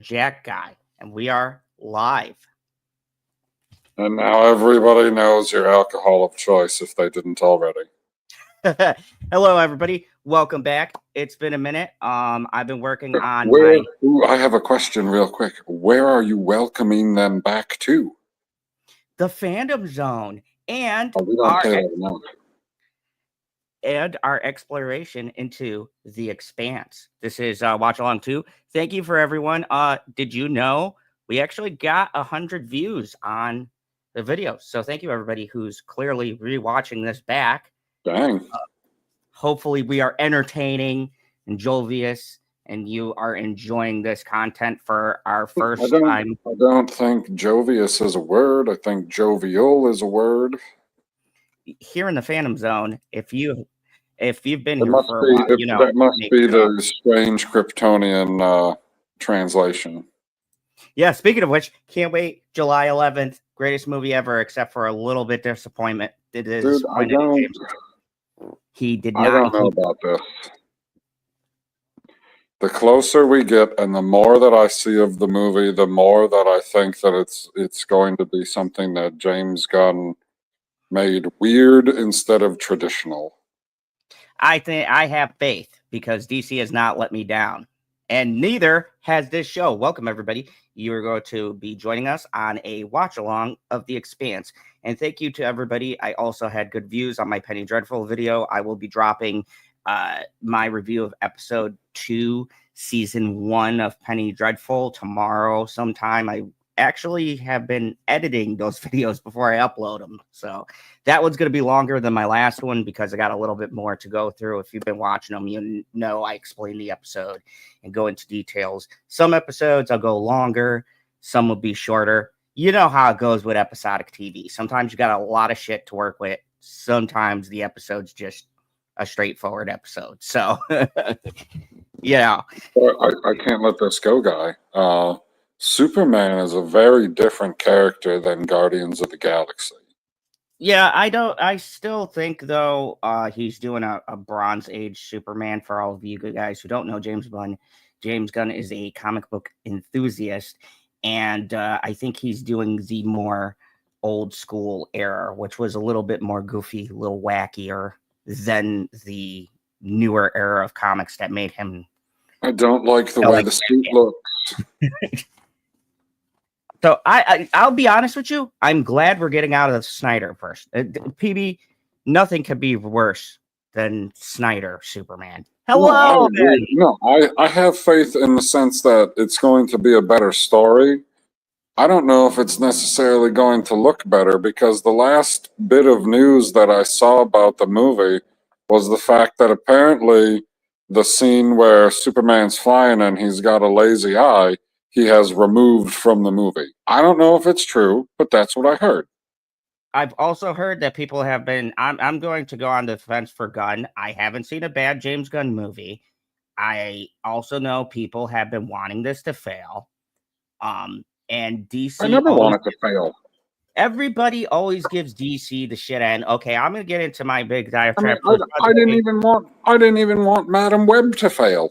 Jack Guy, and we are live. And now everybody knows your alcohol of choice if they didn't already. Hello, everybody. Welcome back. It's been a minute. I've been working on I have a question real quick. Where are you welcoming them back to? the fandom zone and we don't pay that enough. And our exploration into the Expanse. This is Watch Along 2. Thank you for everyone. Did you know we actually got 100 views on the video? So thank you, everybody who's clearly rewatching this back. Dang. Hopefully we are entertaining and jovious, and you are enjoying this content for our first time. I don't think jovious is a word. I think jovial is a word. Here in the fandom zone, if you've been here for a while, that must be the strange Kryptonian translation. Yeah, speaking of which, can't wait. July 11th, greatest movie ever, except for a little bit disappointment. Dude, I don't. He did not. I don't know about this. The closer we get, and the more that I see of the movie, the more that I think that it's going to be something that James Gunn made weird instead of traditional. I think I have faith because DC has not let me down, and neither has this show. Welcome, everybody. You are going to be joining us on a watch along of The Expanse. And thank you to everybody. I also had good views on my Penny Dreadful video. I will be dropping my review of episode 2, season 1 of Penny Dreadful tomorrow sometime. I actually have been editing those videos before I upload them. So that one's going to be longer than my last one because I got a little bit more to go through. If you've been watching them, you know I explain the episode and go into details. Some episodes I'll go longer. Some will be shorter. You know how it goes with episodic TV. Sometimes you got a lot of shit to work with. Sometimes the episode's just a straightforward episode. So, yeah. I can't let this go, guy. Superman is a very different character than Guardians of the Galaxy. Yeah, I still think, though, he's doing a Bronze Age Superman. For all of you guys who don't know James Gunn, James Gunn is a comic book enthusiast, and I think he's doing the more old school era, which was a little bit more goofy, a little wackier than the newer era of comics that made him. I don't like the way the suit looks. So I'll be honest with you. I'm glad we're getting out of the Snyder first. PB, nothing could be worse than Snyder Superman. Hello. No, I have faith in the sense that it's going to be a better story. I don't know if it's necessarily going to look better because the last bit of news that I saw about the movie was the fact that apparently the scene where Superman's flying and he's got a lazy eye, he has removed from the movie. I don't know if it's true, but that's what I heard. I've also heard that people have been. I'm going to go on the fence for Gunn. I haven't seen a bad James Gunn movie. I also know people have been wanting this to fail. And DC. I never want it to fail. Everybody always gives DC the shit end. Okay, I'm gonna get into my big diatribe. I didn't even want Madam Web to fail.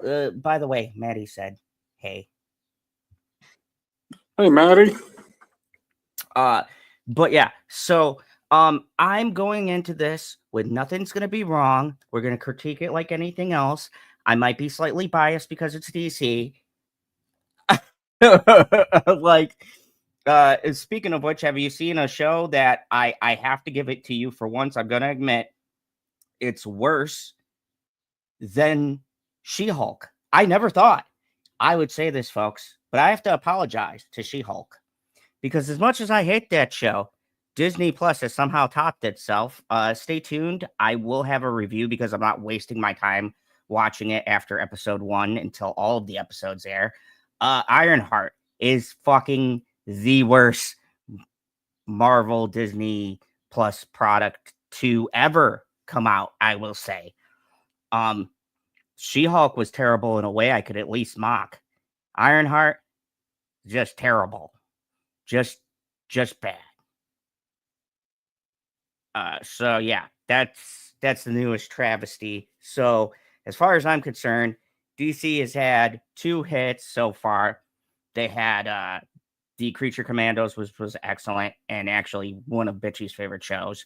By the way, Maddie said, "Hey." Hey, Maddie. But yeah, so I'm going into this with nothing's gonna be wrong. We're gonna critique it like anything else. I might be slightly biased because it's DC. Speaking of which, have you seen a show that I have to give it to you for once? I'm gonna admit it's worse than She-Hulk. I never thought I would say this, folks, but I have to apologize to She-Hulk because as much as I hate that show, Disney Plus has somehow topped itself. Stay tuned. I will have a review because I'm not wasting my time watching it after episode 1 until all of the episodes air. Ironheart is fucking the worst Marvel Disney Plus product to ever come out, I will say. She-Hulk was terrible in a way I could at least mock. Ironheart, just terrible. Just bad. So yeah, that's the newest travesty. So as far as I'm concerned, DC has had 2 hits so far. They had the Creature Commandos, was excellent and actually one of Bitchy's favorite shows.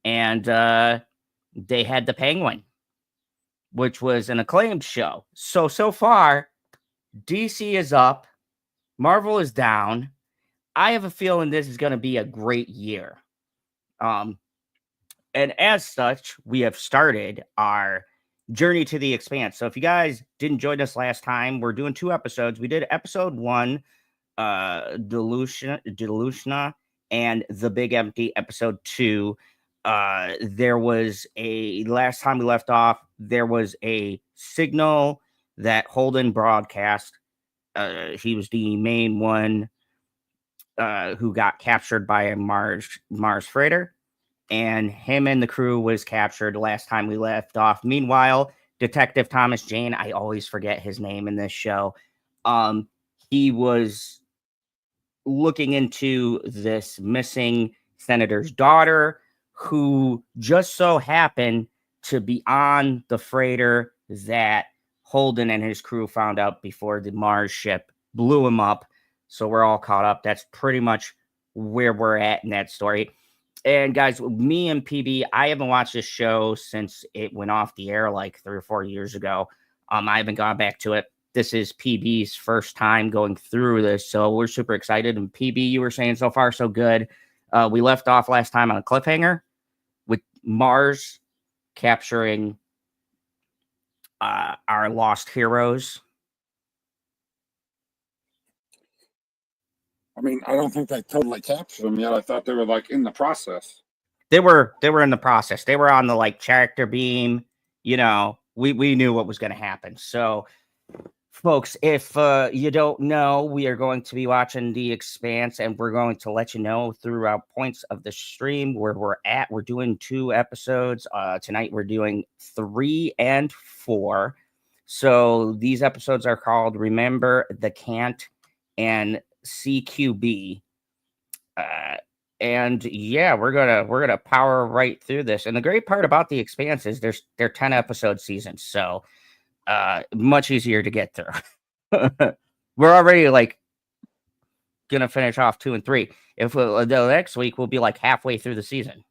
And they had The Penguin, which was an acclaimed show. So far, DC is up, Marvel is down. I have a feeling this is going to be a great year. And as such, we have started our journey to the Expanse. So if you guys didn't join us last time, we're doing 2 episodes. We did episode 1, Delusiona, and The Big Empty, episode 2. There was last time we left off, there was a signal that Holden broadcast. He was the main one who got captured by a Mars freighter, and him and the crew was captured last time we left off. Meanwhile, Detective Thomas Jane, I always forget his name in this show, he was looking into this missing senator's daughter, who just so happened to be on the freighter that Holden and his crew found out before the Mars ship blew him up. So we're all caught up. That's pretty much where we're at in that story. And guys, me and PB, I haven't watched this show since it went off the air like 3 or 4 years ago. I haven't gone back to it. This is PB's first time going through this, so we're super excited. And PB, you were saying so far so good. We left off last time on a cliffhanger with Mars capturing our lost heroes. I mean, I don't think they totally captured them yet. I thought they were like in the process. They were in the process. They were on the like tractor beam. You know, we knew what was going to happen. So, folks, if you don't know, we are going to be watching The Expanse, and we're going to let you know throughout points of the stream where we're at. We're doing 2 episodes. Tonight we're doing 3 and 4. So these episodes are called Remember the Cant and CQB. And yeah, we're gonna power right through this. And the great part about The Expanse is they're 10 episode seasons, so much easier to get through. We're already like gonna finish off 2 and 3. If the next week we'll be like halfway through the season.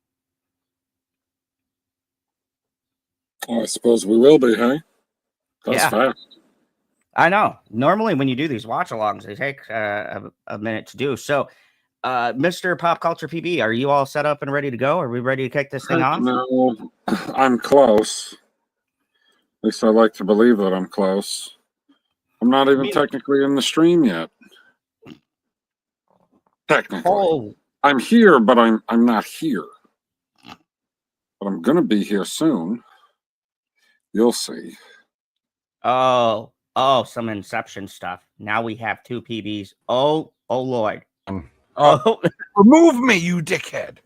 Oh, I suppose we will be, hey? That's fast. I know. Normally, when you do these watch-alongs, they take a minute to do. So, Mr. Pop Culture PB, are you all set up and ready to go? Are we ready to kick this thing off? No, I'm close. At least I like to believe that I'm close. I'm not even technically in the stream yet. Technically. Oh. I'm here, but I'm not here. But I'm going to be here soon. You'll see. Oh, some Inception stuff. Now we have 2 PBs. Oh Lord. Remove me, you dickhead.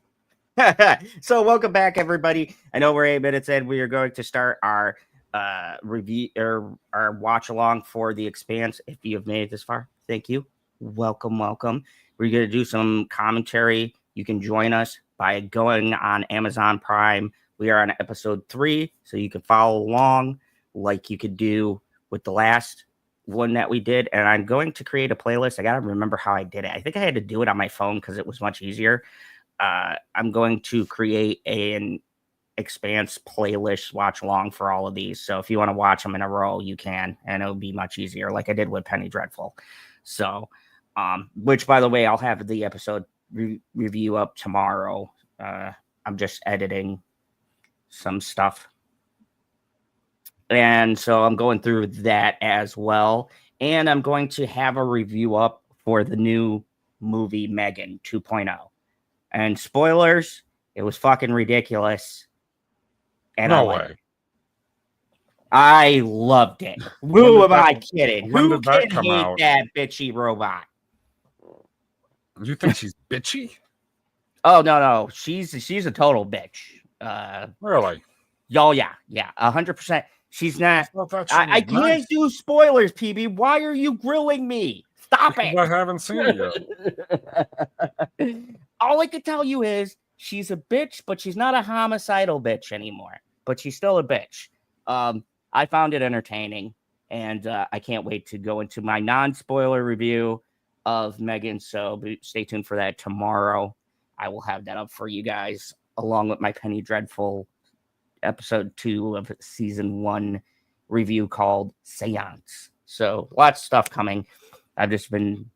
So welcome back, everybody. I know we're 8 minutes in. We are going to start our review or our watch along for The Expanse. If you have made it this far, thank you. Welcome. We're going to do some commentary. You can join us by going on Amazon Prime. We are on episode 3, so you can follow along like you could do with the last one that we did. And I'm going to create a playlist. I got to remember how I did it. I think I had to do it on my phone because it was much easier. I'm going to create an Expanse playlist watch along for all of these. So if you want to watch them in a row, you can, and it'll be much easier, like I did with Penny Dreadful. So, which, by the way, I'll have the episode review up tomorrow. I'm just editing some stuff. And so I'm going through that as well. And I'm going to have a review up for the new movie Megan 2.0. And spoilers, it was fucking ridiculous. And no way. I loved it. Who am I kidding? Who can hate out? that bitchy robot? You think she's bitchy? Oh, no. She's a total bitch. Really? Oh, yeah. 100%. She's not. I can't do spoilers, PB. Why are you grilling me? Stop it. I haven't seen it yet. All I can tell you is she's a bitch, but she's not a homicidal bitch anymore. But she's still a bitch. I found it entertaining, and I can't wait to go into my non-spoiler review of Megan. So stay tuned for that tomorrow. I will have that up for you guys, along with my Penny Dreadful episode 2 of season 1 review called Seance. So lots of stuff coming. I've just been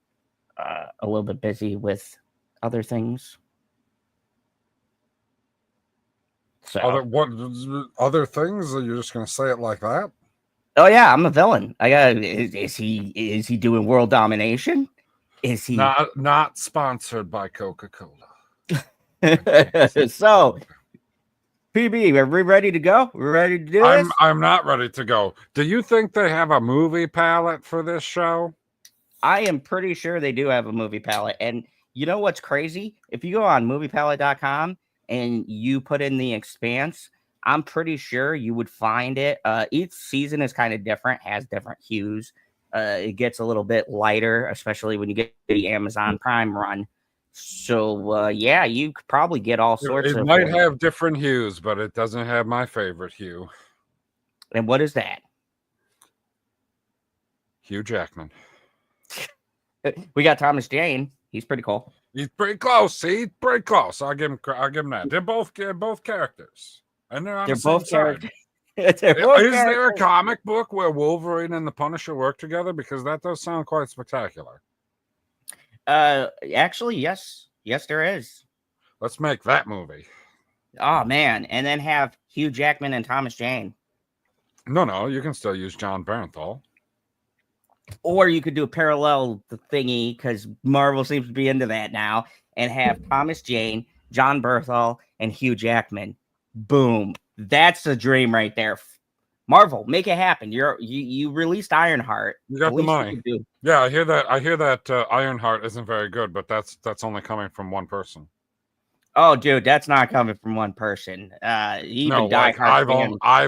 a little bit busy with other things. So other things? Are you just gonna say it like that? Oh yeah, I'm a villain. Is he doing world domination? Is he not sponsored by Coca-Cola? So PB, are we ready to go? We're ready to do this? I'm not ready to go. Do you think they have a movie palette for this show? I am pretty sure they do have a movie palette. And you know what's crazy? If you go on moviepalette.com and you put in the Expanse, I'm pretty sure you would find it. Each season is kind of different, has different hues. It gets a little bit lighter, especially when you get the Amazon Prime run. So, yeah, you could probably get all sorts of... It might have different hues, but it doesn't have my favorite hue. And what is that? Hugh Jackman. We got Thomas Jane. He's pretty cool. He's pretty close. See, pretty close. I'll give him that. They're both characters, and they're on the same side. Is there a comic book where Wolverine and the Punisher work together? Because that does sound quite spectacular. Actually, yes, there is. Let's make that movie. Oh man, and then have Hugh Jackman and Thomas Jane. No, you can still use John Bernthal. Or you could do a parallel thingy, because Marvel seems to be into that now, and have Thomas Jane, John Bernthal, and Hugh Jackman. Boom. That's the dream right there. Marvel, make it happen. You released Ironheart. You got the money. Yeah, I hear that Ironheart isn't very good, but that's only coming from one person. Oh, dude, that's not coming from one person. I've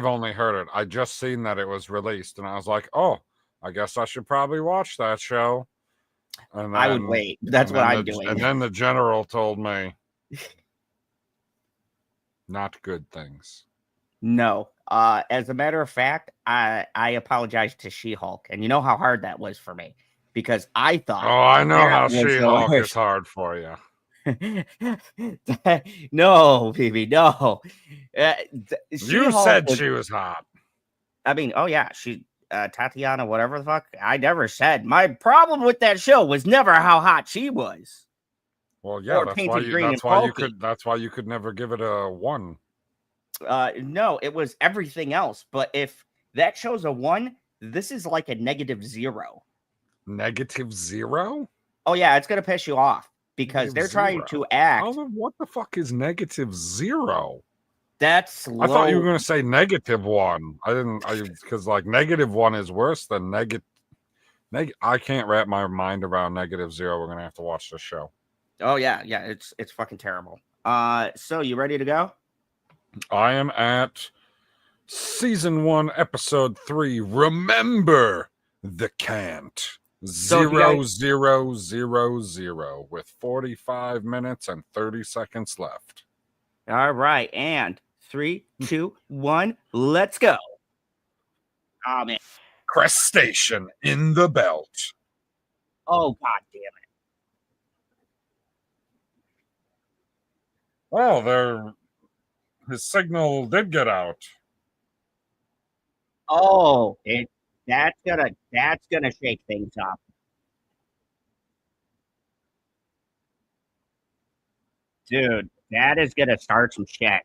only heard it. I just seen that it was released, and I was like, oh, I guess I should probably watch that show. And then, I would wait. That's what I'm doing. And then the general told me not good things. No. As a matter of fact, I apologize to She-Hulk. And you know how hard that was for me? Because I thought... Oh, I know how She-Hulk is hard for you. No, PB, no. You said she was hot. I mean, oh yeah, she... Tatiana, whatever the fuck. I never said. My problem with that show was never how hot she was. Well, yeah, that's why you could never give it a 1. No, it was everything else. But if that show's a 1, this is like a -0. -0? Oh yeah, it's gonna piss you off because they're trying to act. What the fuck is -0? That's low. I thought you were going to say -1. I didn't, because like -1 is worse than negative. I can't wrap my mind around -0. We're going to have to watch this show. Oh yeah, it's fucking terrible. So you ready to go? I am at season 1, episode 3. Remember the Cant. 0000 with 45 minutes and 30 seconds left. All right, and 3, 2, 1, let's go. Oh, man. Crustacean in the belt. Oh, god damn it. Oh, his signal did get out. Oh, that's gonna shake things up. Dude, that is gonna start some shit.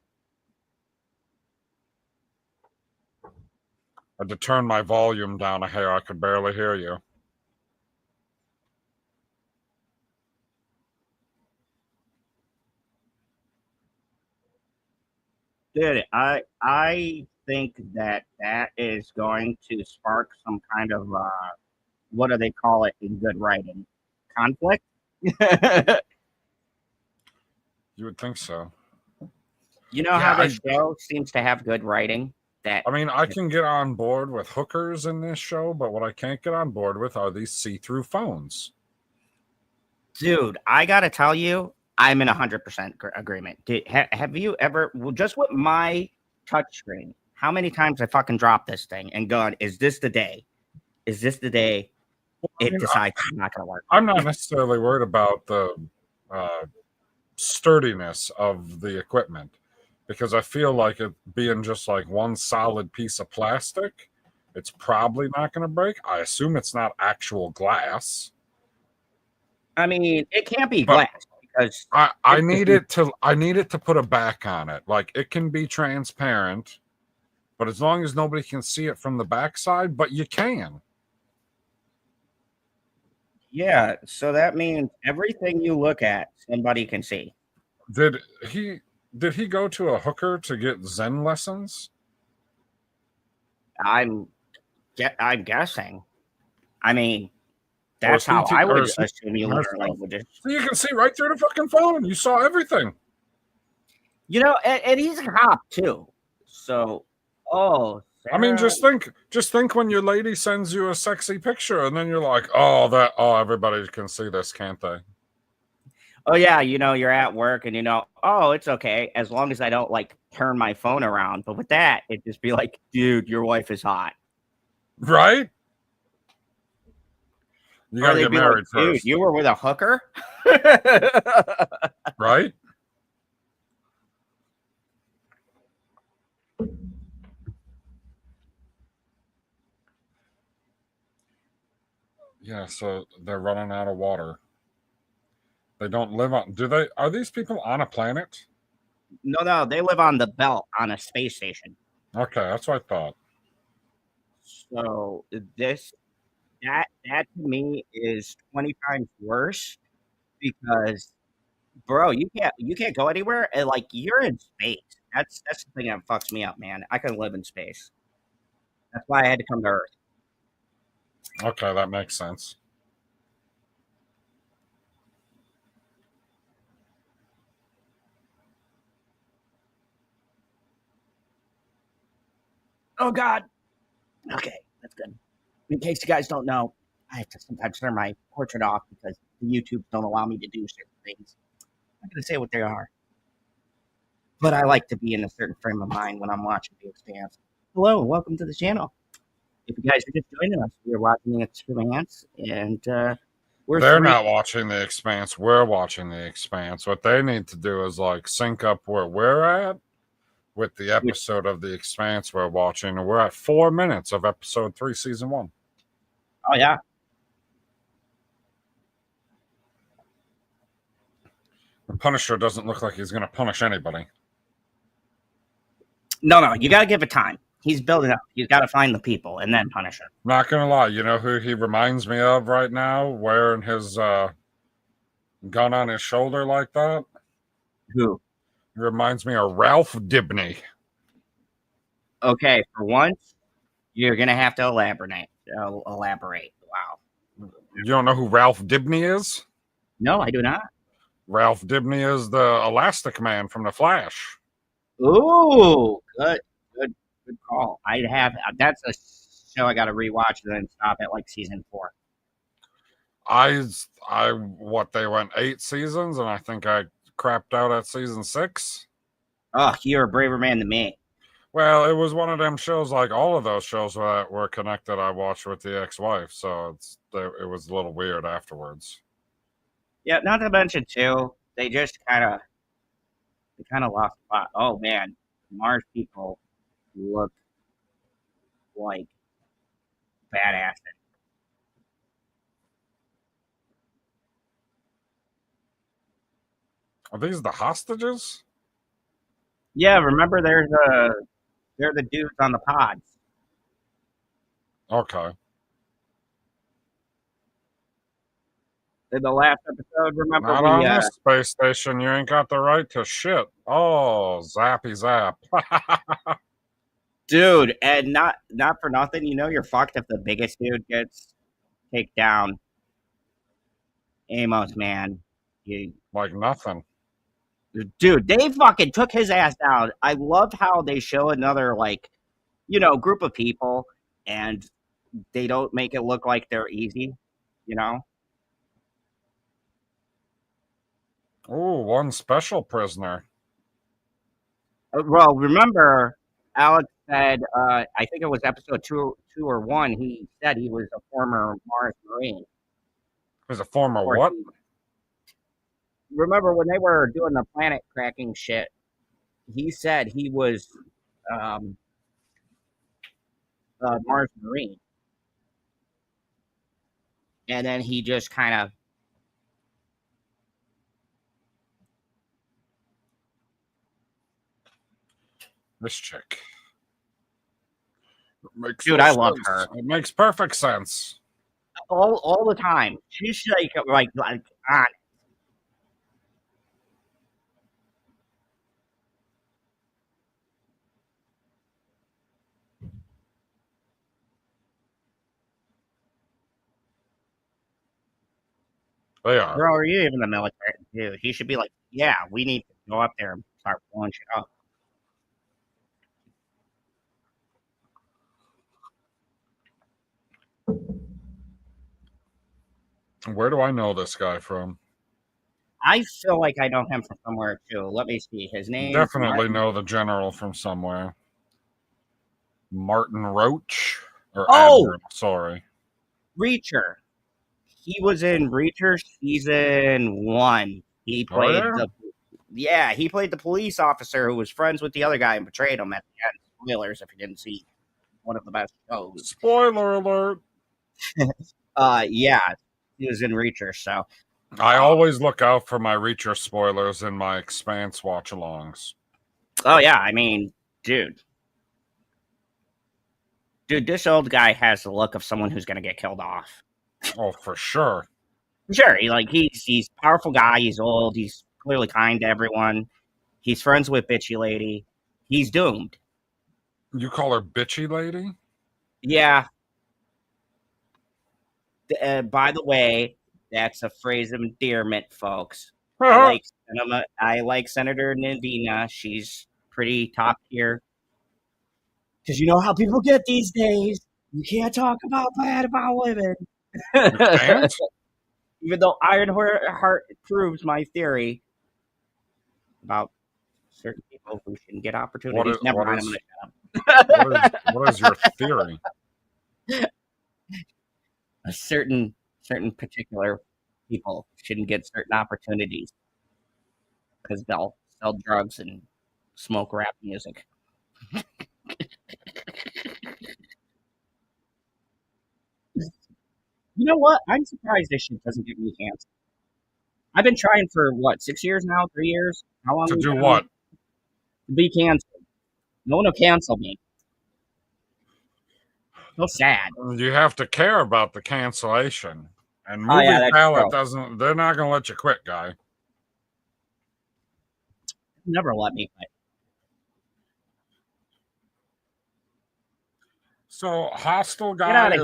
I had to turn my volume down a hair. I could barely hear you. Dude, I think that is going to spark some kind of what do they call it in good writing? Conflict? You would think so. You know how this show seems to have good writing? I mean, I can get on board with hookers in this show, but what I can't get on board with are these see-through phones. Dude, I gotta tell you, I'm in 100% agreement. Have you ever, just with my touchscreen, how many times I fucking dropped this thing and gone, is this the day? Is this the day it decides it's not going to work. I'm not necessarily worried about the sturdiness of the equipment, because I feel like it being just like one solid piece of plastic, it's probably not going to break. I assume it's not actual glass. I mean, it can't be glass because I need it to put a back on it. Like, it can be transparent, but as long as nobody can see it from the backside, but you can. Yeah, so that means everything you look at, somebody can see. Did he go to a hooker to get Zen lessons? I'm guessing. I mean, that's how I would assume you learn languages. So you can see right through the fucking phone. You saw everything. You know, and he's a cop too. So, Sarah. I mean, just think when your lady sends you a sexy picture, and then you're like, everybody can see this, can't they? Oh yeah, you know, you're at work, and it's okay as long as I don't like turn my phone around. But with that, it'd just be like, dude, your wife is hot, right? You gotta get married first. Dude, you were with a hooker, right? Yeah, so they're running out of water. They don't live on... Are these people on a planet? No, they live on the belt on a space station. Okay, that's what I thought. So that to me is 20 times worse because, bro, you can't go anywhere, and like you're in space. That's the thing that fucks me up, man. I couldn't live in space. That's why I had to come to Earth. Okay, that makes sense. Oh God. Okay, that's good. In case you guys don't know, I have to sometimes turn my portrait off because the YouTube don't allow me to do certain things. I'm not gonna say what they are, but I like to be in a certain frame of mind when I'm watching The Expanse. Hello, and welcome to the channel. If you guys are just joining us, we're watching The Expanse, and they're not watching The Expanse. We're watching The Expanse. What they need to do is like sync up where we're at with the episode of The Expanse we're watching. And we're at 4 minutes of episode 3, season 1. Oh yeah. The Punisher doesn't look like he's going to punish anybody. No, you got to give it time. He's building up. He's got to find the people and then punish him. Not going to lie. You know who he reminds me of right now, wearing his gun on his shoulder like that? Who? He reminds me of Ralph Dibny. Okay, for once, you're going to have to elaborate. Wow. You don't know who Ralph Dibny is? No, I do not. Ralph Dibny is the Elastic Man from The Flash. Ooh, good call. That's a show I got to rewatch and then stop at like season 4. They went 8 seasons, and I think I crapped out at season 6. Oh, you're a braver man than me. Well, it was one of them shows, like all of those shows that were connected I watched with the ex-wife, so it was a little weird afterwards. Yeah, not to mention too, they just kind of lost the plot. Oh man, Mars people look like badass. Are these the hostages? Yeah, remember they're the dudes on the pods. Okay. In the last episode, remember? Not on this space station. You ain't got the right to shit. Oh, zappy zap. Dude, and not for nothing, you're fucked if the biggest dude gets taken down. Amos, man. Like nothing. Dude, they fucking took his ass down. I love how they show another, group of people, and they don't make it look like they're easy, Oh, one special prisoner. Well, remember, Alex said, I think it was episode 2 2 or 1, he said he was a former Mars Marine. He's a former Or what? Remember when they were doing the planet cracking shit, he said he was a Mars Marine. And then he just kind of This chick. Makes dude, no I sense. love her. It makes perfect sense. All the time. She's like on. They are. Bro, are you even the military? Dude, he should be like, yeah, we need to go up there and start blowing shit up. Where do I know this guy from? I feel like I know him from somewhere too. Let me see. His name. Definitely know the general from somewhere. Martin Roach? Or Admiral, sorry. Reacher. He was in Reacher season 1. He played he played the police officer who was friends with the other guy and betrayed him at the end. Spoilers if you didn't see one of the best shows. Spoiler alert. Yeah, he was in Reacher, so I always look out for my Reacher spoilers in my Expanse watch-alongs. oh yeah, I mean, dude, this old guy has the look of someone who's gonna get killed off. Oh, for sure. Sure, he's a powerful guy. He's old. He's clearly kind to everyone. He's friends with bitchy lady. He's doomed. You call her bitchy lady? Yeah. By the way, that's a phrase of endearment, folks. I like Senator Nandina. She's pretty top tier. Because you know how people get these days. You can't talk bad about women. Even though Ironheart proves my theory about certain people who shouldn't get opportunities. Never mind, I'm going to shut up. What is your theory? A certain particular people shouldn't get certain opportunities because they'll sell drugs and smoke rap music. You know what? I'm surprised this shit doesn't get me canceled. I've been trying for 6 years now? 3 years? How long? To do what? To be canceled. No one will cancel me. So sad. You have to care about the cancellation. And movie ballot doesn't, they're not going to let you quit, guy. Never let me quit. So Hostile Guy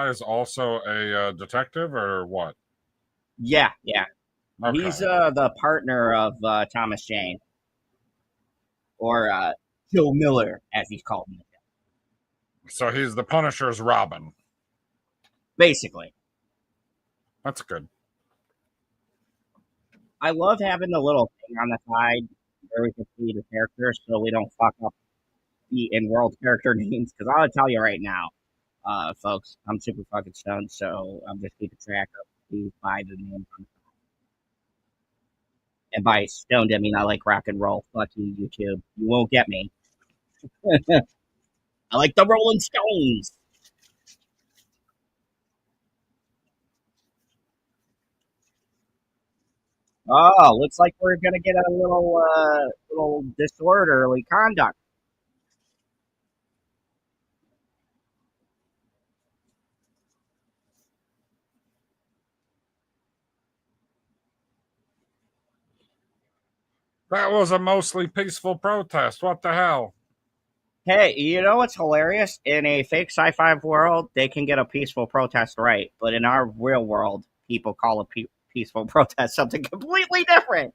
is also a detective or what? Yeah. Okay. He's the partner of Thomas Jane. Or Joe Miller, as he's called. So he's the Punisher's Robin. Basically. That's good. I love having the little thing on the side where we can see the characters so we don't fuck up the in-world character names. Because I'll tell you right now, folks, I'm super fucking stoned, so I'm just keeping track of these by the names. And by stoned, I mean I like rock and roll. Fuck you, YouTube. You won't get me. I like the Rolling Stones. Oh, looks like we're gonna get a little disorderly conduct. That was a mostly peaceful protest. What the hell? Hey, you know what's hilarious? In a fake sci-fi world, they can get a peaceful protest right, but in our real world, people call a peaceful protest something completely different.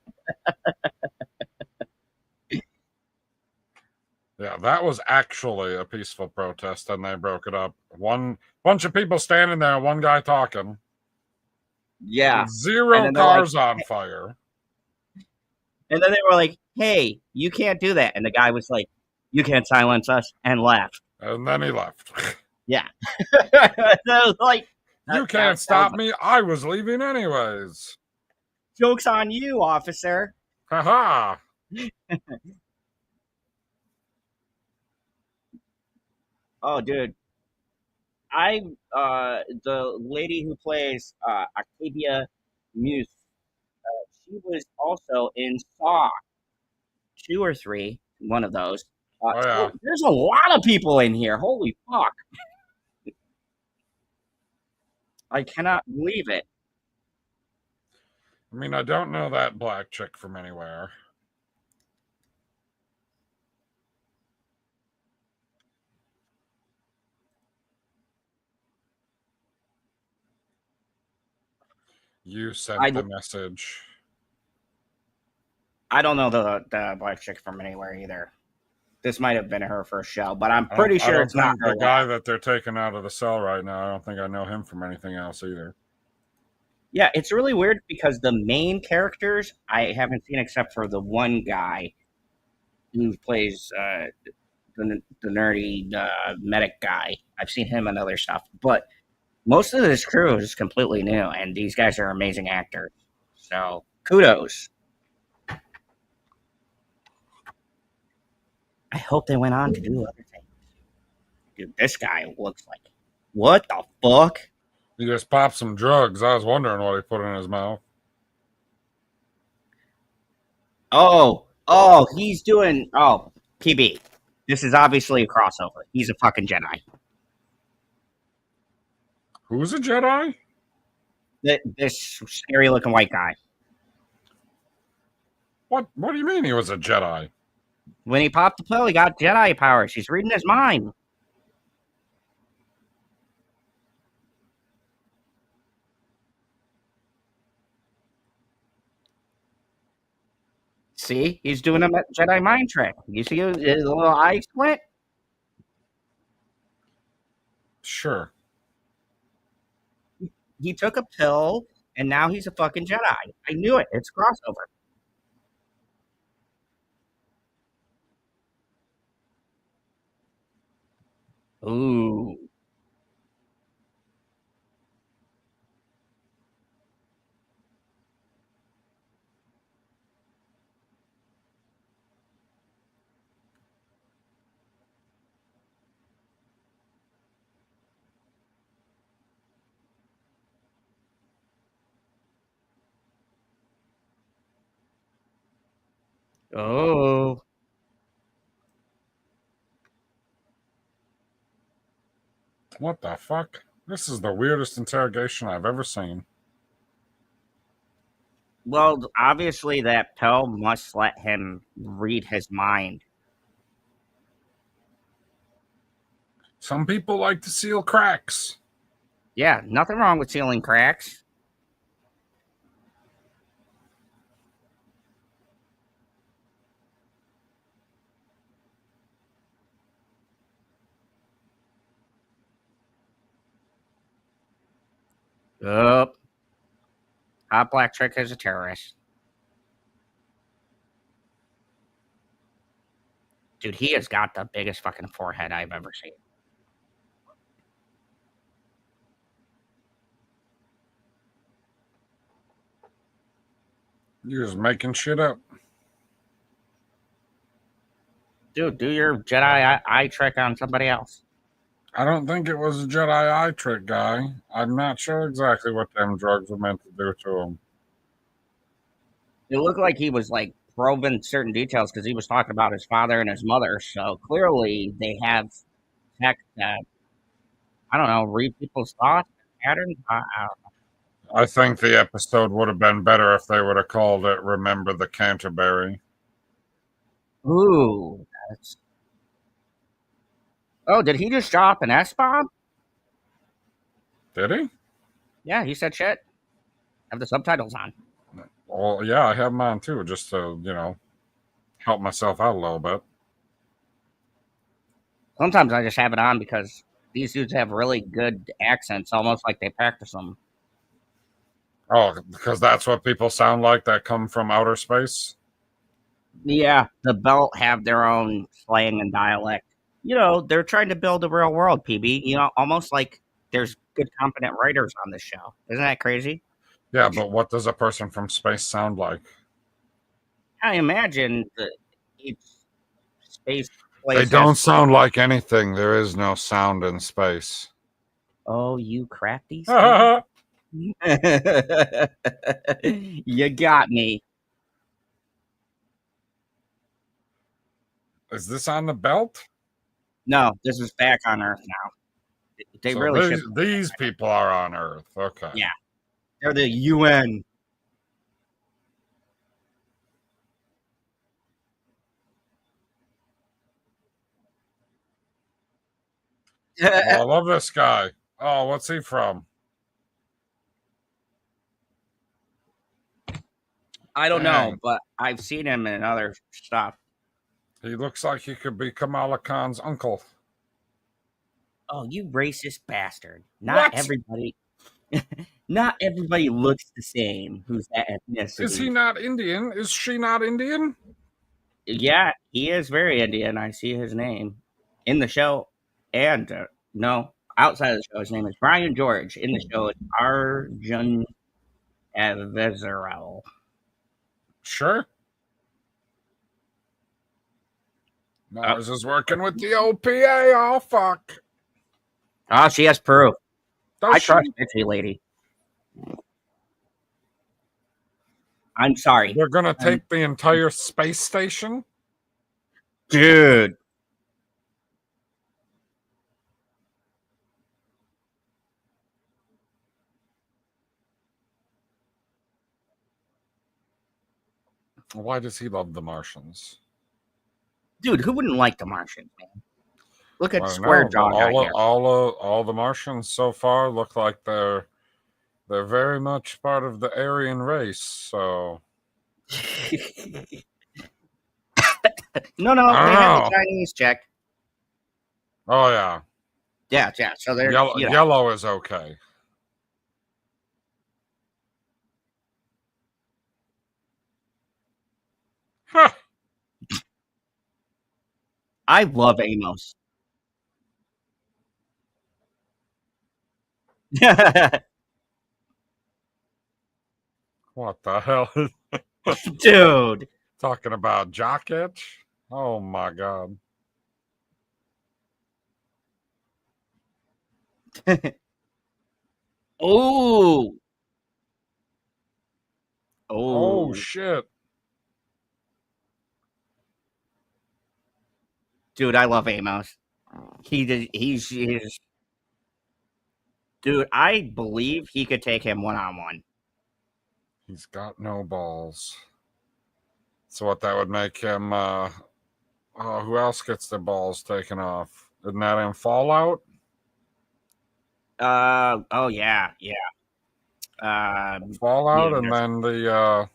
Yeah, that was actually a peaceful protest, and they broke it up. One bunch of people standing there, one guy talking. Yeah. Zero cars on fire. And then they were like, hey, you can't do that. And the guy was like, You can't silence us, and left. And then he left. Yeah. So, like, you can't stop me. I was leaving anyways. Joke's on you, officer. Ha-ha. Oh, dude. The lady who plays Octavia Muse, she was also in Saw 2 or 3, one of those. So there's a lot of people in here. Holy fuck. I cannot believe it. I mean, I don't know that black chick from anywhere. You sent the message. I don't know the black chick from anywhere either. This might have been her first show, but I'm pretty sure it's not her. The guy that they're taking out of the cell right now, I don't think I know him from anything else either. Yeah, it's really weird because the main characters I haven't seen except for the one guy who plays the nerdy medic guy. I've seen him in other stuff, but most of this crew is completely new, and these guys are amazing actors. So kudos. I hope they went on to do other things. Dude, this guy looks like, what the fuck? He just popped some drugs. I was wondering what he put in his mouth. Oh, he's doing, PB. This is obviously a crossover. He's a fucking Jedi. Who's a Jedi? This scary looking white guy. What do you mean he was a Jedi? When he popped the pill, he got Jedi powers. He's reading his mind. See? He's doing a Jedi mind trick. You see his little eye squint? Sure. He took a pill, and now he's a fucking Jedi. I knew it. It's crossover. Ooh. Oh. What the fuck? This is the weirdest interrogation I've ever seen. Well, obviously that pill must let him read his mind. Some people like to seal cracks. Yeah, nothing wrong with sealing cracks. Hot black chick is a terrorist. Dude, he has got the biggest fucking forehead I've ever seen. You're just making shit up. Dude, do your Jedi eye trick on somebody else. I don't think it was a Jedi eye trick, guy. I'm not sure exactly what them drugs were meant to do to him. It looked like he was like probing certain details because he was talking about his father and his mother. So clearly they have tech that, I don't know, read people's thoughts, patterns. I don't know. I think the episode would have been better if they would have called it Remember the Canterbury. Ooh, that's... Oh, did he just drop an S-bomb? Did he? Yeah, he said shit. Have the subtitles on. Well, yeah, I have mine too, just to, help myself out a little bit. Sometimes I just have it on because these dudes have really good accents, almost like they practice them. Oh, because that's what people sound like that come from outer space? Yeah, the Belt have their own slang and dialect. They're trying to build a real world, PB. Almost like there's good, competent writers on the show. Isn't that crazy? Yeah, but what does a person from space sound like? I imagine that each space They place has. don't sound like anything. There is no sound in space. Oh, you crafty space. You got me. Is this on the Belt? No, this is back on Earth now. They So really should. these people are on Earth. Okay. Yeah, they're the UN. Oh, I love this guy. Oh, what's he from? I don't know, Dang. but I've seen him in other stuff. He looks like he could be Kamala Khan's uncle. Oh, you racist bastard! What? Not everybody looks the same. Who's that ethnicity? Is he not Indian? Is she not Indian? Yeah, he is very Indian. I see his name in the show, and no, outside of the show, his name is Brian George. In the show, it's Arjun Avasarala. Sure. Mars is working with the OPA. Oh, fuck. Oh, she has proof. I trust she? Bitchy Lady. I'm sorry. They're going to take the entire space station? Dude. Why does he love the Martians? Dude, who wouldn't like the Martians, man? Look at Square Jaw guy here. All the Martians so far look like they're very much part of the Aryan race. So no, they have the Chinese check. Oh yeah. Yeah. So they're yellow is okay. Huh. I love Amos. What the hell? Dude. Talking about jock itch? Oh my god. Oh shit. Dude, I love Amos. He's dude, I believe he could take him one-on-one. He's got no balls. So what that would make him who else gets their balls taken off? Isn't that in Fallout? Oh yeah. Fallout, and then the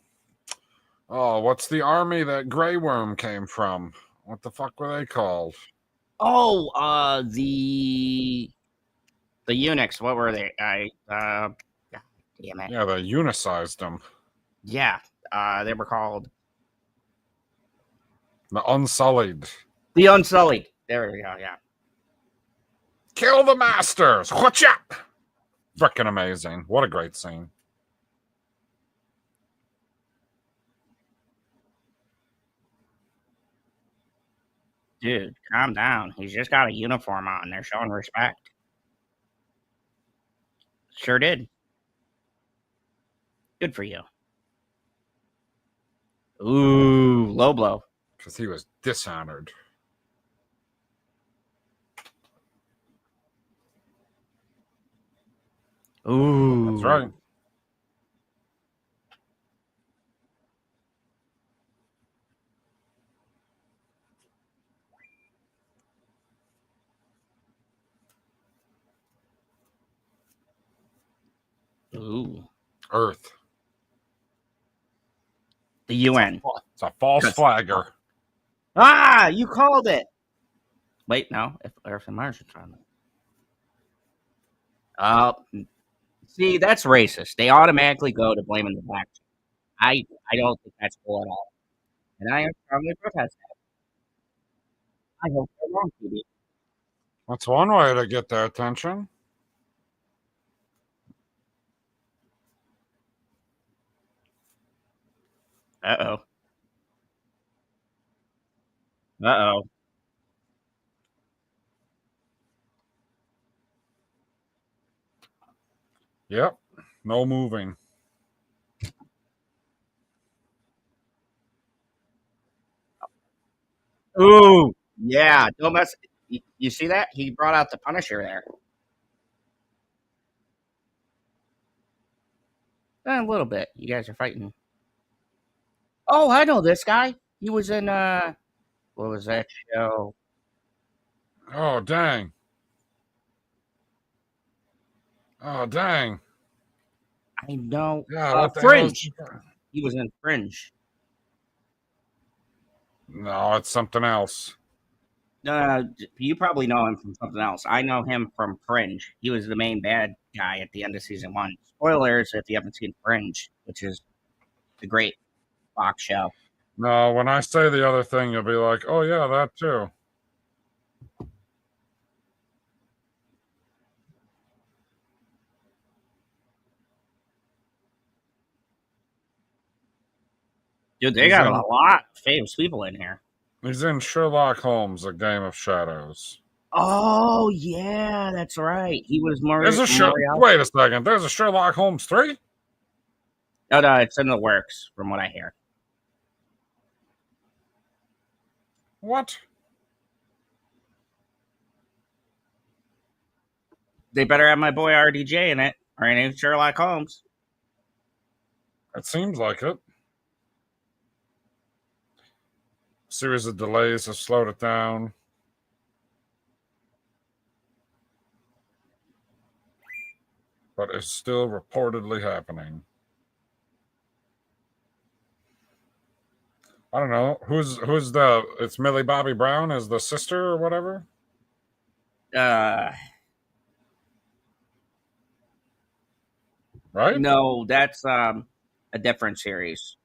what's the army that Grey Worm came from? What the fuck were they called? Oh, the eunuchs. What were they? God damn it. Yeah, they unicized them. Yeah, they were called the Unsullied. The Unsullied. There we go. Yeah. Kill the masters. Whatcha? Freaking amazing! What a great scene. Dude, calm down. He's just got a uniform on. They're showing respect. Sure did. Good for you. Ooh, low blow. Because he was dishonored. Ooh. That's right. Ooh. Earth. The UN. It's a false flagger. Ah, you called it. Wait, no. If Earth and Mars are trying. See, that's racist. They automatically go to blaming the black. I don't think that's cool at all. and I strongly protest that. I hope they're wrong, PD. That's one way to get their attention. Uh-oh. Uh-oh. Yep. No moving. Ooh, yeah. Don't mess. You see that? He brought out the Punisher there. A little bit. You guys are fighting. Oh, I know this guy. He was in what was that show? Oh, dang. Oh, dang. I know. Yeah, what the Fringe. hell is... He was in Fringe. No, it's something else. You probably know him from something else. I know him from Fringe. He was the main bad guy at the end of season 1. Spoilers if you haven't seen Fringe, which is the great Fox show. No, when I say the other thing, you'll be like, oh, yeah, that too. Dude, they got a lot of famous people in here. He's in Sherlock Holmes, A Game of Shadows. Oh, yeah, that's right. He was more. Wait a second. There's a Sherlock Holmes 3? No, it's in the works, from what I hear. What? They better have my boy RDJ in it, or it ain't Sherlock Holmes. It seems like it. A series of delays have slowed it down. But it's still reportedly happening. I don't know. Who's it's Millie Bobby Brown as the sister or whatever? Right? No, that's a different series.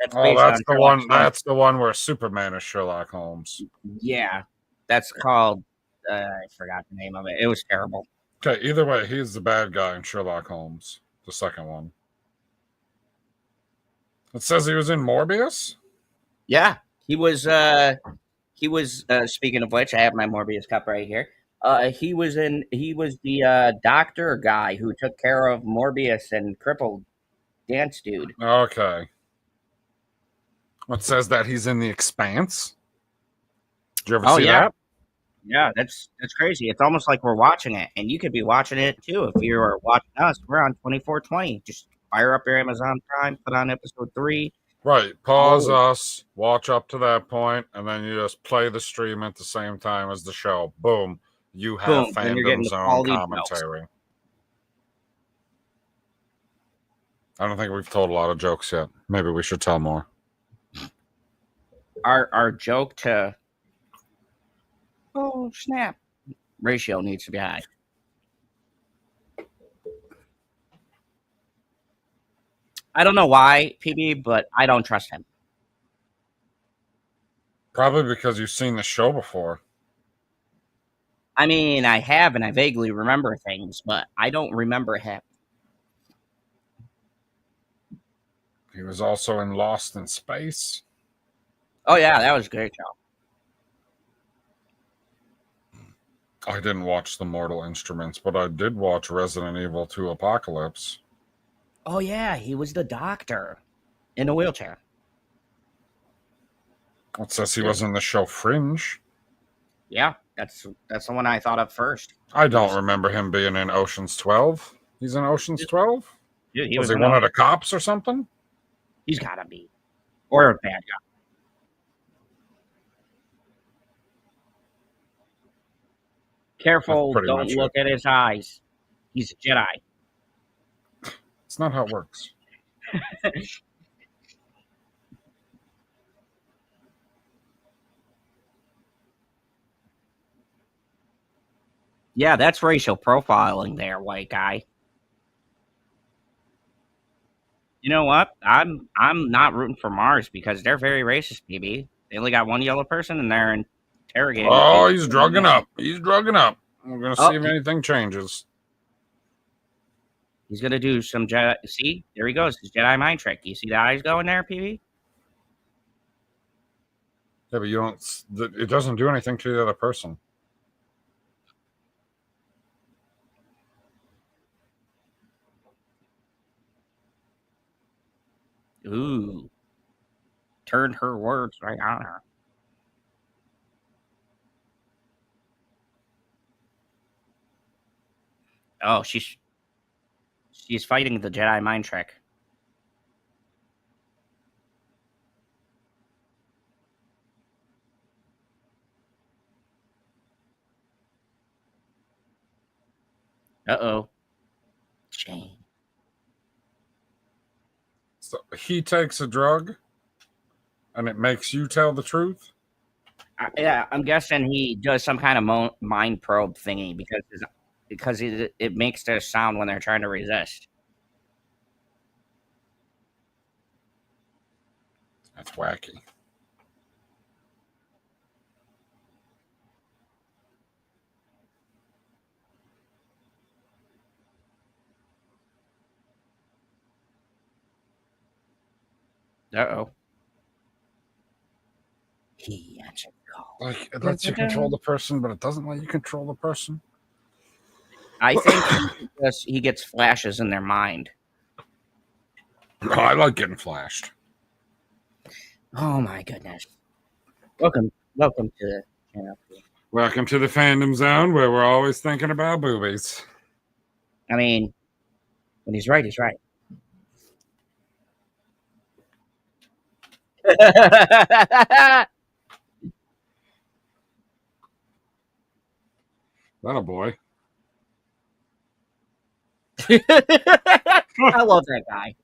That's the one. That's the one where Superman is Sherlock Holmes. Yeah, that's called. I forgot the name of it. It was terrible. Okay, either way, he's the bad guy in Sherlock Holmes, the second one. It says he was in Morbius. Yeah, he was. Speaking of which, I have my Morbius cup right here. He was the doctor guy who took care of Morbius and crippled dance dude. Okay. It says that he's in the Expanse. Did you ever see that? Yeah, that's crazy. It's almost like we're watching it, and you could be watching it too if you were watching us. We're on 24/20. Just fire up your Amazon Prime, put on episode 3. Right. Pause us, watch up to that point, and then you just play the stream at the same time as the show. Boom. You have Fandom Zone commentary. Jokes. I don't think we've told a lot of jokes yet. Maybe we should tell more. Our joke to snap ratio needs to be high. I don't know why, PB, but I don't trust him. Probably because you've seen the show before. I mean, I have, and I vaguely remember things, but I don't remember him. He was also in Lost in Space. Oh, yeah, that was a great show. I didn't watch The Mortal Instruments, but I did watch Resident Evil 2 Apocalypse. Oh, yeah, he was the doctor in a wheelchair. It says he was in the show Fringe. Yeah, that's the one I thought of first. I don't remember him being in Ocean's 12. He's in Ocean's 12? Dude, was he one of the cops or something? He's got to be. Or a bad guy. Careful, don't look at his eyes. He's a Jedi. It's not how it works. Yeah, that's racial profiling there, white guy. You know what? I'm not rooting for Mars because they're very racist, PB. They only got one yellow person and they're interrogating. Oh, he's drugging up. He's drugging up. We're gonna see if anything changes. He's gonna do some Jedi. See, there he goes. His Jedi mind trick. You see the eyes going there, PB? Yeah, but you don't. It doesn't do anything to the other person. Ooh. Turned her words right on her. Oh, she's fighting the Jedi mind trick. Uh-oh. Jane. So he takes a drug, and it makes you tell the truth? Yeah, I'm guessing he does some kind of mind probe thingy because it makes their sound when they're trying to resist. That's wacky. Uh-oh. He answered the call. Like, it lets you control the person, but it doesn't let you control the person? I think he gets flashes in their mind. Oh, I like getting flashed. Oh, my goodness. Welcome to the channel. Welcome to the fandom zone where we're always thinking about boobies. I mean, when he's right, he's right. That a boy. I love that guy.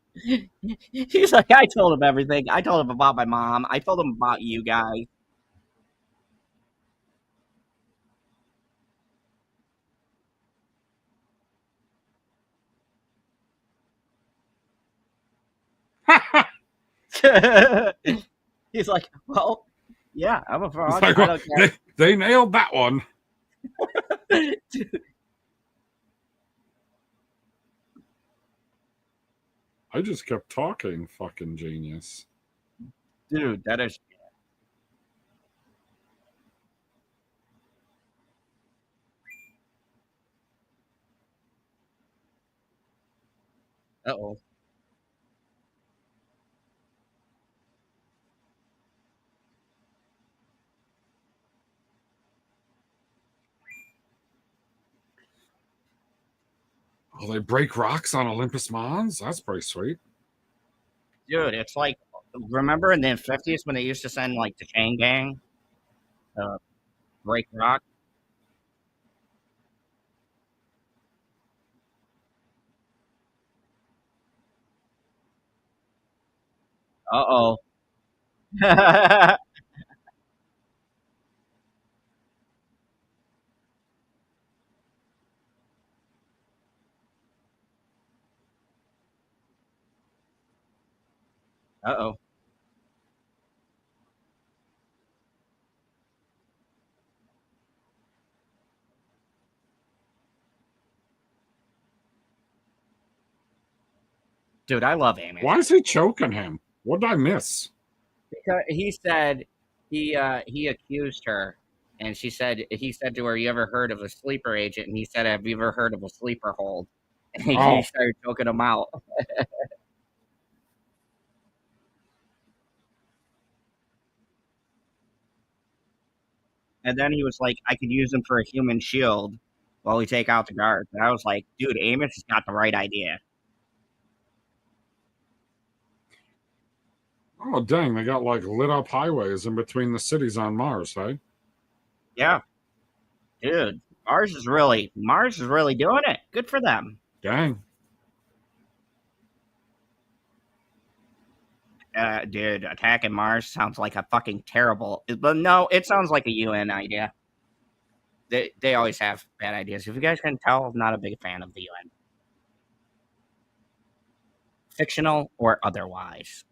He's like, I told him everything. I told him about my mom. I told him about you guys. He's like, well, yeah, I'm a fraud. Like, well, they nailed that one. I just kept talking, fucking genius. Dude, that is. Uh-oh. Oh, they break rocks on Olympus Mons? That's pretty sweet. Dude, it's like, remember in the 50s when they used to send, like, the chain gang to break rock? Uh-oh. Uh-oh. Dude, I love Amy. Why is he choking him? What did I miss? Because he said he accused her, and he said to her, "You ever heard of a sleeper agent?" And he said, "Have you ever heard of a sleeper hold?" And he started choking him out. And then he was like, "I could use him for a human shield while we take out the guards." And I was like, "Dude, Amos has got the right idea." Oh, dang, they got like lit up highways in between the cities on Mars, hey? Yeah. Dude, Mars is really doing it. Good for them. Dang. Dude, attacking Mars sounds like a fucking terrible. But no, it sounds like a UN idea. They always have bad ideas. If you guys can tell, I'm not a big fan of the UN. fictional or otherwise.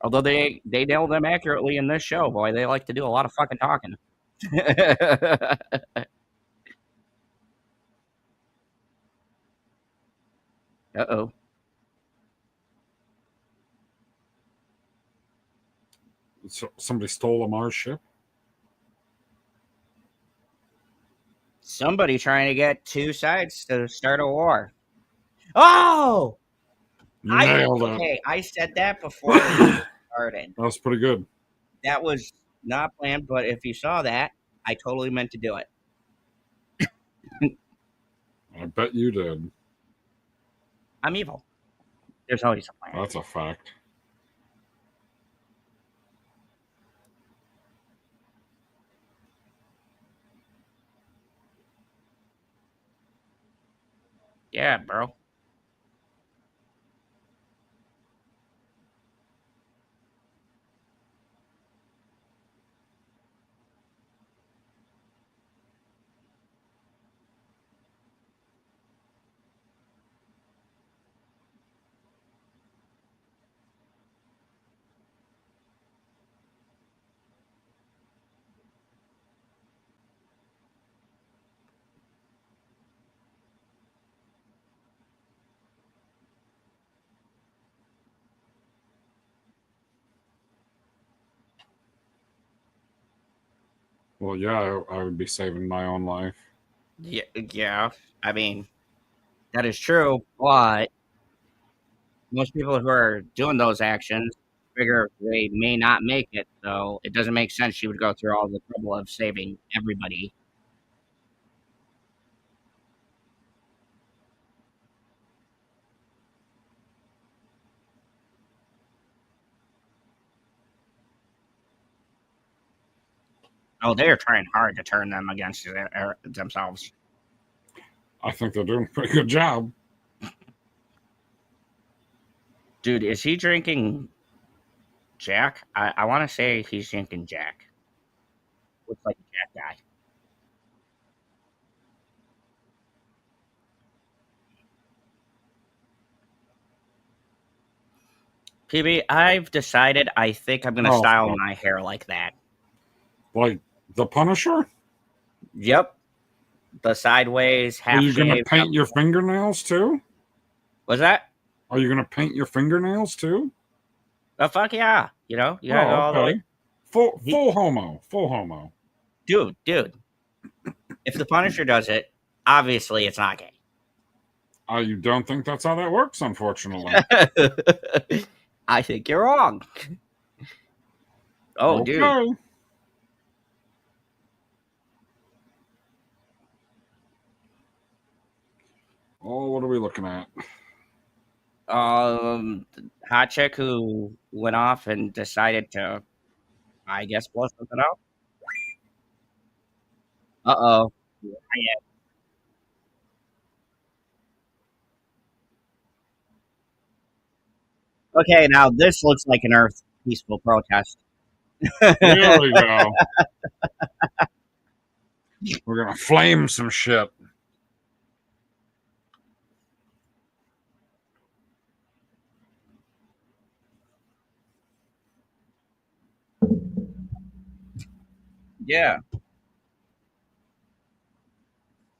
Although they nail them accurately in this show, boy, they like to do a lot of fucking talking. Uh-oh. So somebody stole a Mars ship? Somebody trying to get two sides to start a war. Oh! Nailed it. Okay, I said that before we started. That was pretty good. That was not planned, but if you saw that, I totally meant to do it. I bet you did. I'm evil. There's always a plan. That's a fact. Yeah, bro. Well, yeah, I would be saving my own life. Yeah. I mean, that is true, but most people who are doing those actions figure they may not make it, so it doesn't make sense she would go through all the trouble of saving everybody. Oh, they're trying hard to turn them against themselves. I think they're doing a pretty good job. Dude, is he drinking Jack? I want to say he's drinking Jack. Looks like a Jack guy. PB, I've decided I think I'm going to style my hair like that. Like the Punisher? Yep. The sideways, half. Are you going to paint your fingernails too? What's that? Are you going to paint your fingernails too? Oh, fuck yeah. You know? You gotta go all the way. Full homo. Dude. If the Punisher does it, obviously it's not gay. You don't think that's how that works, unfortunately. I think you're wrong. Oh, okay. Dude. Oh, what are we looking at? Hot chick who went off and decided to, I guess, blow something out. Uh-oh. Okay, now this looks like an Earth peaceful protest. There we go. We're gonna flame some shit. Yeah.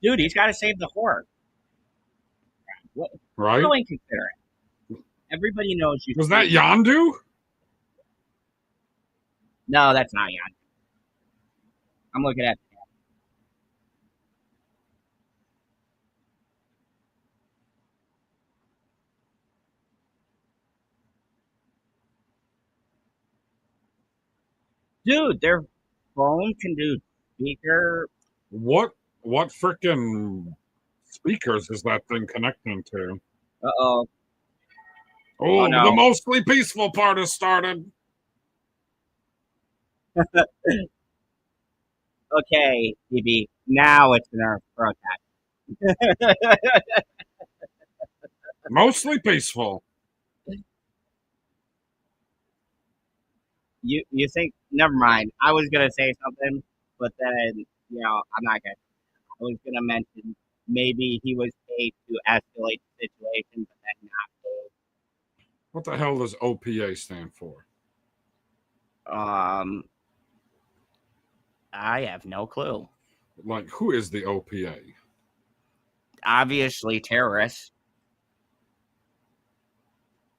Dude, he's got to save the horde. What? Right? Go inconsiderate. Everybody knows you. Was that Yondu? No, that's not Yondu. I'm looking at. Dude, their phone can do speaker. What freaking speakers is that thing connecting to? Uh-oh. Oh, no. The mostly peaceful part has started. Okay, DB. Now it's an Earth protest. Mostly peaceful. You think? Never mind. I was gonna say something, but then I'm not gonna. I was gonna mention maybe he was paid to escalate the situation, but then not paid. What the hell does OPA stand for? I have no clue. Like, who is the OPA? Obviously, terrorists.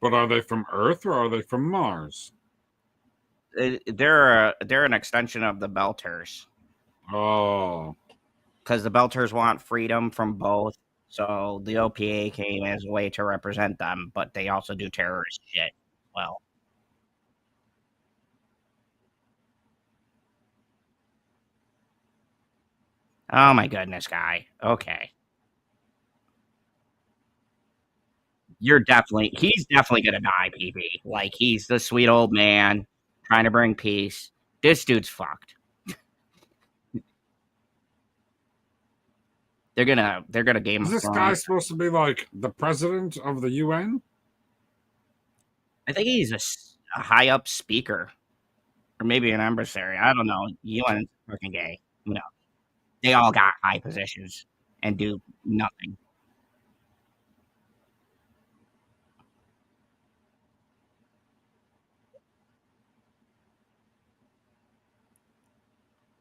But are they from Earth or are they from Mars? They're an extension of the Belters. Oh. Because the Belters want freedom from both. So the OPA came as a way to represent them, but they also do terrorist shit. Well. Oh my goodness, guy. Okay. He's definitely gonna die, PB. Like, he's the sweet old man trying to bring peace. This dude's fucked. They're gonna Game Is of this Thrones. guy supposed to be like the president of the UN? I think he's a high up speaker, or maybe an emissary. I don't know. UN's fucking gay. Who knows? They all got high positions and do nothing.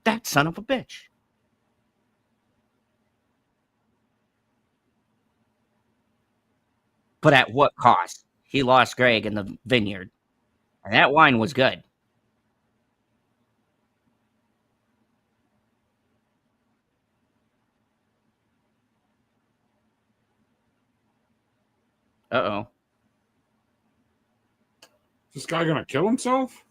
That son of a bitch. But at what cost? He lost Greg in the vineyard. And that wine was good. Uh-oh. Is this guy gonna kill himself?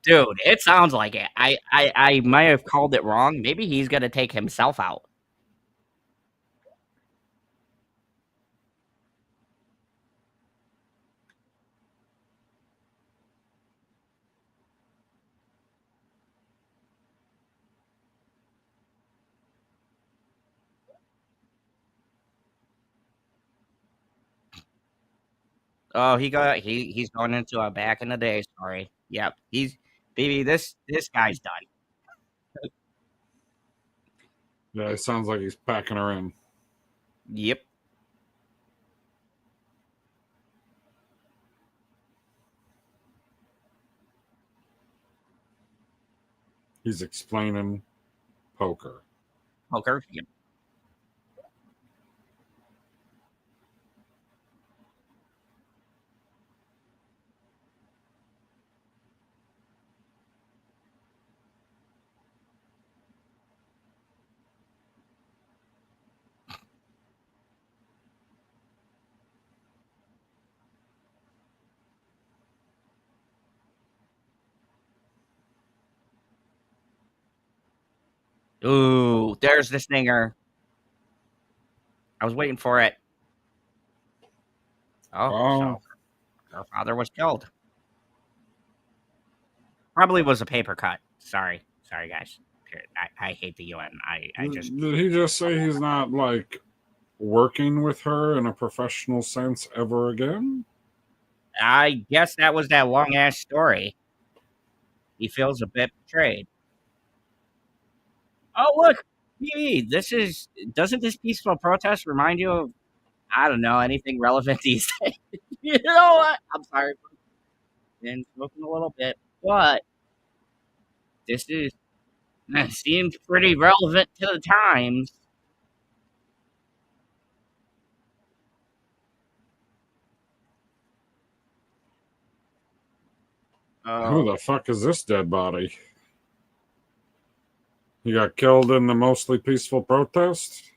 Dude, it sounds like it. I might have called it wrong. Maybe he's gonna take himself out. Oh, he's going into a back in the day story. Yep. This guy's done. Yeah, it sounds like he's packing her in. Yep. He's explaining poker. Poker. Yep. Ooh, there's the stinger. I was waiting for it. So her father was killed. Probably was a paper cut. Sorry, guys. I hate the UN. Did he just say he's not like working with her in a professional sense ever again? I guess that was that long ass story. He feels a bit betrayed. Oh look, doesn't this peaceful protest remind you of, I don't know, anything relevant these days? You know what? I'm sorry for been smoking a little bit, but seems pretty relevant to the times. Who the fuck is this dead body? He got killed in the mostly peaceful protest?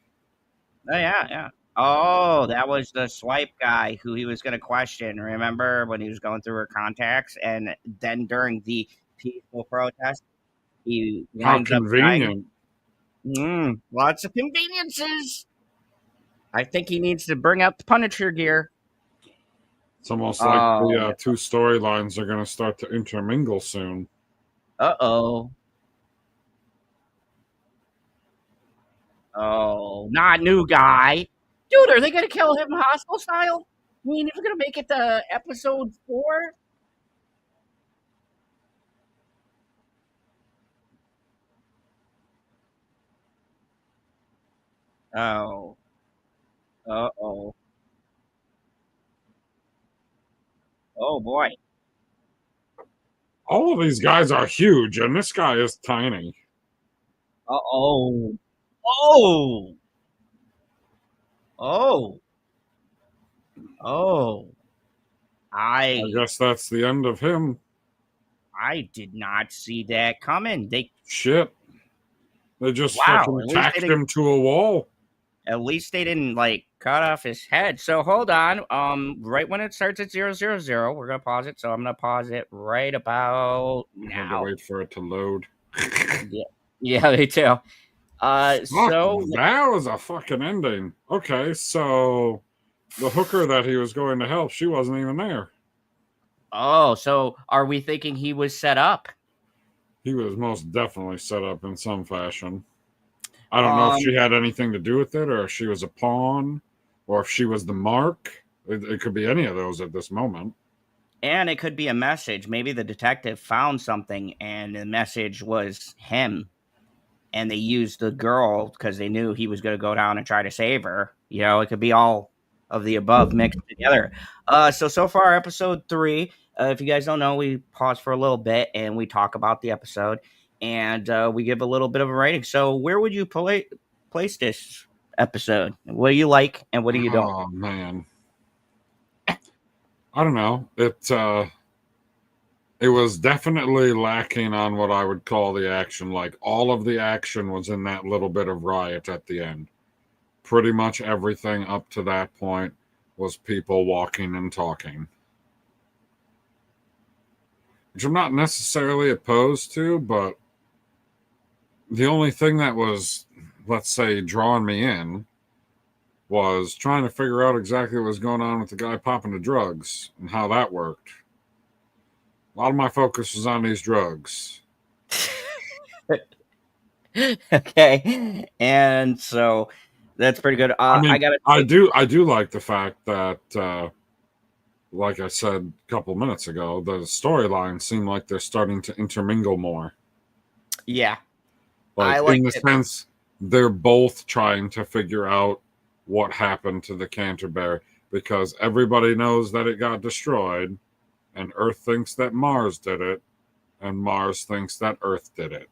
Oh, yeah. Oh, that was the swipe guy who he was going to question. Remember when he was going through her contacts? And then during the peaceful protest, he winds up dying. Lots of conveniences. I think he needs to bring out the Punisher gear. It's almost like the two storylines are going to start to intermingle soon. Uh-oh. Oh, not new guy. Dude, are they going to kill him hostile style? We ain't even going to make it to episode 4? Oh. Uh-oh. Oh, boy. All of these guys are huge, and this guy is tiny. Uh-oh. Oh. Oh. Oh. I guess that's the end of him. I did not see that coming. Shit. They just Wow, fucking tacked him to a wall. At least they didn't like cut off his head. So hold on. Right when it starts at 000, we're gonna pause it. So I'm gonna pause it right about now. I had to wait for it to load. Yeah, me too. So that was a fucking ending. Okay, so the hooker that he was going to help, she wasn't even there. Oh, so are we thinking he was set up? He was most definitely set up in some fashion. I don't know if she had anything to do with it, or if she was a pawn, or if she was the mark. It could be any of those at this moment. And it could be a message. Maybe the detective found something, and the message was him. And they used the girl because they knew he was going to go down and try to save her. You know, it could be all of the above mixed together. So far, episode 3. If you guys don't know, we pause for a little bit and we talk about the episode. And we give a little bit of a rating. So where would you place this episode? What do you like and what do you don't? Oh, man. I don't know. It was definitely lacking on what I would call the action. Like, all of the action was in that little bit of riot at the end. Pretty much everything up to that point was people walking and talking. Which I'm not necessarily opposed to, but the only thing that was, let's say, drawing me in was trying to figure out exactly what was going on with the guy popping the drugs and how that worked. A lot of my focus was on these drugs. Okay, and so that's pretty good. I do like the fact that, like I said a couple minutes ago, the storylines seem like they're starting to intermingle more. Yeah, like in the sense they're both trying to figure out what happened to the Canterbury, because everybody knows that it got destroyed, and Earth thinks that Mars did it, and Mars thinks that Earth did it.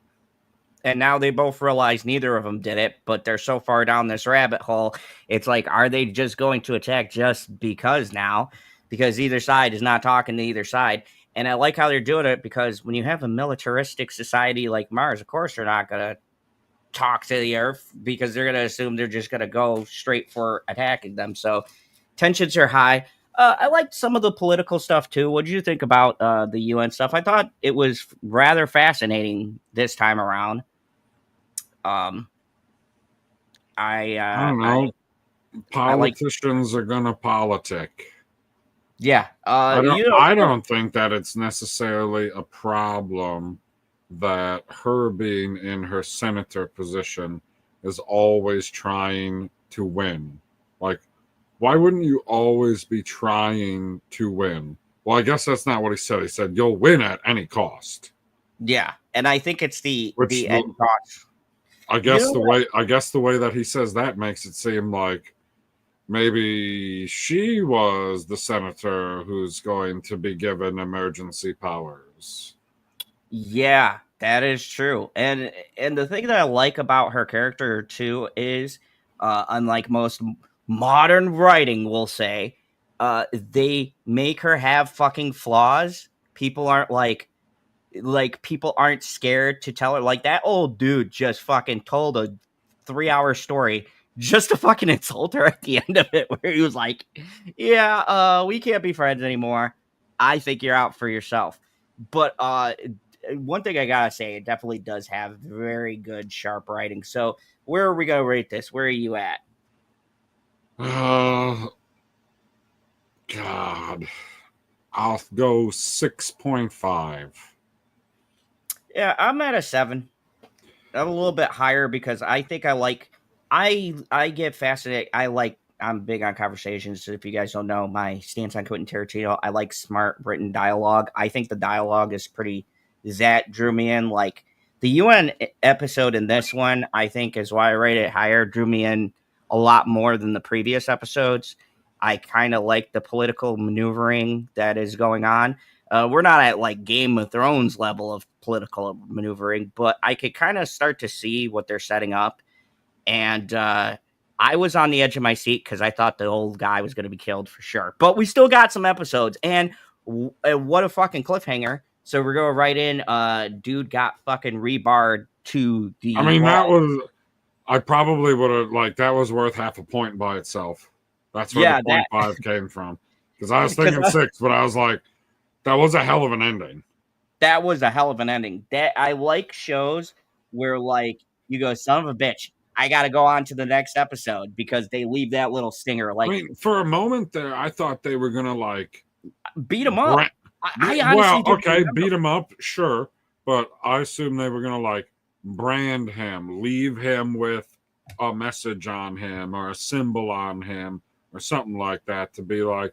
And now they both realize neither of them did it, but they're so far down this rabbit hole. It's like, are they just going to attack just because now? Because either side is not talking to either side. And I like how they're doing it, because when you have a militaristic society like Mars, of course, they're not going to talk to the Earth, because they're going to assume they're just going to go straight for attacking them. So tensions are high. I liked some of the political stuff too. What did you think about the UN stuff? I thought it was rather fascinating this time around. I don't know. Politicians are gonna politic. Yeah. I don't think that it's necessarily a problem that her being in her senator position is always trying to win. Like, why wouldn't you always be trying to win? Well, I guess that's not what he said. He said you'll win at any cost. Yeah, and I think it's the end cost. I guess the way that he says that makes it seem like maybe she was the senator who's going to be given emergency powers. Yeah, that is true. And the thing that I like about her character too is, unlike most modern writing, we'll say, they make her have fucking flaws. People aren't people aren't scared to tell her. Like, that old dude just fucking told a 3-hour story just to fucking insult her at the end of it, where he was like, yeah, we can't be friends anymore. I think you're out for yourself. But one thing I gotta say, it definitely does have very good, sharp writing. So where are we gonna rate this? Where are you at? God, I'll go 6.5. Yeah, I'm at a 7. I'm a little bit higher because I think I get fascinated. I'm big on conversations. So if you guys don't know my stance on Quentin Tarantino, I like smart written dialogue. I think the dialogue is that drew me in. Like, the UN episode in this one, I think is why I rate it higher, drew me in a lot more than the previous episodes. I kind of like the political maneuvering that is going on. We're not at like Game of Thrones level of political maneuvering, but I could kind of start to see what they're setting up. And I was on the edge of my seat because I thought the old guy was going to be killed for sure. But we still got some episodes. And what a fucking cliffhanger. So we're going right in. Dude got fucking rebarred to the I mean, wall. that was... I probably would have, like, that was worth half a point by itself. That's where the 0.5 came from. Because I was thinking 6, but I was like, that was a hell of an ending. That was a hell of an ending. That I like shows where, like, you go, son of a bitch, I got to go on to the next episode because they leave that little stinger. Like, I mean, for a moment there, I thought they were going to, like... beat him up. I honestly beat him up, sure. But I assumed they were going to, like, brand him, leave him with a message on him or a symbol on him or something like that to be like,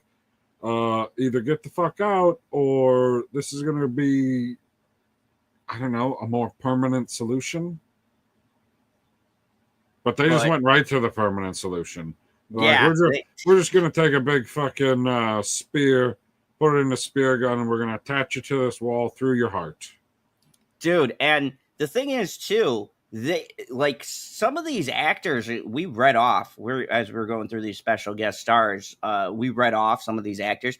either get the fuck out or this is going to be, I don't know, a more permanent solution. But they just went right to the permanent solution. Like, we're just going to take a big fucking spear, put it in a spear gun, and we're going to attach it to this wall through your heart. Dude, and the thing is, too, they like some of these actors we read off. As we're going through these special guest stars, we read off some of these actors.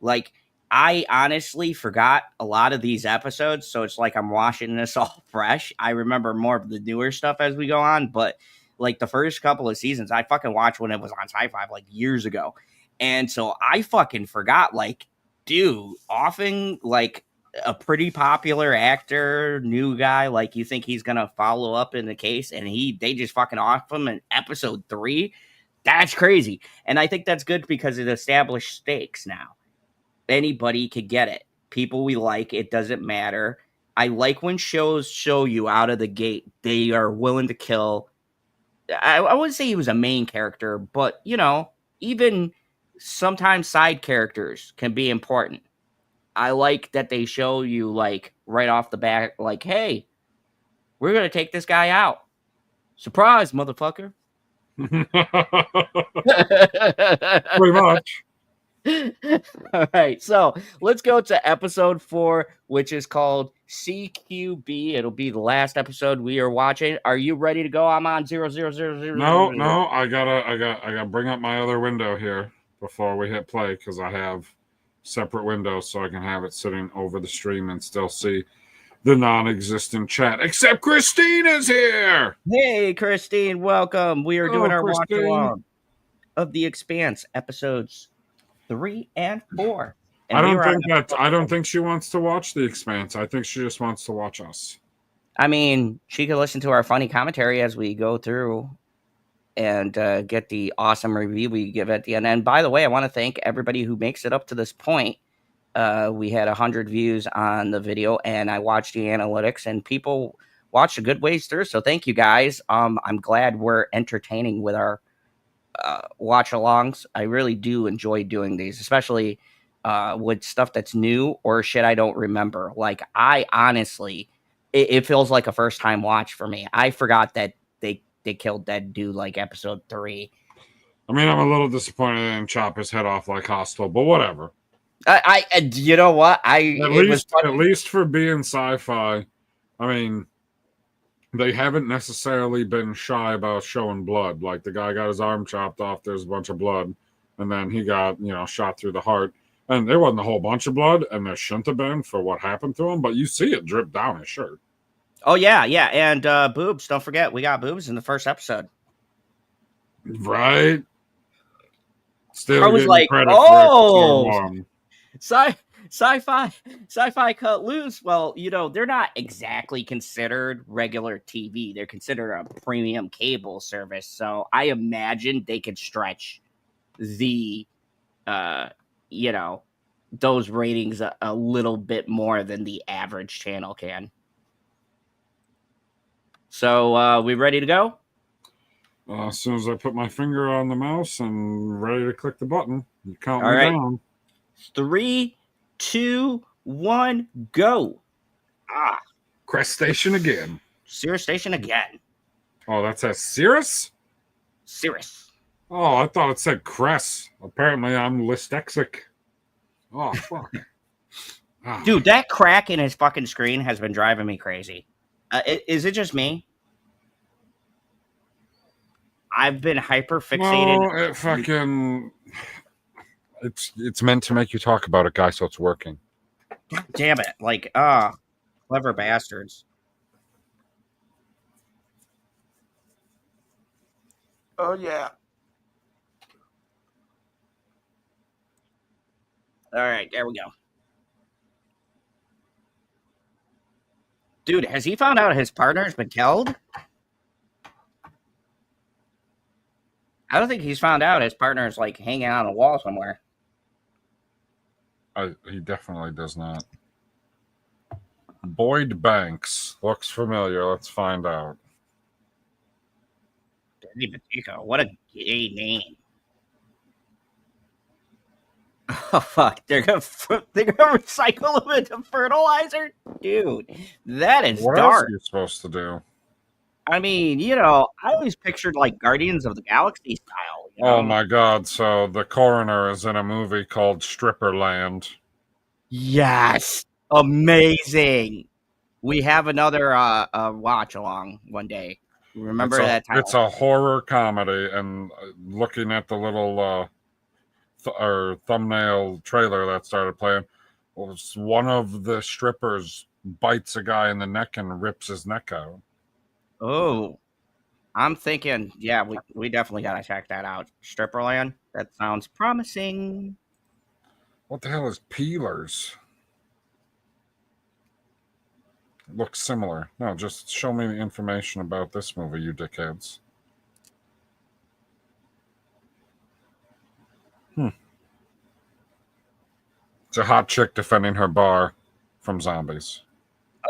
Like, I honestly forgot a lot of these episodes, so it's like I'm watching this all fresh. I remember more of the newer stuff as we go on, but like the first couple of seasons, I fucking watched when it was on Sci-Fi like years ago, and so I fucking forgot. Like, dude, often like a pretty popular actor, new guy, like you think he's gonna follow up in the case, and they just fucking off him in episode 3. That's crazy. And I think that's good because it established stakes now. Anybody could get it. People we like, it doesn't matter. I like when shows show you out of the gate they are willing to kill. I wouldn't say he was a main character, but you know, even sometimes side characters can be important. I like that they show you, like, right off the bat, like, hey, we're going to take this guy out. Surprise, motherfucker. Pretty much. All right, so let's go to episode 4, which is called CQB. It'll be the last episode we are watching. Are you ready to go? I'm on 000. No, I gotta bring up my other window here before we hit play because I have separate windows so I can have it sitting over the stream and still see the non-existent chat. Except Christine is here. Hey, Christine, welcome. We are doing our watch along of The Expanse episodes 3 and 4. And I don't think she wants to watch The Expanse. I think she just wants to watch us. I mean, she could listen to our funny commentary as we go through and get the awesome review we give at the end. And by the way, I want to thank everybody who makes it up to this point. We had 100 views on the video, and I watched the analytics, and people watched a good ways through. So thank you guys. I'm glad we're entertaining with our watch-alongs. I really do enjoy doing these, especially with stuff that's new or shit I don't remember. Like, I honestly, it feels like a first-time watch for me. I forgot that they killed that dude like episode 3. I mean, I'm a little disappointed they didn't chop his head off like Hostel, but whatever. I you know what? At least for being sci-fi, I mean, they haven't necessarily been shy about showing blood. Like, the guy got his arm chopped off, there's a bunch of blood, and then he got, shot through the heart. And there wasn't a whole bunch of blood, and there shouldn't have been for what happened to him, but you see it drip down his shirt. Oh, yeah, and boobs. Don't forget, we got boobs in the first episode. Right? Still I was like, sci-fi cut loose. Well, they're not exactly considered regular TV. They're considered a premium cable service. So I imagine they could stretch the, those ratings a little bit more than the average channel can. So we ready to go? As soon as I put my finger on the mouse and ready to click the button, you count me down. 3, 2, 1, go. Crest Station again. Ceres Station again. Oh, that's at Ceres? Ceres. Oh, I thought it said Cress. Apparently, I'm dyslexic. Oh, fuck. Dude, that crack in his fucking screen has been driving me crazy. Is it just me? I've been hyper fixated. No, it fucking... It's meant to make you talk about it, guy, so it's working. God damn it. Like, clever bastards. Oh, yeah. All right, there we go. Dude, has he found out his partner's been killed? I don't think he's found out his partner's like hanging on a wall somewhere. He definitely does not. Boyd Banks looks familiar. Let's find out. What a gay name. Oh fuck! They're gonna recycle them into fertilizer, dude. That is What dark. else are you supposed to do? I mean, you know, I always pictured like Guardians of the Galaxy style. You know? Oh my god! So the coroner is in a movie called Stripperland. Yes, amazing. We have another watch along one day. Remember that time? It's a horror comedy, and looking at the little thumbnail trailer that started playing, was one of the strippers bites a guy in the neck and rips his neck out. Oh, I'm thinking, yeah, we definitely gotta check that out. Stripperland. That sounds promising. What the hell is Peelers? Looks similar. No, just show me the information about this movie, you dickheads. It's a hot chick defending her bar from zombies.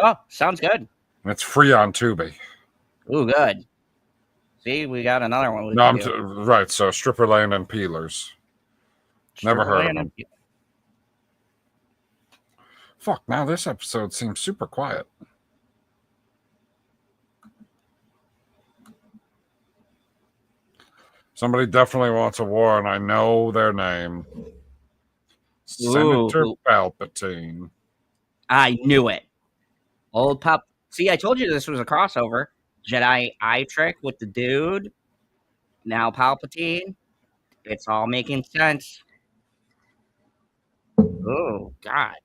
Oh, sounds good. And it's free on Tubi. Ooh, good. See, we got another one. No, right. So Stripperland and Peelers. Never heard of them. Fuck, now this episode seems super quiet. Somebody definitely wants a war, and I know their name. Senator Palpatine. I knew it. Old Pop. See, I told you this was a crossover. Jedi eye trick with the dude. Now Palpatine. It's all making sense. Oh, God.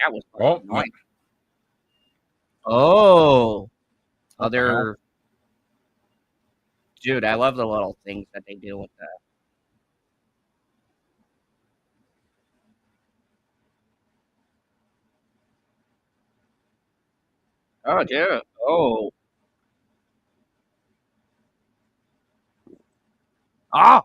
That was annoying. Oh. Other. Dude, I love the little things that they do with that. Oh, dude. Oh. Oh,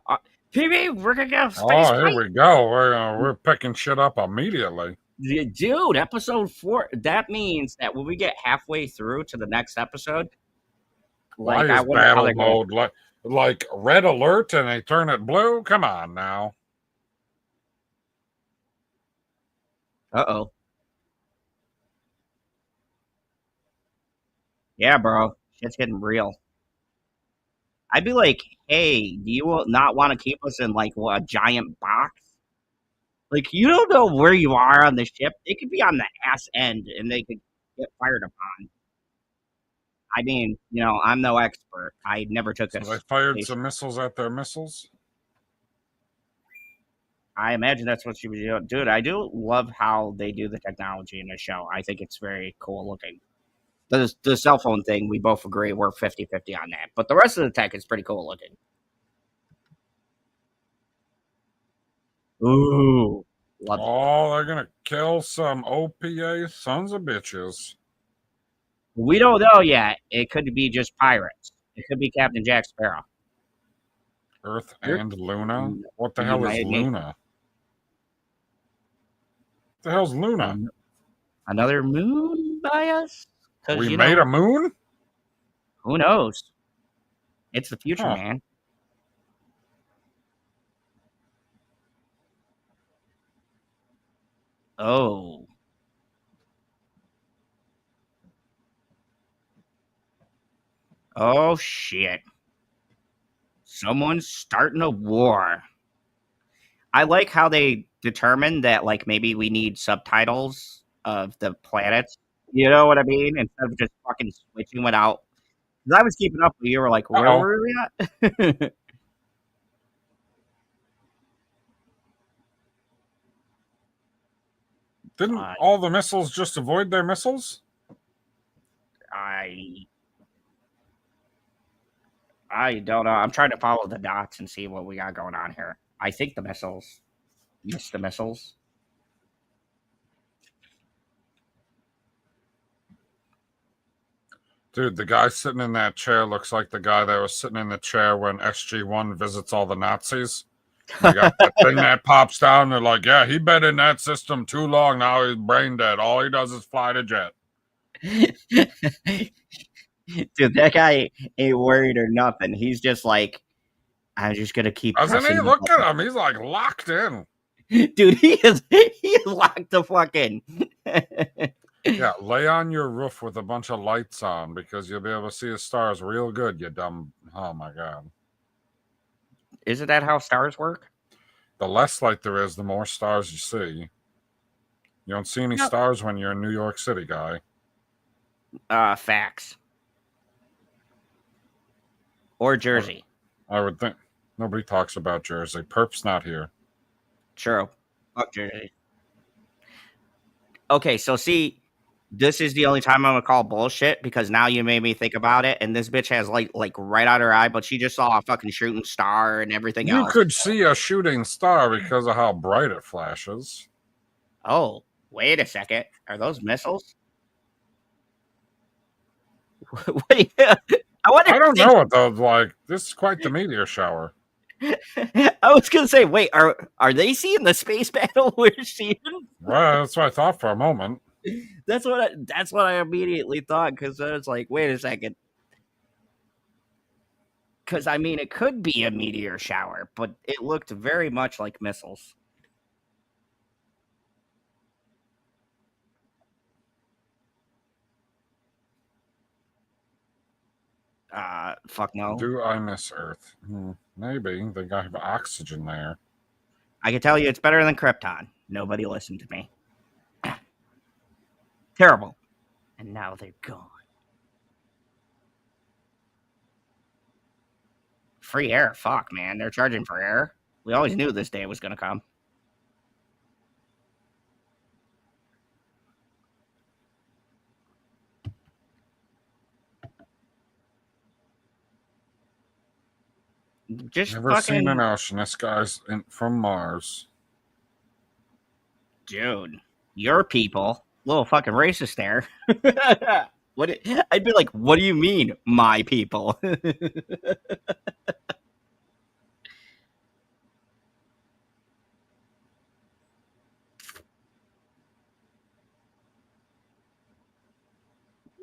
PB, we're gonna get a space fight. Here we go. We're picking shit up immediately. Dude, episode 4. That means that when we get halfway through to the next episode, like, why is battle mode like red alert and they turn it blue? Come on now. Uh-oh. Yeah, bro. Shit's getting real. I'd be like, hey, do you not want to keep us in, like, a giant box? Like, you don't know where you are on the ship. They could be on the ass end, and they could get fired upon. I mean, you know, I'm no expert. I never took this. So they fired some missiles at their missiles? I imagine that's what she was doing. Dude, I do love how they do the technology in the show. I think it's very cool looking. The cell phone thing, we both agree we're 50-50 on that. But the rest of the tech is pretty cool looking. Ooh. They're going to kill some OPA sons of bitches. We don't know yet. It could be just pirates. It could be Captain Jack Sparrow. Earth and Luna? What the hell is Luna? What the hell's Luna? Another moon by us? We made a moon? Who knows? It's the future, man. Oh. Oh, shit. Someone's starting a war. I like how they determined that, like, maybe we need subtitles of the planets. You know what I mean? Instead of just fucking switching without. Because I was keeping up with you. Were like, where were we at? Didn't all the missiles just avoid their missiles? I don't know. I'm trying to follow the dots and see what we got going on here. I think the missiles missed the missiles. Dude, the guy sitting in that chair looks like the guy that was sitting in the chair when SG-1 visits all the Nazis. They got that thing that pops down. They're like, yeah, he been in that system too long. Now he's brain dead. All he does is fly the jet. Dude, that guy ain't worried or nothing. He's just like, I'm just gonna keep. Doesn't he? Look at him. He's like locked in. Dude, he is locked the fucking. Yeah, lay on your roof with a bunch of lights on because you'll be able to see the stars real good, you dumb. Oh my god. Isn't that how stars work? The less light there is, the more stars you see. You don't see any stars when you're in New York City, guy. Facts. Or Jersey. I would think. Nobody talks about Jersey. Perp's not here. True. Fuck Jersey. Okay, so see, this is the only time I'm gonna call bullshit because now you made me think about it, and this bitch has like right out her eye, but she just saw a fucking shooting star and everything else. You could see a shooting star because of how bright it flashes. Oh, wait a second. Are those missiles? Wait, I don't know what those like. This is quite the meteor shower. I was gonna say, wait, are they seeing the space battle we're seeing? Well, that's what I thought for a moment. That's what I immediately thought because I was like, wait a second. Because I mean, it could be a meteor shower, but it looked very much like missiles. Fuck no. Do I miss Earth? Maybe. They got oxygen there. I can tell you it's better than Krypton. Nobody listened to me. Terrible. And now they're gone. Free air. Fuck, man. They're charging for air. We always knew this day was going to come. Just never fucking... seen an ocean. This guy's from Mars. Dude, your people, little fucking racist there. I'd be like, what do you mean, my people?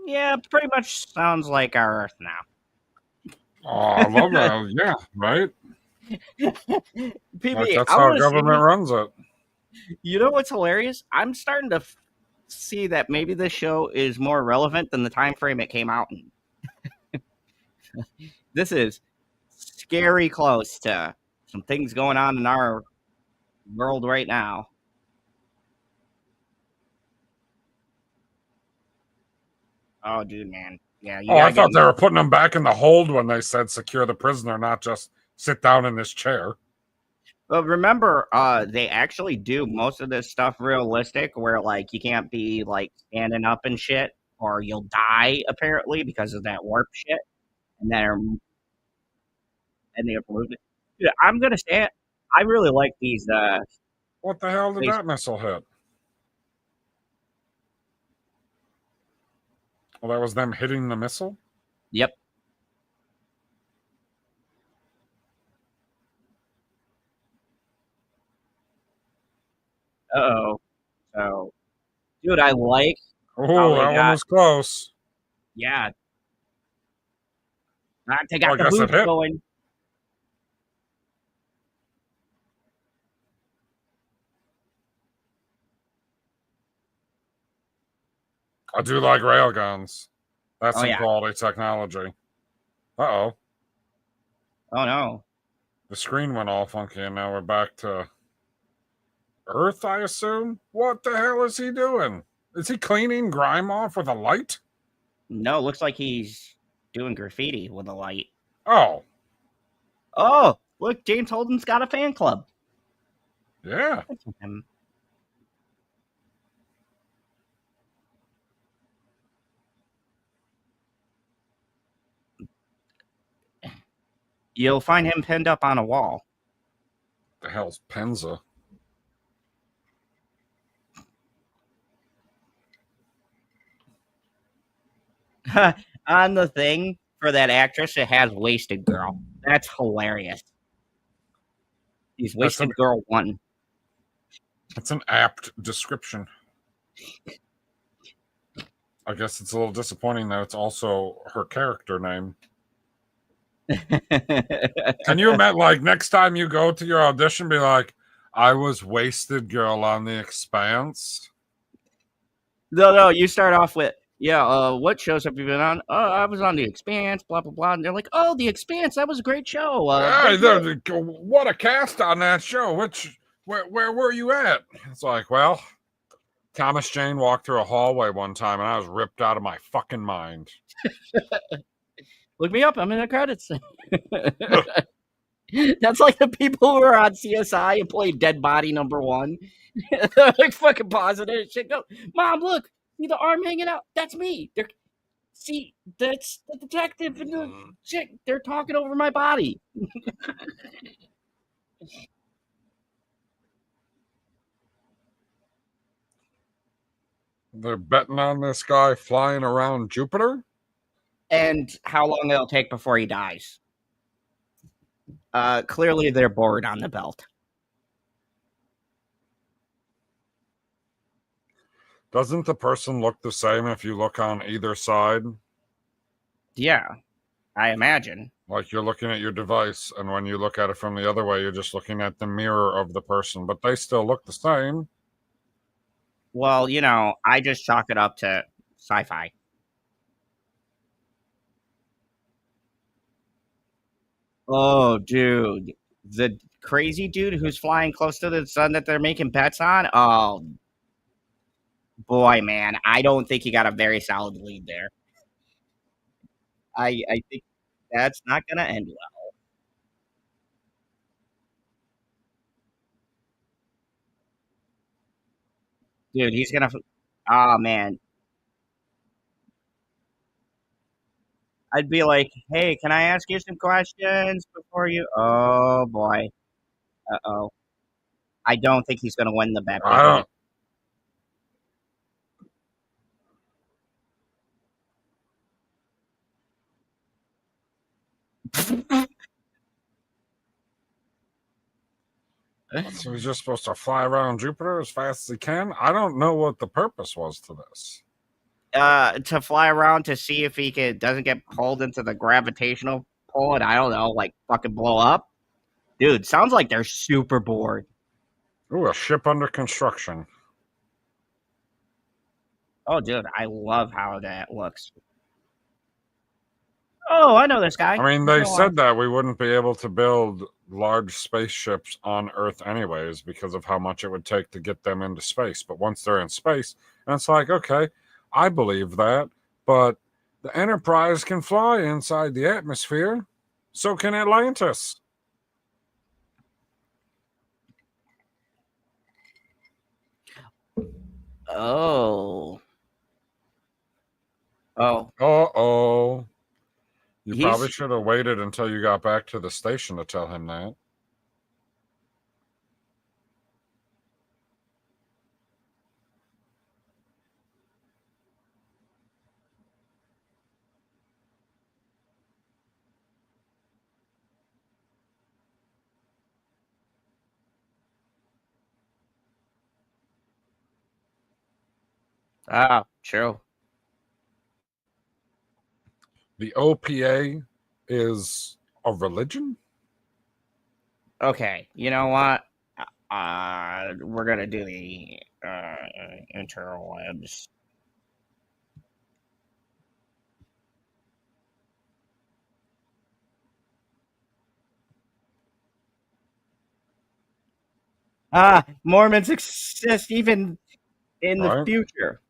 Yeah, pretty much sounds like our Earth now. Oh, I love that. Yeah, right? PB, like that's how government runs it. You know what's hilarious? I'm starting to see that maybe this show is more relevant than the time frame it came out in. This is scary close to some things going on in our world right now. Oh, dude, man. Yeah. I thought they were putting them back in the hold when they said secure the prisoner, not just sit down in this chair. But remember, they actually do most of this stuff realistic, where like you can't be like standing up and shit, or you'll die apparently because of that warp shit. And they approved it. Dude, I'm gonna say it. I really like these. What the hell did that missile hit? Well, that was them hitting the missile? Yep. Uh-oh. So, dude, I like... Oh, that one was close. Yeah. They got the boost going. I do like railguns. That's some quality technology. Uh-oh. Oh no. The screen went all funky, and now we're back to Earth, I assume? What the hell is he doing? Is he cleaning grime off with a light? No, looks like he's doing graffiti with a light. Oh. Oh, look, James Holden's got a fan club. Yeah. You'll find him pinned up on a wall. The hell's Penza? On the thing for that actress, it has Wasted Girl. That's hilarious. He's Wasted Girl 1. That's an apt description. I guess it's a little disappointing that it's also her character name. Can you imagine, like, next time you go to your audition, be like, I was Wasted Girl on The Expanse? No, you start off with, what shows have you been on? Oh, I was on The Expanse, blah, blah, blah. And they're like, oh, The Expanse, that was a great show. What a cast on that show. Where were you at? It's like, well, Thomas Jane walked through a hallway one time, and I was ripped out of my fucking mind. Look me up. I'm in the credits. That's like the people who are on CSI and play Dead Body #1. They're like fucking positive shit. Go, Mom, look, see the arm hanging out. That's me. See, that's the detective and the chick. They're talking over my body. They're betting on this guy flying around Jupiter? And how long it'll take before he dies. Clearly they're bored on the belt. Doesn't the person look the same if you look on either side? Yeah, I imagine. Like you're looking at your device, and when you look at it from the other way, you're just looking at the mirror of the person, but they still look the same. Well, I just chalk it up to sci-fi. Oh, dude. The crazy dude who's flying close to the sun that they're making bets on? Oh, boy, man. I don't think he got a very solid lead there. I think that's not going to end well. Dude, he's going to... Oh, man. I'd be like, hey, can I ask you some questions before you... Oh, boy. Uh-oh. I don't think he's going to win the bet. So he's just supposed to fly around Jupiter as fast as he can? I don't know what the purpose was to this. To fly around to see if he doesn't get pulled into the gravitational pull and, I don't know, like fucking blow up. Dude, sounds like they're super bored. Ooh, a ship under construction. Oh, dude, I love how that looks. Oh, I know this guy. I mean, they said that we wouldn't be able to build large spaceships on Earth anyways because of how much it would take to get them into space. But once they're in space, and it's like, okay, I believe that, but the Enterprise can fly inside the atmosphere. So can Atlantis. Oh. Uh-oh. You probably should have waited until you got back to the station to tell him that. Ah, true. The OPA is a religion? Okay, you know what? We're gonna do the interwebs. Mormons exist even in the Right. future.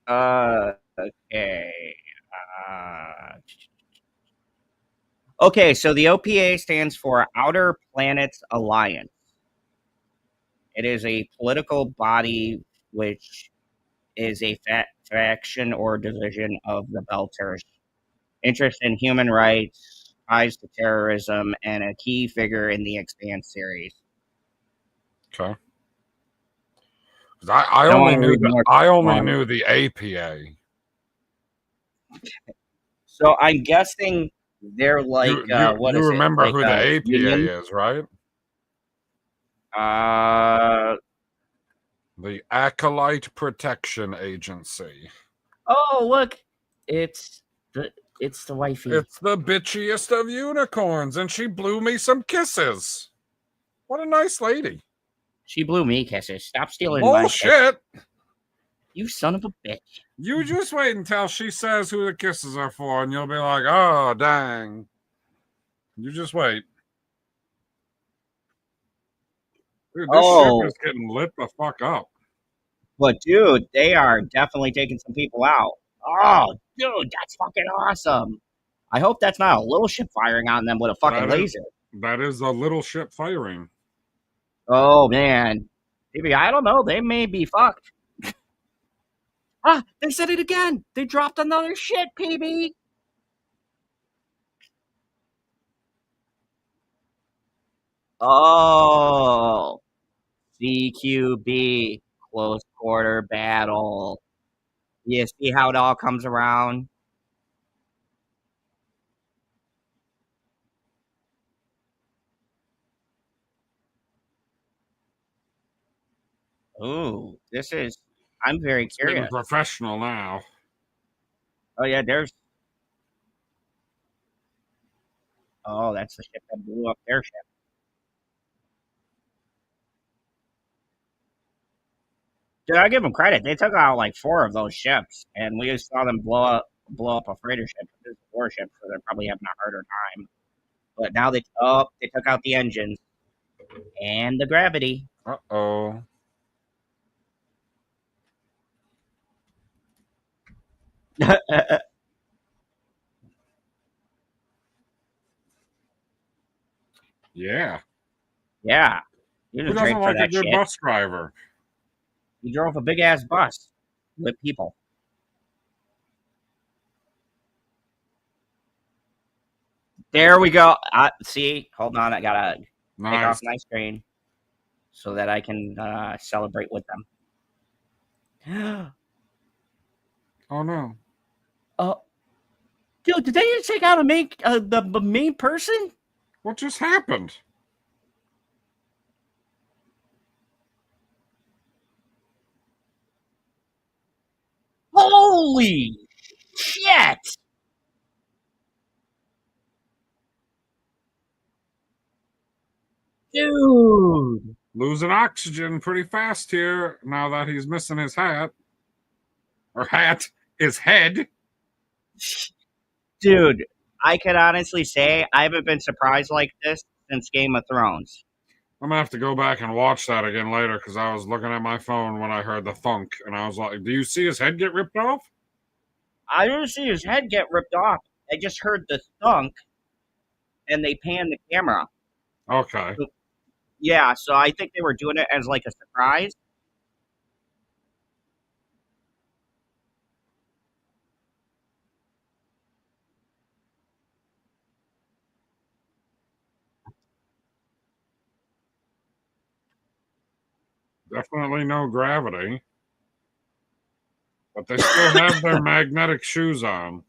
Okay. Okay, so the OPA stands for Outer Planets Alliance. It is a political body which is a faction or division of the Belters. Interest in human rights, ties to terrorism, and a key figure in the Expanse series. Okay. I only knew the APA. So I'm guessing they're like You what is it? remember Like who the a APA union? is, right? Uh The Acolyte Protection Agency. oh, look, it's the wifey. It's the bitchiest of unicorns, and she blew me some kisses. What a nice lady. She blew me kisses. Stop stealing my kisses. Bullshit. You son of a bitch. You just wait until she says who the kisses are for, and you'll be like, oh, dang. You just wait. Dude, this ship is getting lit the fuck up. But, dude, they are definitely taking some people out. Oh, dude, that's fucking awesome. I hope that's not a little ship firing on them with a fucking laser. That is a little ship firing. Oh, man. Maybe, I don't know. They may be fucked. They said it again. They dropped another shit, PB. Oh. CQB. Close quarter battle. You see how it all comes around? Ooh, I'm very curious. Getting professional now. Oh, yeah, oh, that's the ship that blew up their ship. Dude, I give them credit. They took out like 4 of those ships, and we just saw them blow up a freighter ship. This is a warship, so they're probably having a harder time. But now they took out the engines and the gravity. Uh-oh. Yeah. Yeah. Who doesn't like a good bus driver? He drove a big ass bus with people. There we go. See, hold on. I gotta take off my screen so that I can celebrate with them. Oh no. Dude, did they just take out the main person? What just happened? Holy shit! Dude! Losing oxygen pretty fast here now that he's missing his hat. Or his head. Dude, I can honestly say I haven't been surprised like this since Game of Thrones. I'm gonna have to go back and watch that again later because I was looking at my phone when I heard the thunk and I was like, do you see his head get ripped off? I didn't see his head get ripped off. I just heard the thunk and they panned the camera. Okay. Yeah, so I think they were doing it as like a surprise. Definitely no gravity. But they still have their magnetic shoes on.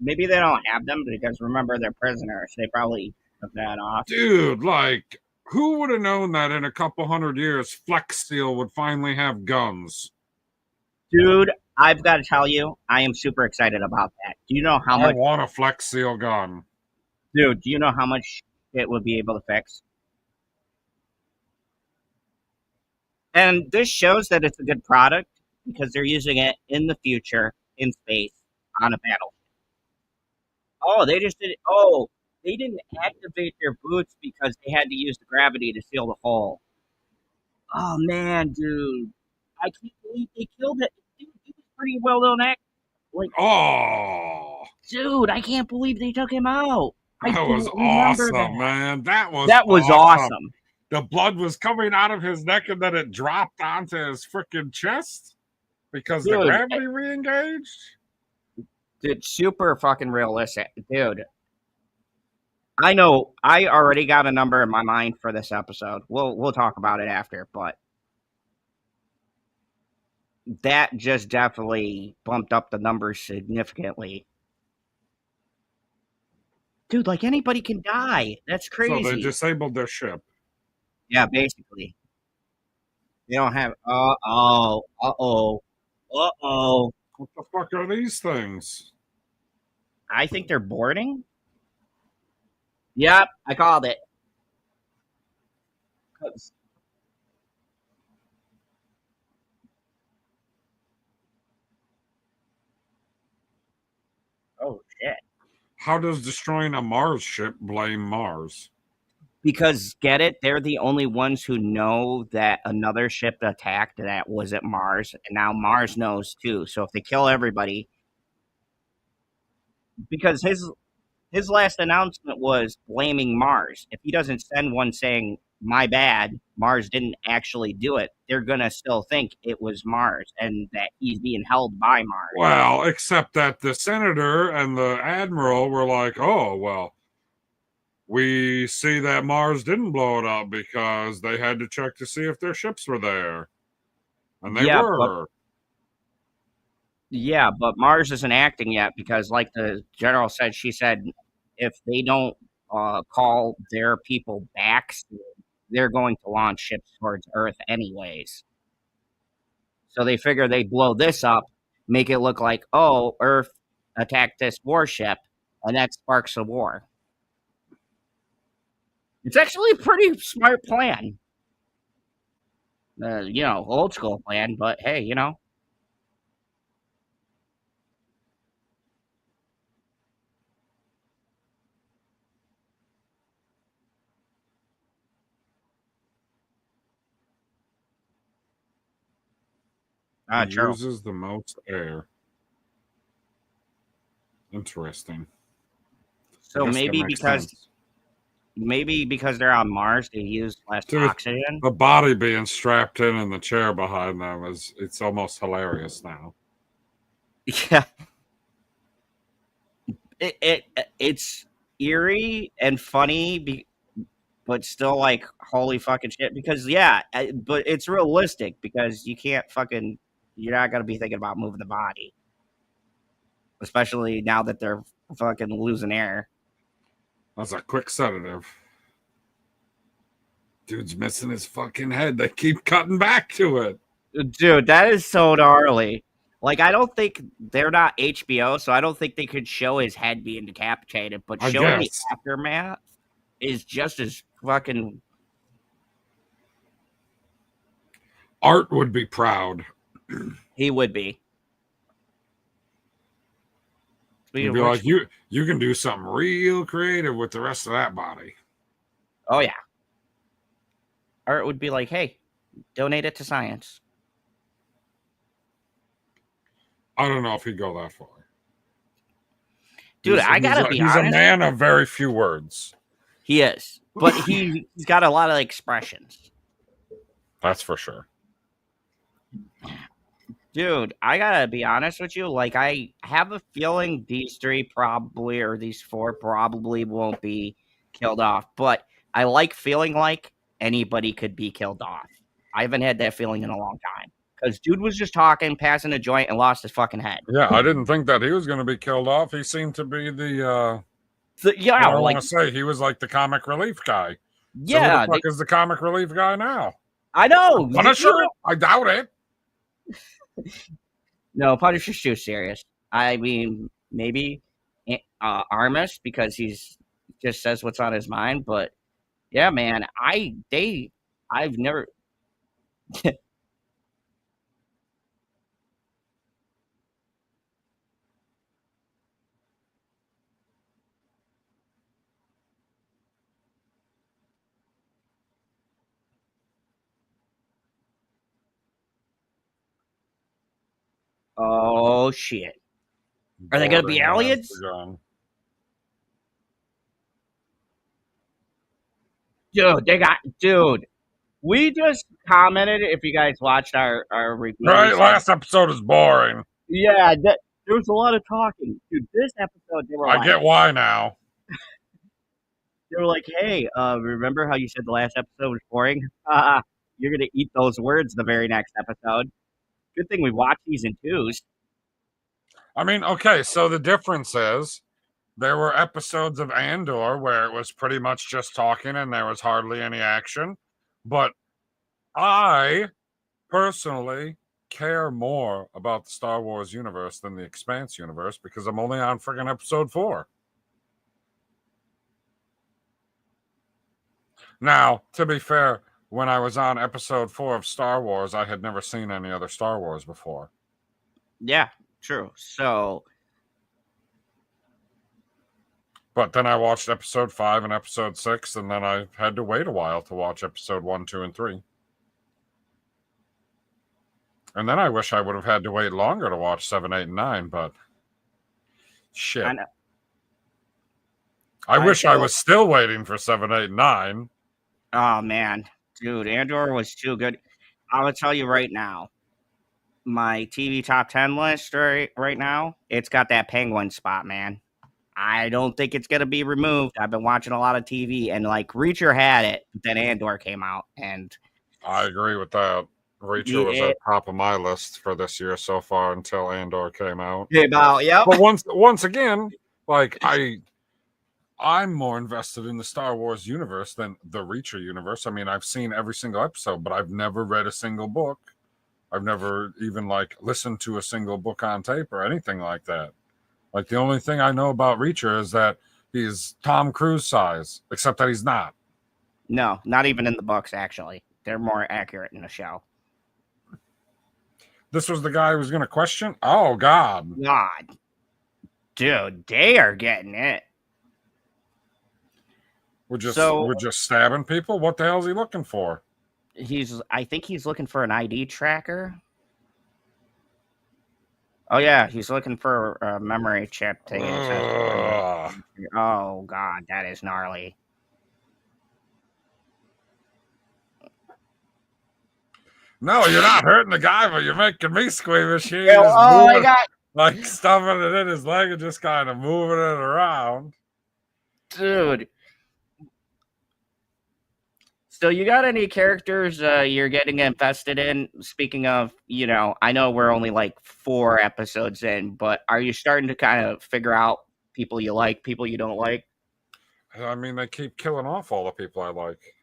Maybe they don't have them because remember they're prisoners. They probably took that off. Dude, like, who would have known that in a couple 100 years Flex Steel would finally have guns? Dude, I've got to tell you, I am super excited about that. Do you know how much? I want a Flex Steel gun. Dude, do you know how much it would be able to fix? And this shows that it's a good product because they're using it in the future in space on a battle. Oh, they just did. Oh, they didn't activate their boots because they had to use the gravity to seal the hole. Oh man, dude, I can't believe they killed it. Dude, he was pretty well known actor. Like, Oh, dude, I can't believe they took him out. I that was don't remember awesome, that. man. That was awesome. awesome. The blood was coming out of his neck and then it dropped onto his freaking chest because the gravity re-engaged. Dude, super fucking realistic. Dude, I know I already got a number in my mind for this episode. We'll talk about it after, but that just definitely bumped up the numbers significantly. Dude, like anybody can die. That's crazy. So they disabled their ship. Yeah, basically. They don't have uh-oh. What the fuck are these things? I think they're boarding. Yep, I called it. Oh shit. How does destroying a Mars ship blame Mars? Because get it, they're the only ones who know that another ship attacked that was at Mars, and now Mars knows too. So if they kill everybody, because his last announcement was blaming Mars. If he doesn't send one saying my bad, Mars didn't actually do it, they're gonna still think it was Mars and that he's being held by Mars. Well, except that the senator and the admiral were like, "Oh, well, we see that Mars didn't blow it up because they had to check to see if their ships were there." And they were. But Mars isn't acting yet because, like the general said, she said if they don't call their people back, they're going to launch ships towards Earth anyways. So they figure they blow this up, make it look like, oh, Earth attacked this warship, and that sparks a war. It's actually a pretty smart plan. Old school plan, but hey, uses the most air. Interesting. So maybe because they're on Mars, they use less oxygen. The body being strapped in the chair behind them it's almost hilarious now. Yeah, it's eerie and funny, but still like holy fucking shit. Because but it's realistic because you're not gonna be thinking about moving the body, especially now that they're fucking losing air. That's a quick sedative. Dude's missing his fucking head. They keep cutting back to it. Dude, that is so gnarly. Like, I don't think they're not HBO, so I don't think they could show his head being decapitated, but showing the aftermath is just as fucking... Art would be proud. He would be. He'd be like, you can do something real creative with the rest of that body. Oh, yeah. Art would be like, hey, donate it to science. I don't know if he'd go that far. Dude, I gotta be honest. He's a man of very few words. He is. But he's got a lot of expressions. That's for sure. Dude, I gotta be honest with you. Like, I have a feeling these four probably won't be killed off. But I like feeling like anybody could be killed off. I haven't had that feeling in a long time. Because dude was just talking, passing a joint, and lost his fucking head. Yeah, I didn't think that he was going to be killed off. He seemed to be I want to say he was like the comic relief guy. Yeah. So who the fuck is the comic relief guy now? I know. Punisher? I doubt it. No, Punisher's too serious. I mean, maybe Armus, because he's just says what's on his mind. But yeah, man, I've never... Oh shit! Are they gonna be aliens? Dude. We just commented if you guys watched our review. Right, last episode is boring. Yeah, there was a lot of talking, dude. This episode, I get why now. They were like, "Hey, remember how you said the last episode was boring? You're gonna eat those words the very next episode." Good thing we watched season 2s. I mean, okay, so the difference is there were episodes of Andor where it was pretty much just talking and there was hardly any action. But I personally care more about the Star Wars universe than the Expanse universe because I'm only on friggin' episode 4. Now, to be fair, when I was on episode 4 of Star Wars, I had never seen any other Star Wars before. Yeah, true. So, but then I watched episode 5 and episode 6, and then I had to wait a while to watch episode 1, 2, and 3. And then I wish I would have had to wait longer to watch 7, 8, and 9, but shit. I wish I was still waiting for 7, 8, and 9. Oh, man. Dude, Andor was too good. I'm going to tell you right now, my TV top 10 list right now, it's got that penguin spot, man. I don't think it's going to be removed. I've been watching a lot of TV, and like Reacher had it, but then Andor came out, and I agree with that. Reacher was at the top of my list for this year so far until Andor came out. Yeah. But once again, like I'm more invested in the Star Wars universe than the Reacher universe. I mean, I've seen every single episode, but I've never read a single book. I've never even like listened to a single book on tape or anything like that. Like the only thing I know about Reacher is that he's Tom Cruise size, except that he's not. No, not even in the books, actually. They're more accurate in the show. This was the guy who was going to question? Oh, God. Dude, they are getting it. We're just stabbing people? What the hell is he looking for? I think he's looking for an ID tracker. Oh, yeah, he's looking for a memory chip. Oh, God, that is gnarly. No, you're not hurting the guy, but you're making me squeamish. My God. Like stuffing it in his leg and just kind of moving it around. Dude. So you got any characters you're getting invested in? Speaking of, I know we're only like 4 episodes in, but are you starting to kind of figure out people you like, people you don't like? I mean, they keep killing off all the people I like.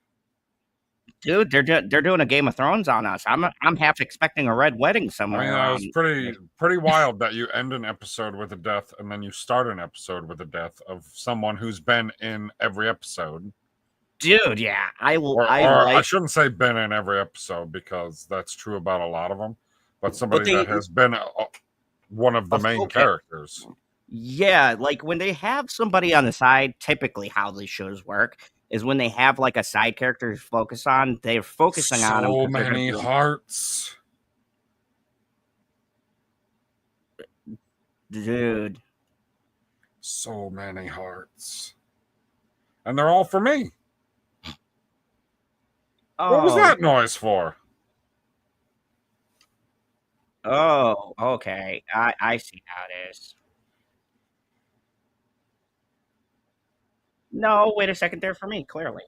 Dude, they're doing a Game of Thrones on us. I'm half expecting a red wedding somewhere. I mean, it's pretty wild that you end an episode with a death and then you start an episode with a death of someone who's been in every episode. Dude, yeah, I shouldn't say been in every episode because that's true about a lot of them, but somebody that has been one of the main characters. Yeah, like when they have somebody on the side, typically how these shows work is when they have like a side character to focus on, they're focusing on them. So many hearts. Dude. So many hearts. And they're all for me. Oh. What was that noise for? Oh, okay. I see how it is. No, wait a second. They're for me, clearly.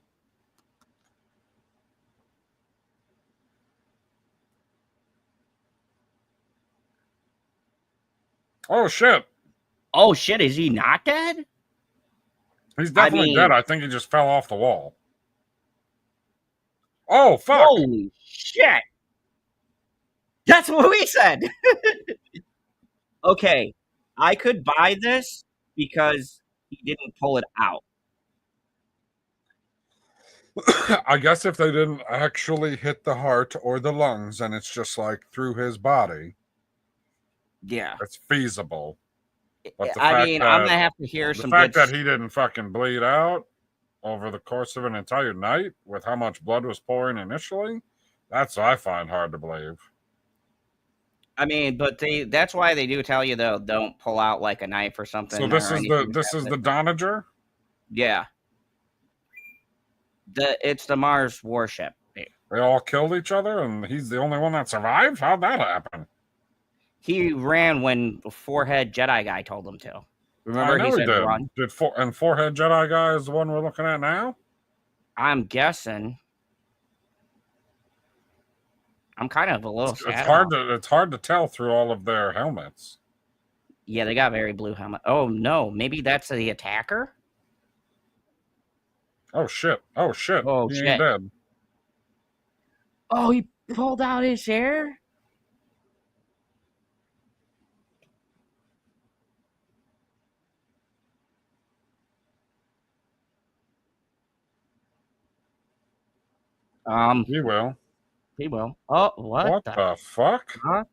Oh, shit. Oh, shit. Is he not dead? He's definitely dead. I think he just fell off the wall. Oh, fuck. Holy shit. That's what we said. Okay. I could buy this because he didn't pull it out. I guess if they didn't actually hit the heart or the lungs and it's just like through his body. Yeah. It's feasible. But I'm going to have to hear some. The fact that he didn't fucking bleed out over the course of an entire night with how much blood was pouring initially, that's what I find hard to believe. I mean, but that's why they do tell you, though, don't pull out like a knife or something. So this is the Donager? Yeah. It's the Mars warship. They all killed each other, and he's the only one that survived? How'd that happen? He ran when the forehead Jedi guy told him to. Remember, I know he said did. run. And Forehead Jedi guy is the one we're looking at now? I'm guessing. I'm kind of a little sad. It's hard to tell through all of their helmets. Yeah, they got very blue helmet. Oh no, maybe that's the attacker. Oh shit! Oh shit! Oh he shit! Ain't dead. Oh, he pulled out his hair. He will. He will. Oh, what the fuck? Huh?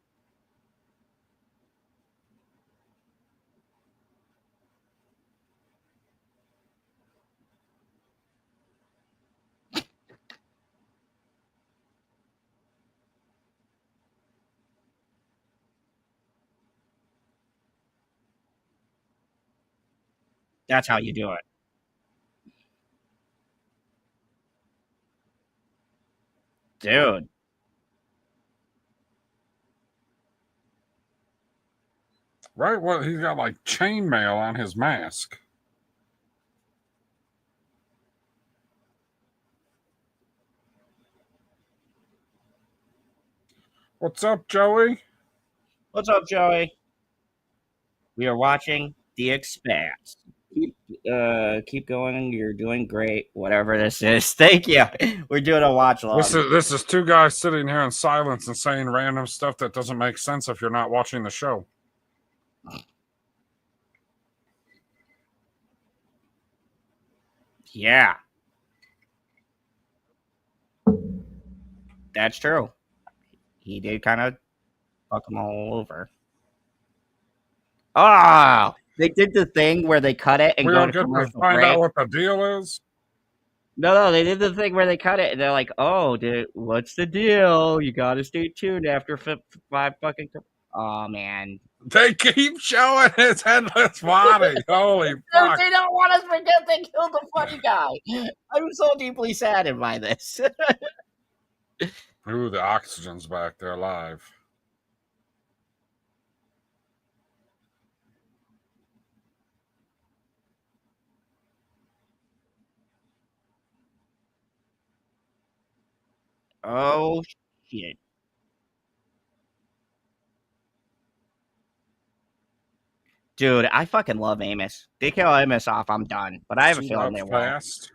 That's how you do it. Dude. Right? Well, he's got like chainmail on his mask. What's up, Joey? What's up, Joey? We are watching The Expanse. Keep going. You're doing great. Whatever this is. Thank you. We're doing a watch along. This is two guys sitting here in silence and saying random stuff that doesn't make sense if you're not watching the show. Yeah. That's true. He did kind of fuck them all over. Oh, they did the thing where they cut it and go to commercial break. Find out what the deal is. No, they did the thing where they cut it and they're like, "Oh, dude, what's the deal? You got to stay tuned after 5 fucking." Oh man, they keep showing his headless body. Holy fuck! They don't want us to forget they killed the funny guy. I'm so deeply saddened by this. Ooh, the oxygen's back. They're alive. Oh shit. Dude, I fucking love Amos. They kill Amos off, I'm done. But I have a feeling they won't.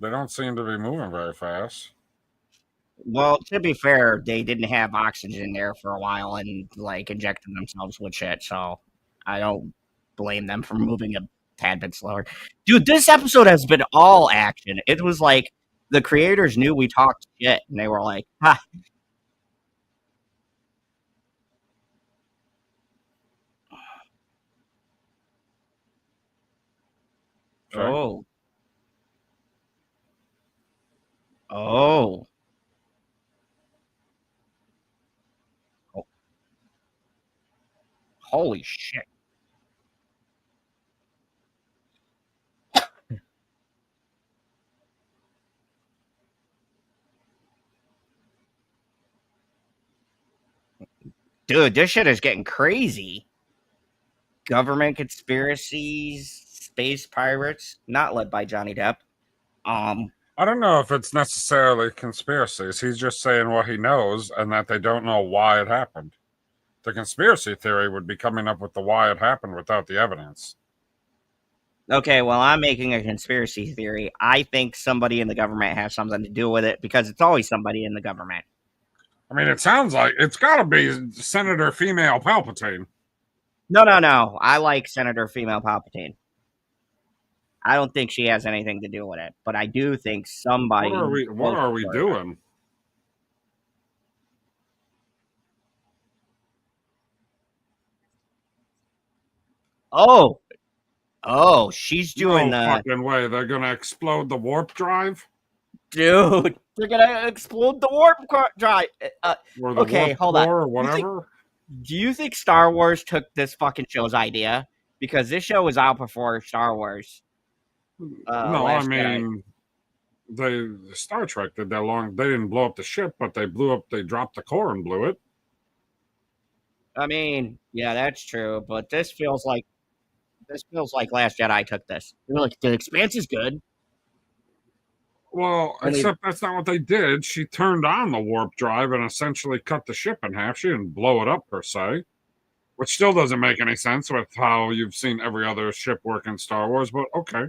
They don't seem to be moving very fast. Well, to be fair, they didn't have oxygen there for a while and like injected themselves with shit, so I don't blame them for moving a tad bit slower. Dude, this episode has been all action. It was like the creators knew we talked shit and they were like, ha. Oh. Oh. Oh. Holy shit. Dude, this shit is getting crazy. Government conspiracies, space pirates, not led by Johnny Depp. I don't know if it's necessarily conspiracies. He's just saying what he knows and that they don't know why it happened. The conspiracy theory would be coming up with the why it happened without the evidence. Okay, well, I'm making a conspiracy theory. I think somebody in the government has something to do with it because it's always somebody in the government. I mean, it sounds like it's got to be Senator Female Palpatine. No. I like Senator Female Palpatine. I don't think she has anything to do with it, but I do think somebody. What are we doing? Oh, she's doing no fucking way. They're gonna explode the warp drive. Dude, they're gonna explode the warp drive. Or the Okay, warp hold core on. or whatever. Do you think Star Wars took this fucking show's idea? Because this show was out before Star Wars. No, I Last Jedi. mean, Star Trek did that long. They didn't blow up the ship, but they dropped the core and blew it. I mean, yeah, that's true. But this feels like Last Jedi took this. They're like, the Expanse is good. Well, Only- except that's not what they did. She turned on the warp drive and essentially cut the ship in half. She didn't blow it up per se, which still doesn't make any sense with how you've seen every other ship work in Star Wars, but okay.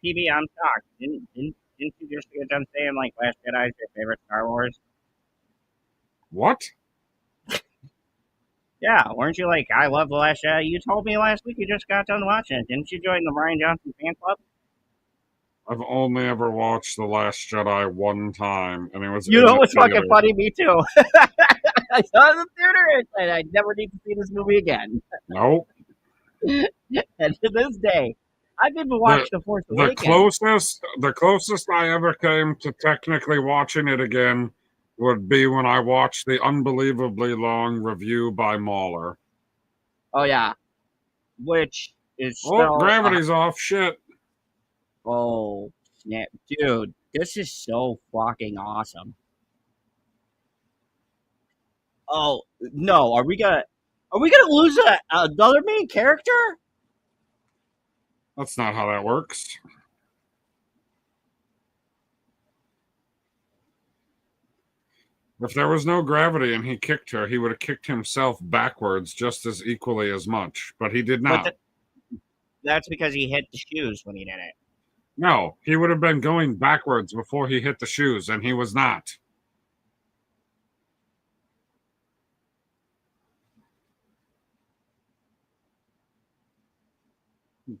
PB, I'm shocked. Didn't you just get done saying like Last Jedi is your favorite Star Wars? What? Yeah, weren't you like, I love The Last Jedi? You told me last week you just got done watching it. Didn't you join the Ryan Johnson fan club? I've only ever watched The Last Jedi one time, and it was You know what's fucking theater. funny? Me too. I saw it in the theater, and I never need to see this movie again. Nope. And to this day, I've even watched The Force Awakens. The closest I ever came to technically watching it again would be when I watched the unbelievably long review by Mahler. Oh yeah, which is gravity's off. Shit. Oh snap, dude! This is so fucking awesome. Oh no, are we gonna lose another main character? That's not how that works. If there was no gravity and he kicked her, he would have kicked himself backwards just as equally as much, but he did not. That's because he hit the shoes when he did it. No, he would have been going backwards before he hit the shoes, and he was not.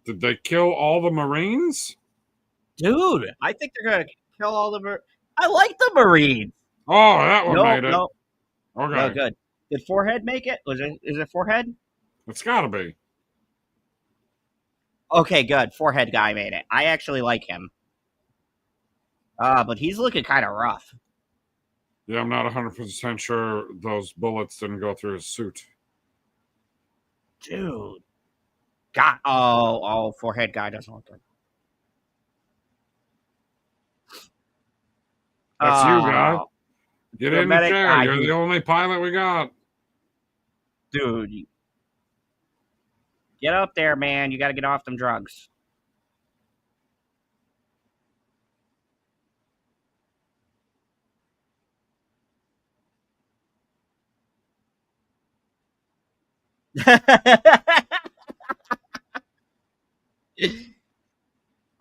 Did they kill all the Marines? Dude, I think they're gonna kill all the I like the Marines. Oh, that one made it. No. Okay. No, good. Did Forehead make it? Is it Forehead? It's gotta be. Okay, good. Forehead guy made it. I actually like him. But he's looking kind of rough. Yeah, I'm not 100% sure those bullets didn't go through his suit. Dude. God. Oh, Forehead guy doesn't look good. That's you, guy. Get in the chair. You're the only pilot we got. Dude. Get up there, man. You got to get off them drugs.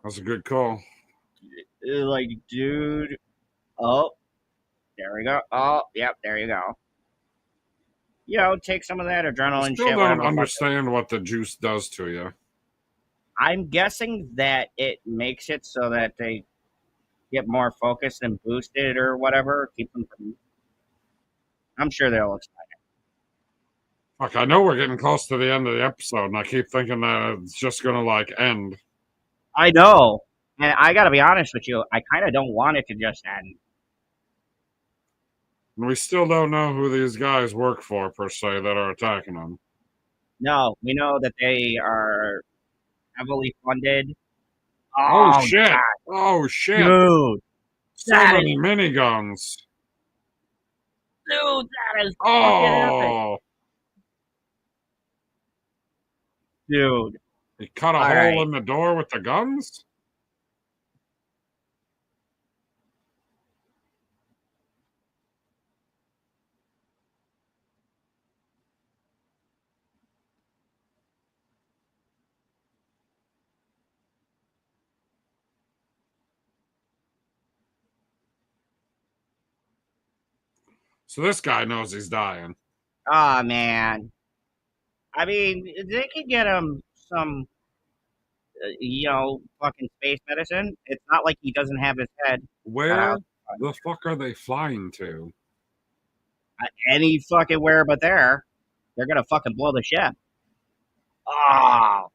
That's a good call. Like, dude. Oh, there we go. Oh, yep, there you go. You know, take some of that adrenaline. I still don't understand what the juice does to you. I'm guessing that it makes it so that they get more focused and boosted or whatever. Keep them from. I'm sure they'll explain it. Fuck, I know we're getting close to the end of the episode, and I keep thinking that it's just gonna like end. I know, and I gotta be honest with you. I kind of don't want it to just end. We still don't know who these guys work for, per se, that are attacking them. No, we know that they are heavily funded. Oh shit! God. Oh shit! Dude, so many miniguns. Dude, that is oh. Dude, he cut a hole in the door with the guns. So this guy knows he's dying. Oh, man. I mean, they could get him some, fucking space medicine. It's not like he doesn't have his head. Where the fuck are they flying to? Any fucking where but there. They're going to fucking blow the ship. Oh.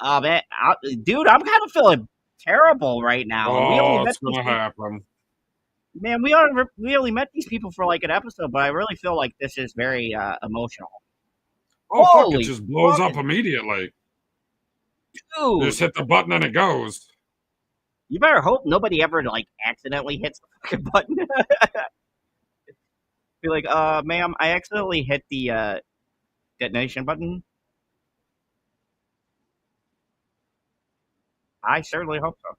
Oh man, dude, I'm kind of feeling terrible right now. And we only Oh, met it's gonna happen. Man, we only met these people for like an episode, but I really feel like this is very emotional. Oh fuck! It Holy just blows up fucking immediately. You just dude! hit the button and it goes. You better hope nobody ever like accidentally hits the fucking button. Be like, ma'am, I accidentally hit the detonation button. I certainly hope so.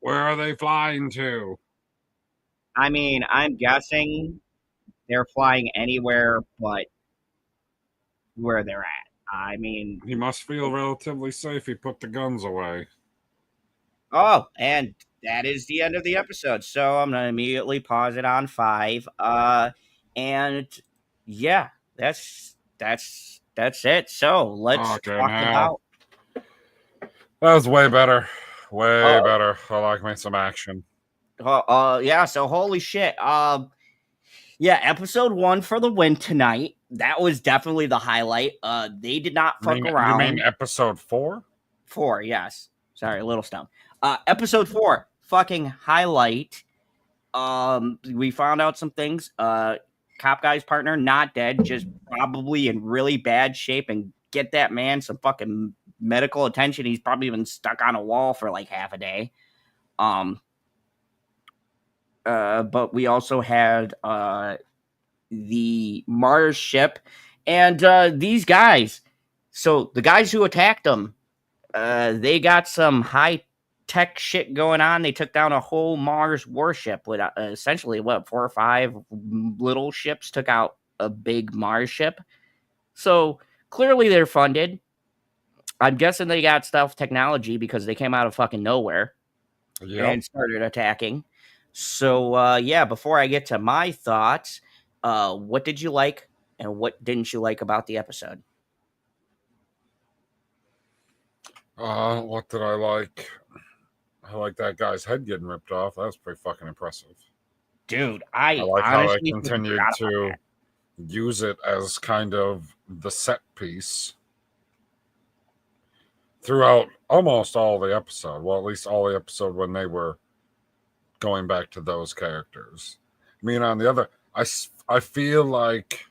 Where are they flying to? I mean, I'm guessing they're flying anywhere but where they're at. I mean, He must feel relatively safe. He put the guns away. oh, and that is the end of the episode. So I'm gonna immediately pause it on 5. And yeah, that's it. So let's Okay, talk now about. that was way better. Way better. I like me some action. Yeah. So holy shit. Yeah, episode 1 for the win tonight. That was definitely the highlight. They did not fuck around. You mean episode 4? 4, yes. Sorry, a little stump. Episode 4, fucking highlight. We found out some things. Cop guy's partner not dead, just probably in really bad shape, and get that man some fucking medical attention. He's probably been stuck on a wall for like half a day. But we also had the Mars ship and these guys. So the guys who attacked them, they got some high tech shit going on. They took down a whole Mars warship with essentially 4 or 5 little ships took out a big Mars ship. So clearly they're funded. I'm guessing they got stealth technology because they came out of fucking nowhere and started attacking. So yeah, before I get to my thoughts, what did you like and what didn't you like about the episode? What did I like? I like that guy's head getting ripped off. That was pretty fucking impressive. Dude, I like how they continued to use it as kind of the set piece throughout almost all the episode. Well, at least all the episode when they were going back to those characters. I mean, on the other, I feel like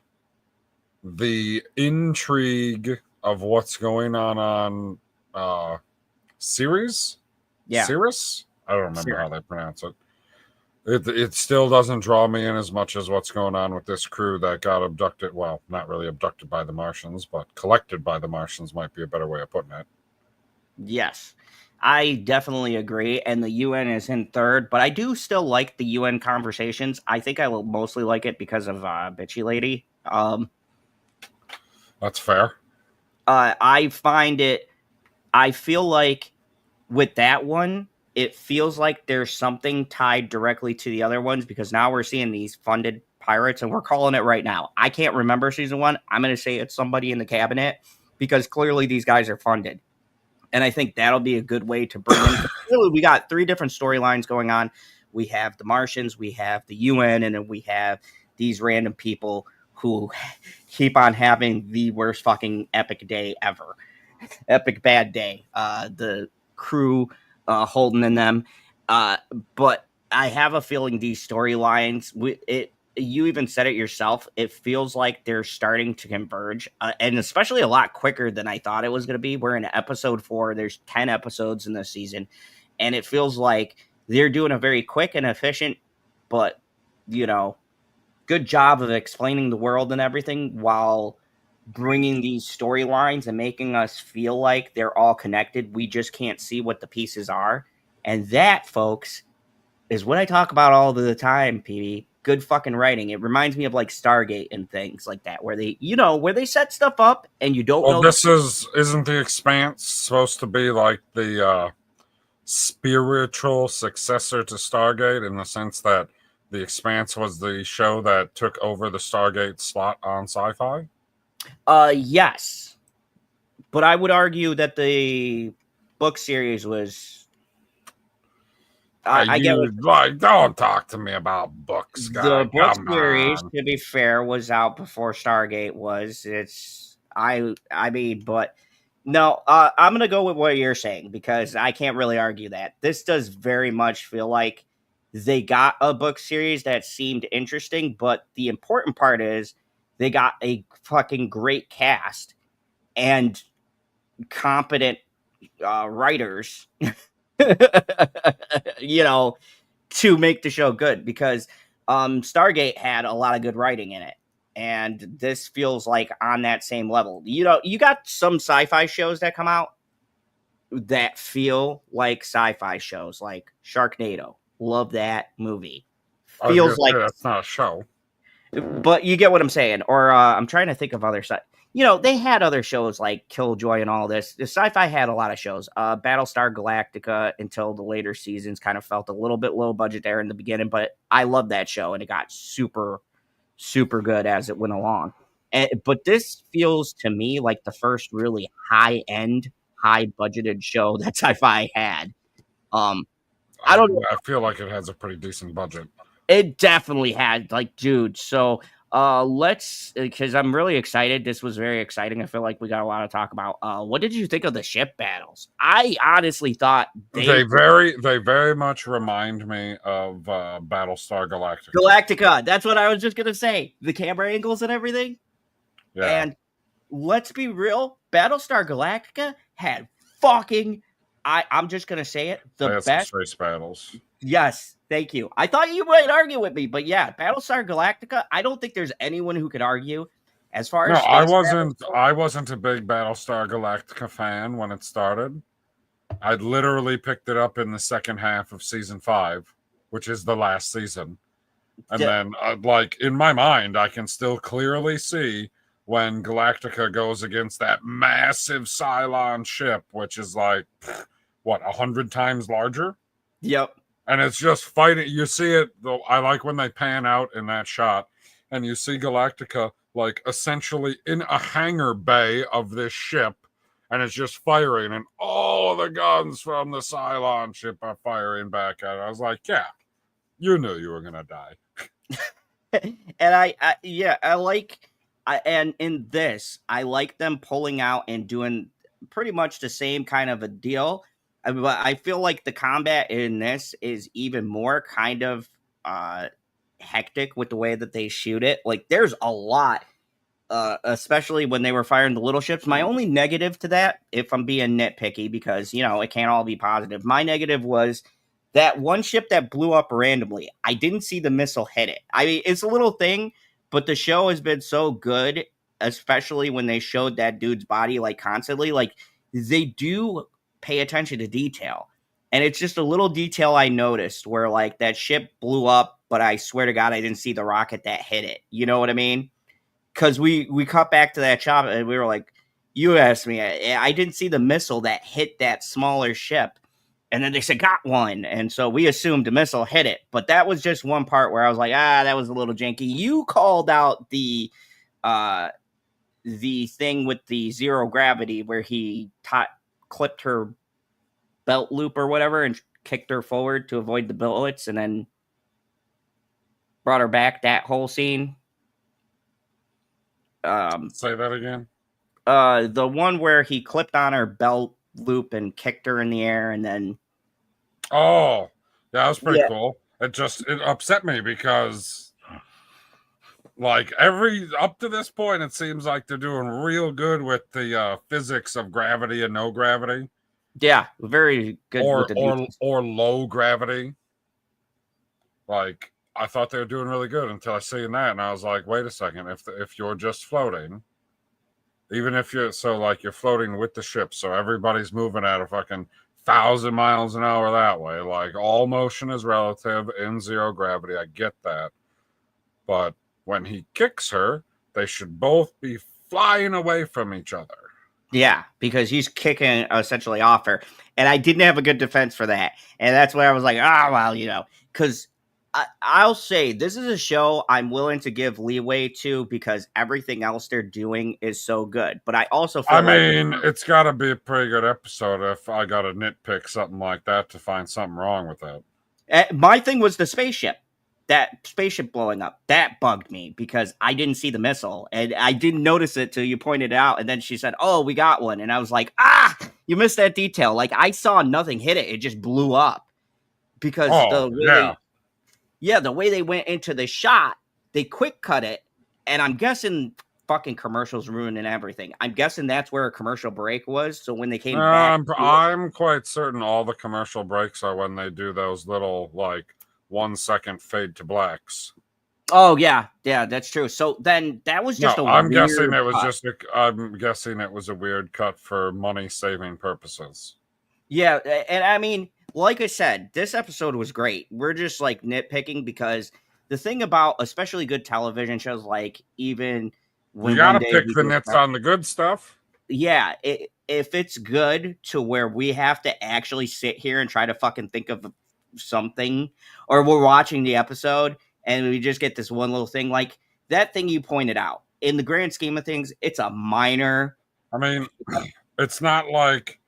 the intrigue of what's going on Ceres? Yeah. Ceres? I don't remember how they pronounce it. It still doesn't draw me in as much as what's going on with this crew that got abducted. Well, not really abducted by the Martians, but collected by the Martians might be a better way of putting it. Yes, I definitely agree. And the UN is in third, but I do still like the UN conversations. I think I will mostly like it because of Bitchy Lady. That's fair. I feel like with that one, it feels like there's something tied directly to the other ones because now we're seeing these funded pirates and we're calling it right now. I can't remember season 1. I'm going to say it's somebody in the cabinet because clearly these guys are funded. And I think that'll be a good way to bring in. Really, we got 3 different storylines going on. We have the Martians, we have the UN, and then we have these random people who keep on having the worst fucking epic day ever. Epic bad day. The crew holding in them. But I have a feeling these storylines, you even said it yourself, it feels like they're starting to converge, and especially a lot quicker than I thought it was going to be. We're in episode 4. There's 10 episodes in this season, and it feels like they're doing a very quick and efficient, but, good job of explaining the world and everything while bringing these storylines and making us feel like they're all connected. We just can't see what the pieces are. And that, folks, is what I talk about all the time, PB. Good fucking writing. It reminds me of like Stargate and things like that, where they, where they set stuff up and you don't know. This isn't the Expanse supposed to be like the spiritual successor to Stargate in the sense that the Expanse was the show that took over the Stargate slot on Sci-Fi? Yes. But I would argue that the book series was I get like, don't talk to me about books, guy. The book series, to be fair, was out before Stargate was. But No, I'm going to go with what you're saying because I can't really argue that. This does very much feel like they got a book series that seemed interesting, but the important part is they got a fucking great cast and competent writers, you know, to make the show good because Stargate had a lot of good writing in it. And this feels like on that same level. You know, you got some sci-fi shows that come out that feel like sci-fi shows, like Sharknado. Love that movie. Feels like that's not a show. But you get what I'm saying. Or I'm trying to think of other sci. You know, they had other shows like Killjoy and all this. The sci-fi had a lot of shows. Battlestar Galactica until the later seasons kind of felt a little bit low budget there in the beginning, but I love that show and it got super good as it went along. But this feels to me like the first really high-end, high-budgeted show that sci-fi had. I don't know. I feel like it has a pretty decent budget. It definitely had, like, dude. So because I'm really excited. This was very exciting. I feel like we got a lot to talk about. What did you think of the ship battles? I honestly thought they very much remind me of Battlestar Galactica. That's what I was just gonna say. The camera angles and everything. Yeah. And let's be real, Battlestar Galactica had fucking I'm just gonna say it, the best space battles. Yes, thank you. I thought you might argue with me, but yeah, Battlestar Galactica, I don't think there's anyone who could argue as far as I wasn't a big Battlestar Galactica fan when it started. I literally picked it up in the second half of season 5, which is the last season. And then like in my mind, I can still clearly see when Galactica goes against that massive Cylon ship, which is like, what, 100 times larger? Yep. And it's just fighting. You see it, though. I like when they pan out in that shot, and you see Galactica like essentially in a hangar bay of this ship, and it's just firing, and all the guns from the Cylon ship are firing back at it. I was like, yeah, you knew you were gonna die. And I like, and in this, I like them pulling out and doing pretty much the same kind of a deal. But I feel like the combat in this is even more kind of hectic with the way that they shoot it. Like, there's a lot, especially when they were firing the little ships. My only negative to that, if I'm being nitpicky, because, you know, it can't all be positive. My negative was that one ship that blew up randomly. I didn't see the missile hit it. I mean, it's a little thing, but the show has been so good, especially when they showed that dude's body, like, constantly. Like, they do pay attention to detail. And it's just a little detail I noticed where, like, that ship blew up, but I swear to God, I didn't see the rocket that hit it. You know what I mean? Because we cut back to that shop and we were like, you asked me, I didn't see the missile that hit that smaller ship. And then they said, got one. And so we assumed the missile hit it. But that was just one part where I was like, that was a little janky. You called out the thing with the zero gravity where he clipped her belt loop or whatever and kicked her forward to avoid the bullets and then brought her back. That whole scene. Say that again. The one where he clipped on her belt loop and kicked her in the air and then. Oh, yeah, that was pretty cool. It upset me because, like, up to this point, it seems like they're doing real good with the physics of gravity and no gravity. Yeah, very good. Or low gravity. Like, I thought they were doing really good until I seen that, and I was like, wait a second, if you're just floating, even if you're floating with the ship, so everybody's moving at a fucking 1,000 miles an hour that way, like, all motion is relative in zero gravity, I get that. But when he kicks her, they should both be flying away from each other. Yeah, because he's kicking essentially off her. And I didn't have a good defense for that. And that's where I was like, well, you know, because I'll say this is a show I'm willing to give leeway to because everything else they're doing is so good. But I also feel it's got to be a pretty good episode if I got to nitpick something like that to find something wrong with that. My thing was the spaceship. that spaceship blowing up, that bugged me because I didn't see the missile and I didn't notice it till you pointed it out. And then she said, "Oh, we got one." And I was like, you missed that detail. Like, I saw nothing hit it. It just blew up because the way they went into the shot, they quick cut it. And I'm guessing fucking commercials ruining everything. I'm guessing that's where a commercial break was. So when they came back, I'm quite certain all the commercial breaks are when they do those little like 1 second fade to blacks. Oh yeah, that's true. So then that was just I'm guessing it was a weird cut for money saving purposes. Yeah, and I mean, like I said, this episode was great. We're just like nitpicking because the thing about especially good television shows, like even when you gotta pick the nits on the good stuff. Yeah, if it's good to where we have to actually sit here and try to fucking think of something, or we're watching the episode and we just get this one little thing, like that thing you pointed out. In the grand scheme of things, it's a minor. I mean, it's not like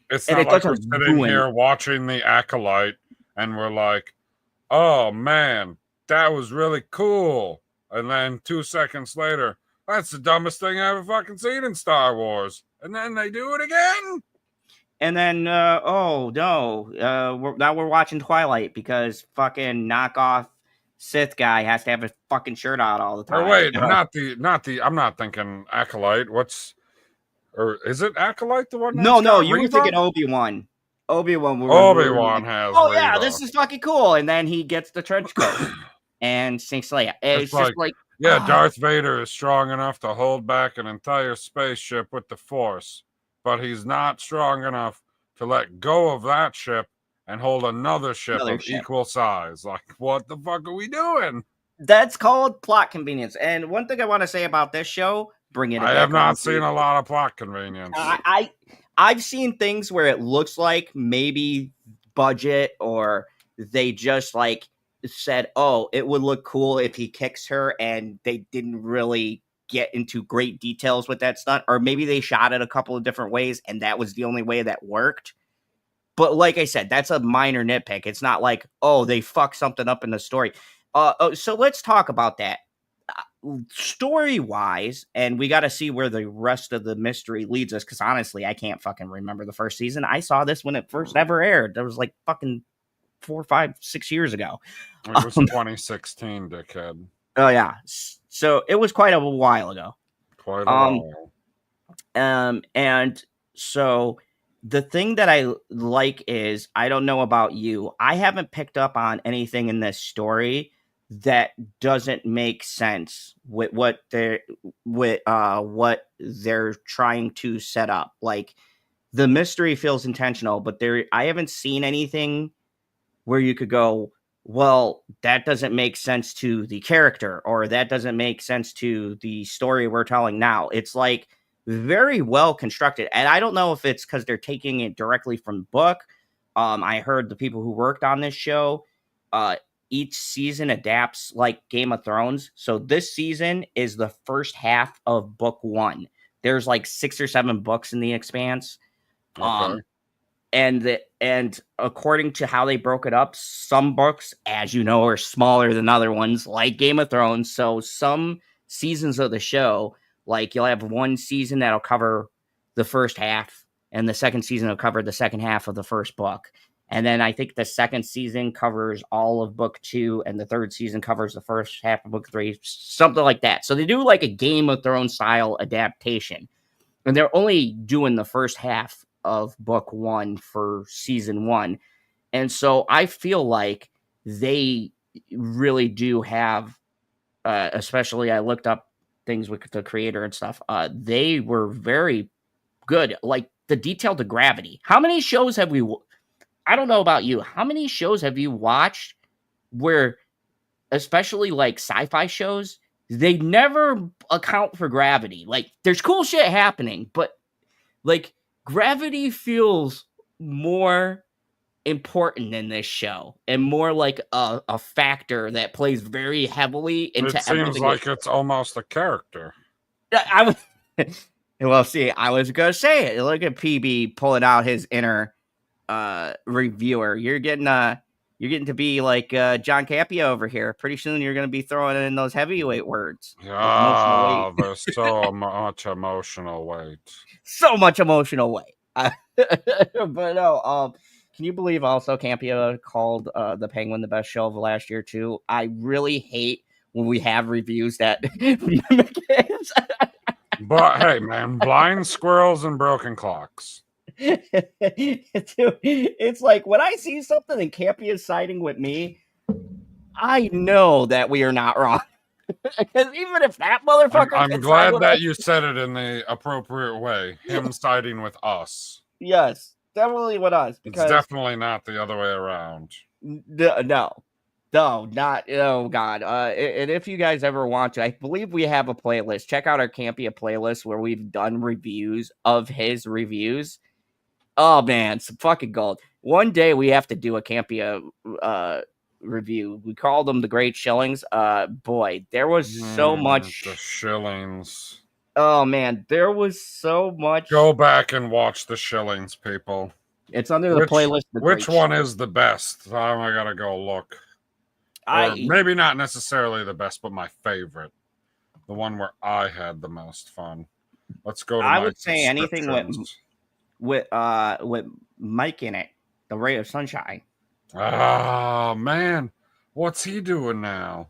we're sitting here watching The Acolyte and we're like, "Oh man, that was really cool," and then 2 seconds later, "That's the dumbest thing I ever fucking seen in Star Wars," and then they do it again. And then, now we're watching Twilight because fucking knockoff Sith guy has to have his fucking shirt out all the time. Or wait, not the. I'm not thinking Acolyte. Or is it Acolyte the one? No, you were thinking Obi-Wan. Obi-Wan has. Oh yeah, this is fucking cool. And then he gets the trench coat and sinks Leia. It's just like Darth Vader is strong enough to hold back an entire spaceship with the Force, but he's not strong enough to let go of that ship and hold another ship equal size. Like, what the fuck are we doing? That's called plot convenience. And one thing I want to say about this show, I have not seen a lot of plot convenience. I've seen things where it looks like maybe budget, or they just like said, "Oh, it would look cool if he kicks her," and they didn't really get into great details with that stunt, or maybe they shot it a couple of different ways and that was the only way that worked. But like I said, that's a minor nitpick. It's not like, oh, they fucked something up in the story. So let's talk about that. Story-wise, and we got to see where the rest of the mystery leads us, because honestly, I can't fucking remember the first season. I saw this when it first ever aired. That was like fucking 4, 5, 6 years ago. It was 2016, dickhead. Oh, yeah. So it was quite a while ago. Quite a while. And so the thing that I like is, I don't know about you, I haven't picked up on anything in this story that doesn't make sense with what they're trying to set up. Like, the mystery feels intentional, but I haven't seen anything where you could go, well, that doesn't make sense to the character, or that doesn't make sense to the story we're telling now. It's like very well constructed. And I don't know if it's because they're taking it directly from the book. I heard the people who worked on this show, each season adapts like Game of Thrones. So this season is the first half of book 1. There's like 6 or 7 books in the Expanse. Okay. And according to how they broke it up, some books, as you know, are smaller than other ones, like Game of Thrones. So some seasons of the show, like you'll have one season that'll cover the first half, and the second season will cover the second half of the first book. And then I think the second season covers all of book 2, and the third season covers the first half of book 3, something like that. So they do like a Game of Thrones style adaptation, and they're only doing the first half of book 1 for season 1. And so I feel like they really do have, especially I looked up things with the creator and stuff. They were very good. Like the detail to gravity. How many shows have we, I don't know about you, how many shows have you watched where, especially like sci-fi shows, they never account for gravity? Like, there's cool shit happening, but like gravity feels more important in this show, and more like a factor that plays very heavily into everything. It seems like it's almost a character. Well, see, I was gonna say it. Look at PB pulling out his inner reviewer. You're getting You're getting to be like John Capia over here. Pretty soon you're going to be throwing in those heavyweight words. Oh, there's so much emotional weight. So much emotional weight. But no, can you believe also Campia called The Penguin the best show of last year too? I really hate when we have reviews that mimic it. But hey, man, blind squirrels and broken clocks. It's like when I see something and Campia is siding with me, I know that we are not wrong. Because even if that motherfucker, I'm glad that you said it in the appropriate way. Him siding with us. Yes, definitely with us. Because it's definitely not the other way around. No, not. Oh God. And if you guys ever want to, I believe we have a playlist. Check out our Campia playlist where we've done reviews of his reviews. Oh man, some fucking gold. One day we have to do a Campia review. We called them the Great Shillings. Boy, there was so much. The Shillings. Oh man, there was so much. Go back and watch the Shillings, people. It's under the playlist. Which one is the best? I gotta go look. Or maybe not necessarily the best, but my favorite. The one where I had the most fun. Let's go to I would say anything with Mike in it. The Ray of Sunshine. Oh man, what's he doing now?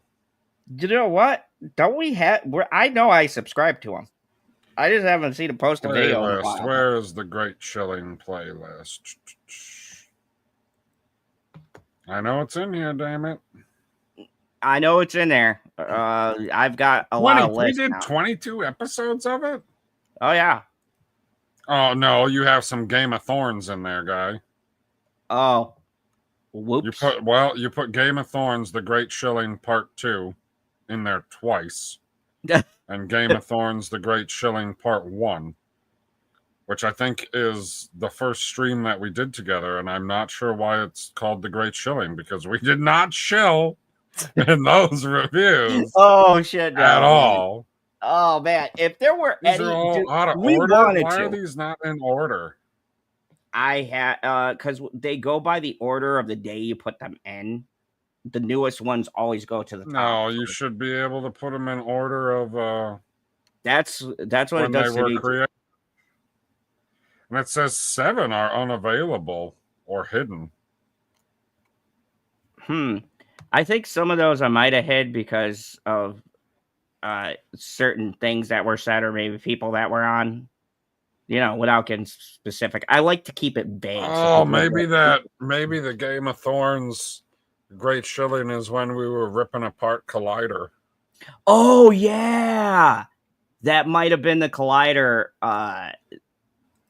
You know what? Don't we have? I know I subscribe to him. I just haven't seen him post a video in a while. Where is the Great Shilling playlist? I know it's in here, damn it. I know it's in there. I've got a lot of lists. We did 22 episodes of it? Oh, yeah. Oh, no, you have some Game of Thorns in there, guy. Oh. Whoops. You put Game of Thorns, The Great Shilling Part 2 in there twice. And Game of Thorns, The Great Shilling Part 1, which I think is the first stream that we did together, and I'm not sure why it's called The Great Shilling, because we did not shill in those reviews. Oh, shit. No, at all. Oh, man. If there were these are all out of order. Why are these not in order? I had, because they go by the order of the day you put them in. The newest ones always go to the top. No, you should be able to put them in order of that's what it does to me. And it says 7 are unavailable or hidden. I think some of those I might have hid because of certain things that were said, or maybe people that were on, without getting specific. I like to keep it vague. Oh, maybe the Game of Thorns Great Shilling is when we were ripping apart Collider. Oh yeah, that might have been the Collider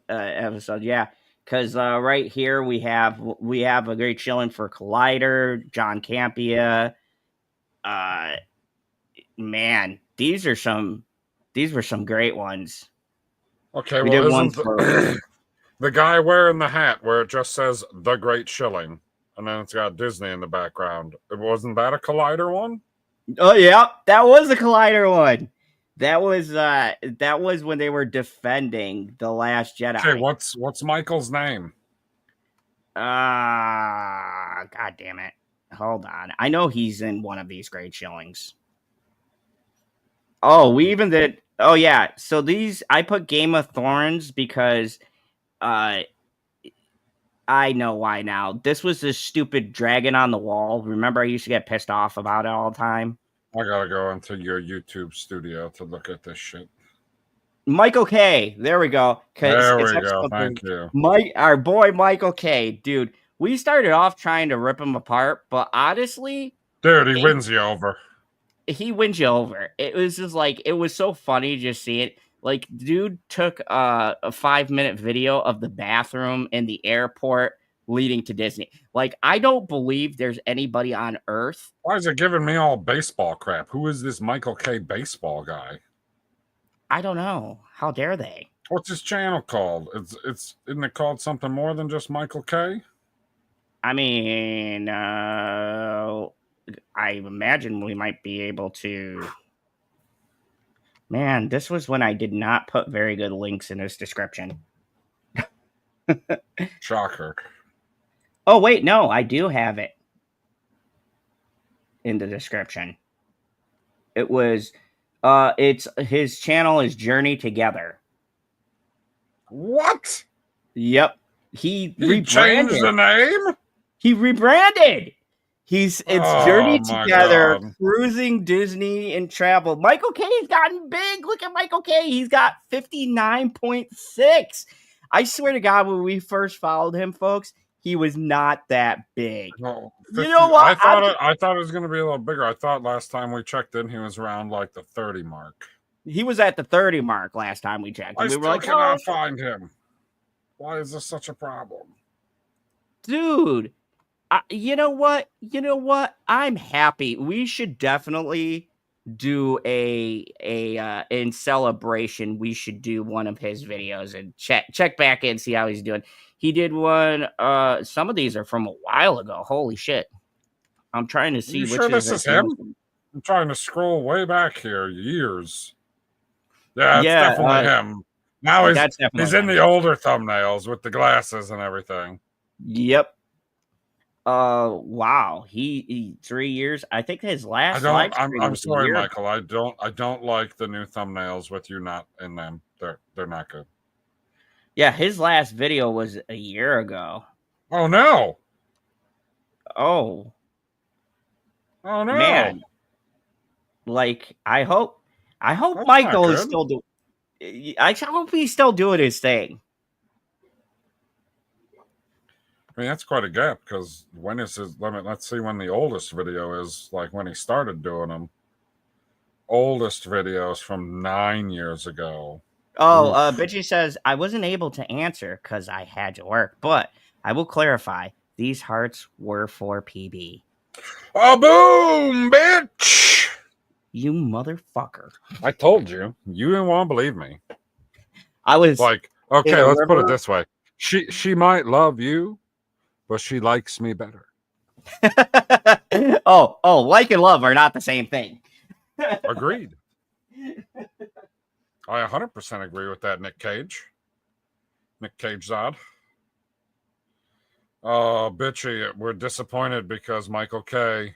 episode. Yeah, because right here we have a Great Shilling for Collider, John Campia. Man, these were some great ones. Okay, we did one for the guy wearing the hat where it just says The Great Shilling. And then it's got Disney in the background. Wasn't that a Collider one? Oh yeah, that was a Collider one. That was when they were defending The Last Jedi. Okay, what's Michael's name? God damn it. Hold on. I know he's in one of these Great Shillings. Oh, we even did. Oh yeah. So I put Game of Thorns because I know why now. This was this stupid dragon on the wall. Remember, I used to get pissed off about it all the time. I gotta go into your YouTube studio to look at this shit. Michael K. There we go. There we go. Thank you. Our boy Michael K. Dude, we started off trying to rip him apart, but honestly, dude, he wins you over. He wins you over. It was just like, it was so funny to just see it. Like, dude took a 5-minute video of the bathroom in the airport leading to Disney. Like, I don't believe there's anybody on Earth. Why is it giving me all baseball crap? Who is this Michael K. baseball guy? I don't know. How dare they? What's his channel called? Isn't it called something more than just Michael K? I mean, I imagine we might be able to. Man, this was when I did not put very good links in this description. Shocker. Oh, wait, no, I do have it. in the description. It was, it's his channel is Journey Together. What? Yep. He changed the name? He rebranded. It's Journey Together, God. Cruising Disney and Travel. Michael K's gotten big. Look at Michael K. He's got 59.6. I swear to God, when we first followed him, folks, he was not that big. No, 50, you know what? I thought it was going to be a little bigger. I thought last time we checked in, he was around like the 30 mark. He was at the 30 mark last time we checked. We were like, cannot find him. Why is this such a problem? Dude, you know what? I'm happy. We should definitely do in celebration. We should do one of his videos and check back in, see how he's doing. He did one. Some of these are from a while ago. Holy shit! I'm trying to see which sure this is him. I'm trying to scroll way back here. Years. Yeah, it's definitely him. Now he's in the older thumbnails with the glasses and everything. Yep. Wow. He 3 years. I think his last. I'm sorry, Michael. I don't like the new thumbnails with you not in them. They're not good. Yeah, his last video was a year ago. Oh no. Oh no, man. Like I hope Michael is still doing. I hope he's still doing his thing. I mean, that's quite a gap because when is his limit? Let's see when the oldest video is, like when he started doing them. Oldest videos from 9 years ago. Oh, Bitchy says, I wasn't able to answer because I had to work, but I will clarify. These hearts were for PB. Oh, boom, bitch! You motherfucker. I told you. You didn't want to believe me. I was like, okay, let's put it this way. She might love you, but she likes me better. oh, like and love are not the same thing. Agreed. I 100% agree with that, Nick Cage. Nick Cage Zod. Oh, bitchy, we're disappointed because Michael K.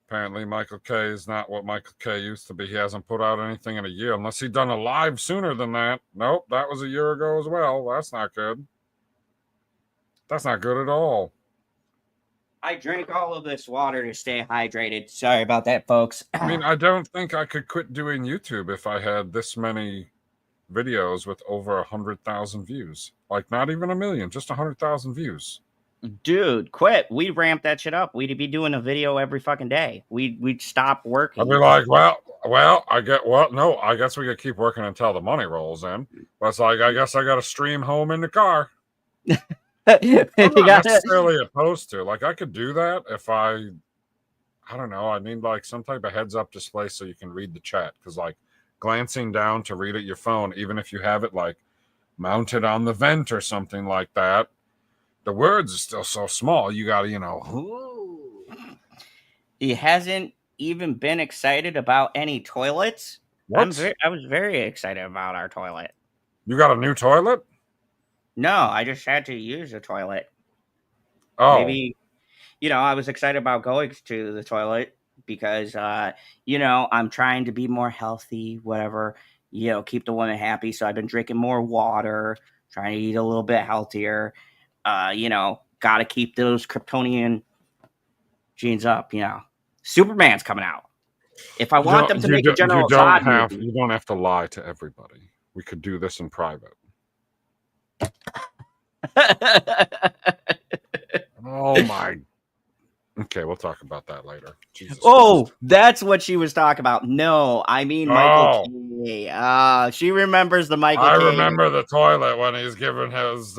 Apparently, Michael K is not what Michael K used to be. He hasn't put out anything in a year, unless he'd done a live sooner than that. Nope, that was a year ago as well. That's not good. That's not good at all. I drank all of this water to stay hydrated. Sorry about that, folks. I mean, I don't think I could quit doing YouTube if I had this many videos with over 100,000 views. Like, not even 1 million, just 100,000 views. Dude, quit. We ramped that shit up. We'd be doing a video every fucking day. We'd stop working. I'd be like, I guess we could keep working until the money rolls in. But it's like, I guess I got to stream home in the car. I'm not necessarily opposed to. Like, I could do that if I don't know. I need like some type of heads-up display so you can read the chat. Because like glancing down to read at your phone, even if you have it like mounted on the vent or something like that, the words are still so small. You got to, He hasn't even been excited about any toilets. What? I was very excited about our toilet. You got a new toilet? No, I just had to use a toilet. Oh. Maybe, I was excited about going to the toilet because, I'm trying to be more healthy, whatever, keep the woman happy. So I've been drinking more water, trying to eat a little bit healthier. Got to keep those Kryptonian genes up, Superman's coming out. If I want them to make a General Zod movie, you don't have to lie to everybody. We could do this in private. Oh my. Okay, we'll talk about that later. Jesus Christ. That's what she was talking about. No, I mean Michael K. She remembers the Michael K. I remember the toilet when he's giving his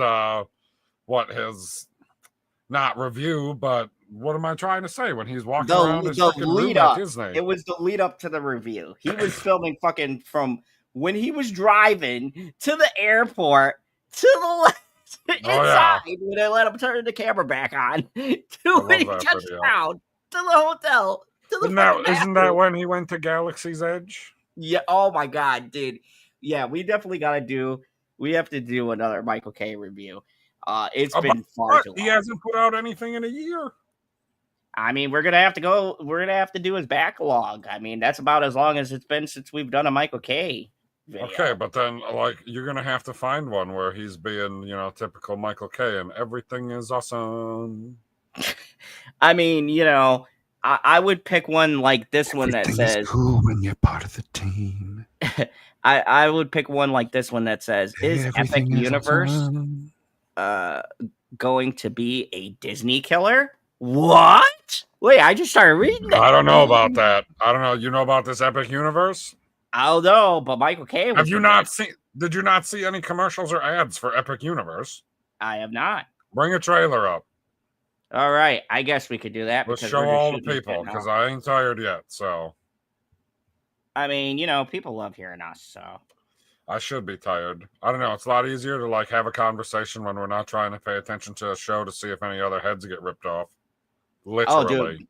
not review, but what am I trying to say? When he's walking around his room at Disney. It was the lead up to the review. He was filming fucking from when he was driving to the airport to the left. Inside when they let him turn the camera back on to when he touched down to the hotel to the isn't that when he went to Galaxy's Edge? Yeah. Oh my god, dude. Yeah, we definitely we have to do another Michael K review. It's been far too long. He hasn't put out anything in a year. I mean, we're gonna have to go. We're gonna have to do his backlog. I mean, that's about as long as it's been since we've done a Michael K video. Okay, but then like you're gonna have to find one where he's being, typical Michael K. and everything is awesome. I mean, I would pick one like this one that says is cool when you're part of the team. I would pick one like this one that says, "Is Epic Universe going to be a Disney killer?" What? Wait, I just started reading it. I don't know about that. I don't know. You know about this Epic Universe? I don't know, but Michael K. Have you not seen? Did you not see any commercials or ads for Epic Universe? I have not. Bring a trailer up. All right, I guess we could do that. Let's show all the people because I ain't tired yet. So, I mean, people love hearing us. So, I should be tired. I don't know. It's a lot easier to like have a conversation when we're not trying to pay attention to a show to see if any other heads get ripped off. Literally. Oh, dude.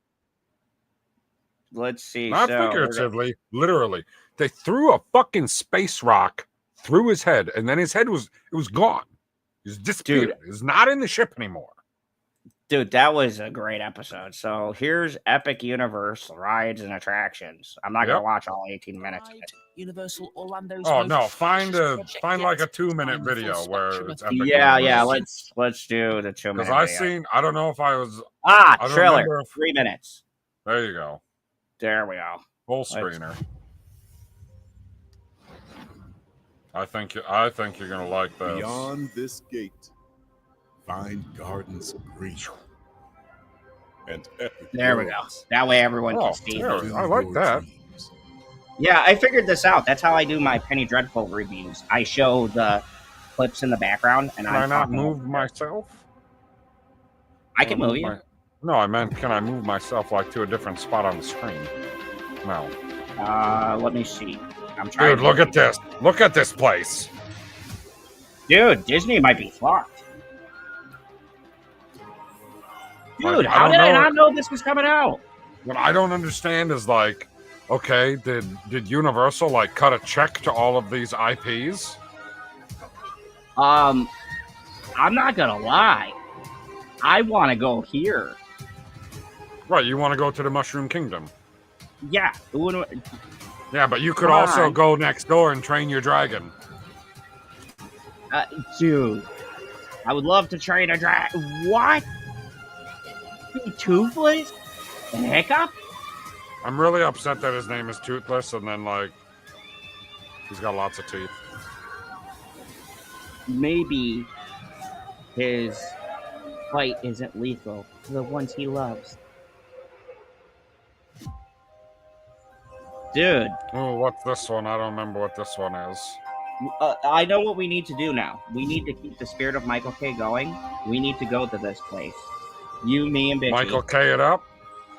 Let's see. Not figuratively, literally. They threw a fucking space rock through his head, and then his head was gone. He was disappeared. He's not in the ship anymore. Dude, that was a great episode. So here's Epic Universe rides and attractions. I'm not gonna watch all 18 minutes of it. Universal Orlando's find like a 2-minute video where it's Epic Universe. Let's do the 2-minute video. I don't know if I was trailer 3 minutes. There you go. There we go. Full screener. I think you're gonna like this. Beyond this gate, find gardens green and epic. There we go. That way everyone can see. I like that. Yeah, I figured this out. That's how I do my Penny Dreadful reviews. I show the clips in the background, and can I not move myself? I can move you. No, I meant can I move myself like to a different spot on the screen? No. Let me see. I'm trying. Dude, look at this. Look at this place. Dude, Disney might be fucked. Dude, Like, how did I not know this was coming out? What I don't understand is like, okay, did Universal like cut a check to all of these IPs? I'm not gonna lie. I want to go here. Right, you want to go to the Mushroom Kingdom? Yeah. Yeah, but you could also go next door and train your dragon. Dude, I would love to train a dragon. What? Toothless? And Hiccup? I'm really upset that his name is Toothless, and then like he's got lots of teeth. Maybe his fight isn't lethal to the ones he loves. Dude. Oh, what's this one? I don't remember what this one is. I know what we need to do now. We need to keep the spirit of Michael K going. We need to go to this place. You, me, and Bitchy. Michael K it up?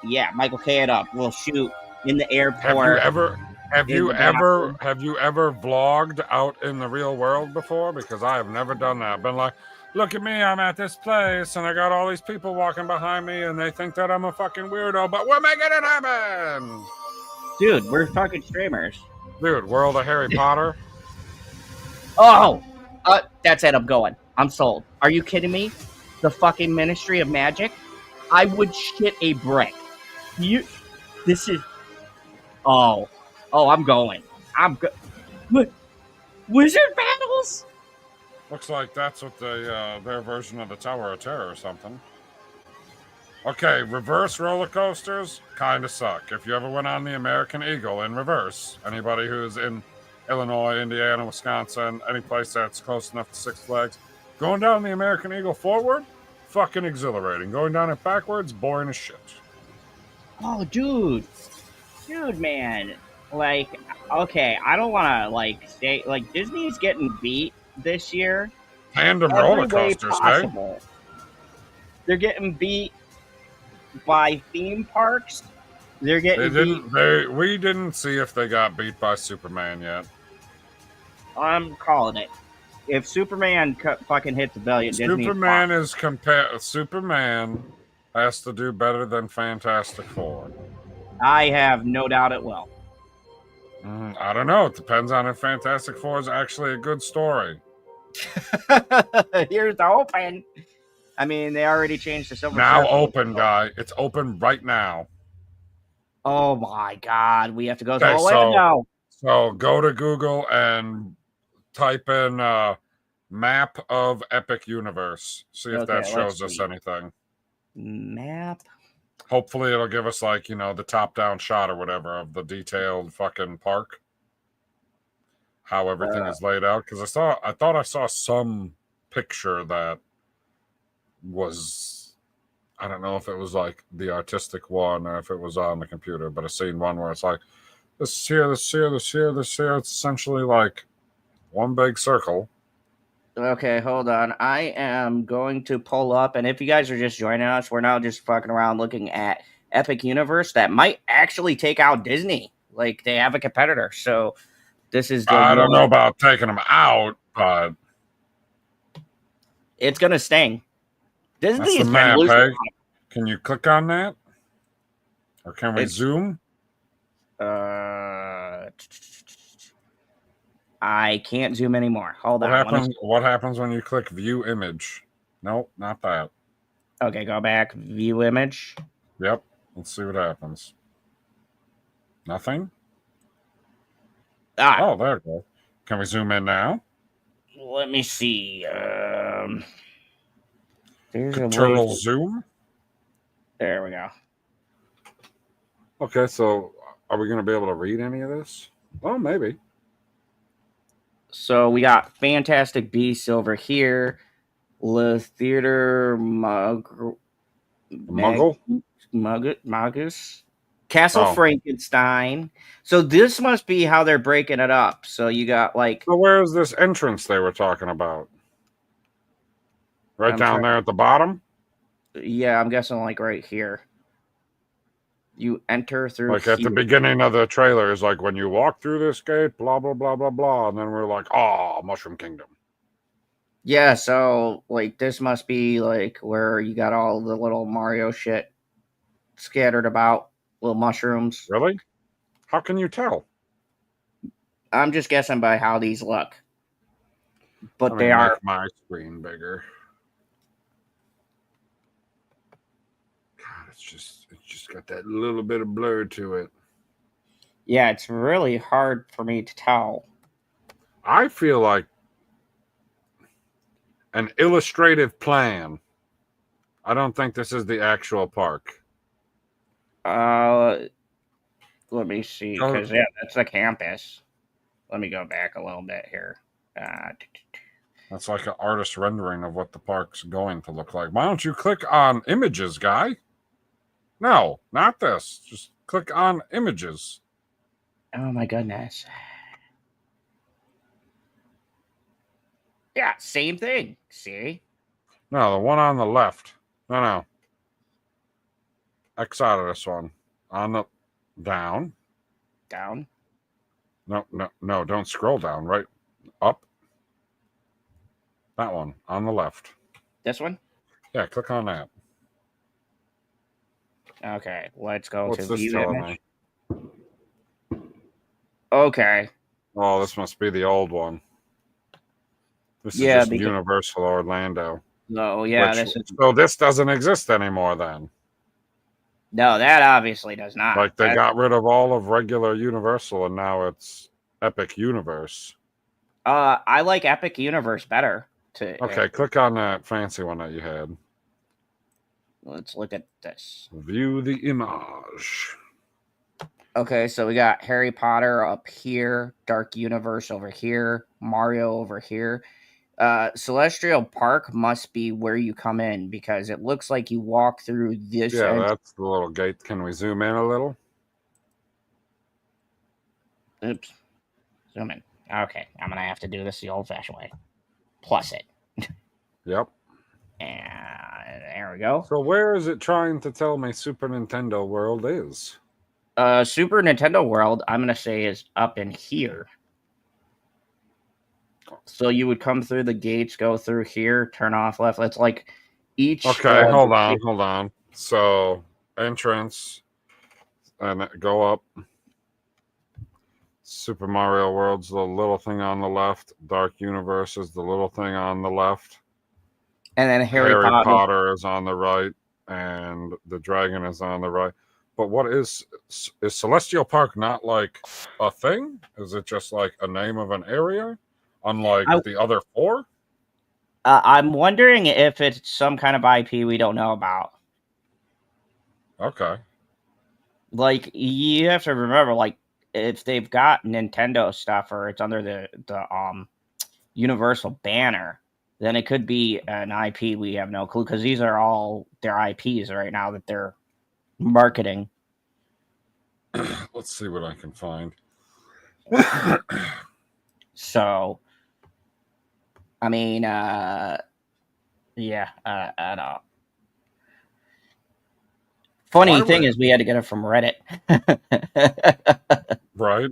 Yeah, Michael K it up. We'll shoot in the airport. Have you ever vlogged out in the real world before? Because I have never done that. I've been like, look at me, I'm at this place, and I got all these people walking behind me, and they think that I'm a fucking weirdo, but we're making it happen! Dude, we're fucking streamers. Dude, World of Harry Potter? Oh! That's it, I'm going. I'm sold. Are you kidding me? The fucking Ministry of Magic? I would shit a brick. This is... Oh, I'm going. Wizard battles? Looks like that's what their version of the Tower of Terror or something. Okay, reverse roller coasters kind of suck. If you ever went on the American Eagle in reverse, anybody who's in Illinois, Indiana, Wisconsin, any place that's close enough to Six Flags, going down the American Eagle forward, fucking exhilarating. Going down it backwards, boring as shit. Oh, dude, man. Like, okay, I don't want to, like, say, like, Disney's getting beat this year. Tandem roller coasters, hey? They're getting beat by theme parks. They're getting we didn't see if they got beat by Superman yet. I'm calling it. If Superman fucking hits a billion, Superman has to do better than Fantastic Four. I have no doubt it will. I don't know. It depends on if Fantastic Four is actually a good story. Here's the open. I mean, they already changed the silver. Now Surfer. open, guy. It's open right now. Oh my God, we have to go to Okay, Orlando. So go to Google and type in map of Epic Universe. See if that shows us anything. Map. Hopefully it'll give us like, the top-down shot or whatever of the detailed fucking park. How everything is laid out. Because I thought I saw some picture that was, I don't know if it was like the artistic one or if it was on the computer, but I seen one where it's like this is here, this here, this here, this here. It's essentially like one big circle. Okay, hold on. I am going to pull up, and if you guys are just joining us, we're now just fucking around looking at Epic Universe that might actually take out Disney. Like, they have a competitor, so this is the I don't know about taking them out, but it's gonna sting. Disney that's the map, hey? Can you click on that? Or can we zoom? I can't zoom anymore. Hold on. What happens when you click view image? Nope, not that. Okay, go back. View image. Yep. Let's see what happens. Nothing? Oh, there we go. Can we zoom in now? Let me see. Control zoom? There we go. Okay, so are we going to be able to read any of this? Well, maybe. So we got Fantastic Beasts over here. Le Theater Muggle? Magus. Castle Frankenstein. So this must be how they're breaking it up. So you got like... So where's this entrance they were talking about? Right down there at the bottom? Yeah, I'm guessing like right here. You enter through like at the beginning of the trailer is like when you walk through this gate, blah, blah, blah, blah, blah. And then we're like, oh, Mushroom Kingdom. Yeah, so like this must be like where you got all the little Mario shit scattered about, little mushrooms. Really? How can you tell? I'm just guessing by how these look. But they are... Make my screen bigger. God, it's just got that little bit of blur to it. Yeah, it's really hard for me to tell. I feel like an illustrative plan. I don't think this is the actual park. Let me see, because yeah, that's the campus. Let me go back a little bit here. That's like an artist rendering of what the park's going to look like. Why don't you click on images, guy? No, not this. Just click on images. Oh my goodness. Yeah, same thing. See? No, the one on the left. No. X out of this one. On the down. Down? No, don't scroll down. Right up. That one on the left. This one? Yeah, click on that. Okay, let's go What's to this view telling image. me? Okay. Oh, this must be the old one. This is just Universal Orlando. No, yeah, So this doesn't exist anymore then. No, that obviously does not. Like they got rid of all of regular Universal and now it's Epic Universe. I like Epic Universe better. Okay, click on that fancy one that you had. Let's look at this. View the image. Okay, so we got Harry Potter up here, Dark Universe over here, Mario over here. Celestial Park must be where you come in because it looks like you walk through this. Yeah, that's the little gate. Can we zoom in a little? Oops. Zoom in. Okay, I'm going to have to do this the old-fashioned way. Plus it. Yep. And there we go. So where is it trying to tell me Super Nintendo World is? Super Nintendo World, I'm going to say, is up in here. So you would come through the gates, go through here, turn off left. It's like each... Okay, hold on. So entrance, and go up. Super Mario World's the little thing on the left. Dark Universe is the little thing on the left. And then Harry Potter is on the right, and the dragon is on the right. But what is Celestial Park not like a thing? Is it just like a name of an area, unlike the other 4? I'm wondering if it's some kind of IP we don't know about. Okay. Like, you have to remember, like, if they've got Nintendo stuff or it's under the Universal banner, then it could be an IP we have no clue, because these are all their IPs right now that they're marketing. Let's see what I can find. So, I mean, yeah, I don't know. Funny thing is, we had to get it from Reddit. Right.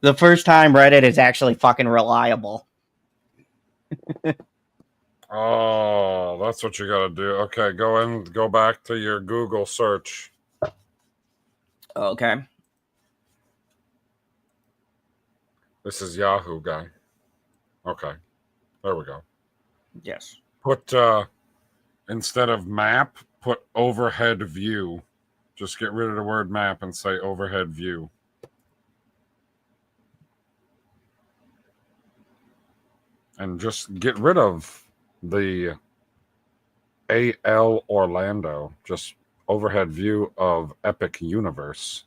The first time Reddit is actually fucking reliable. Oh, that's what you gotta do. Okay, go back to your Google search. Okay. This is Yahoo guy. Okay. There we go. Yes. Put instead of map, put overhead view. Just get rid of the word map and say overhead view. And just get rid of the AL Orlando. Just overhead view of Epic Universe.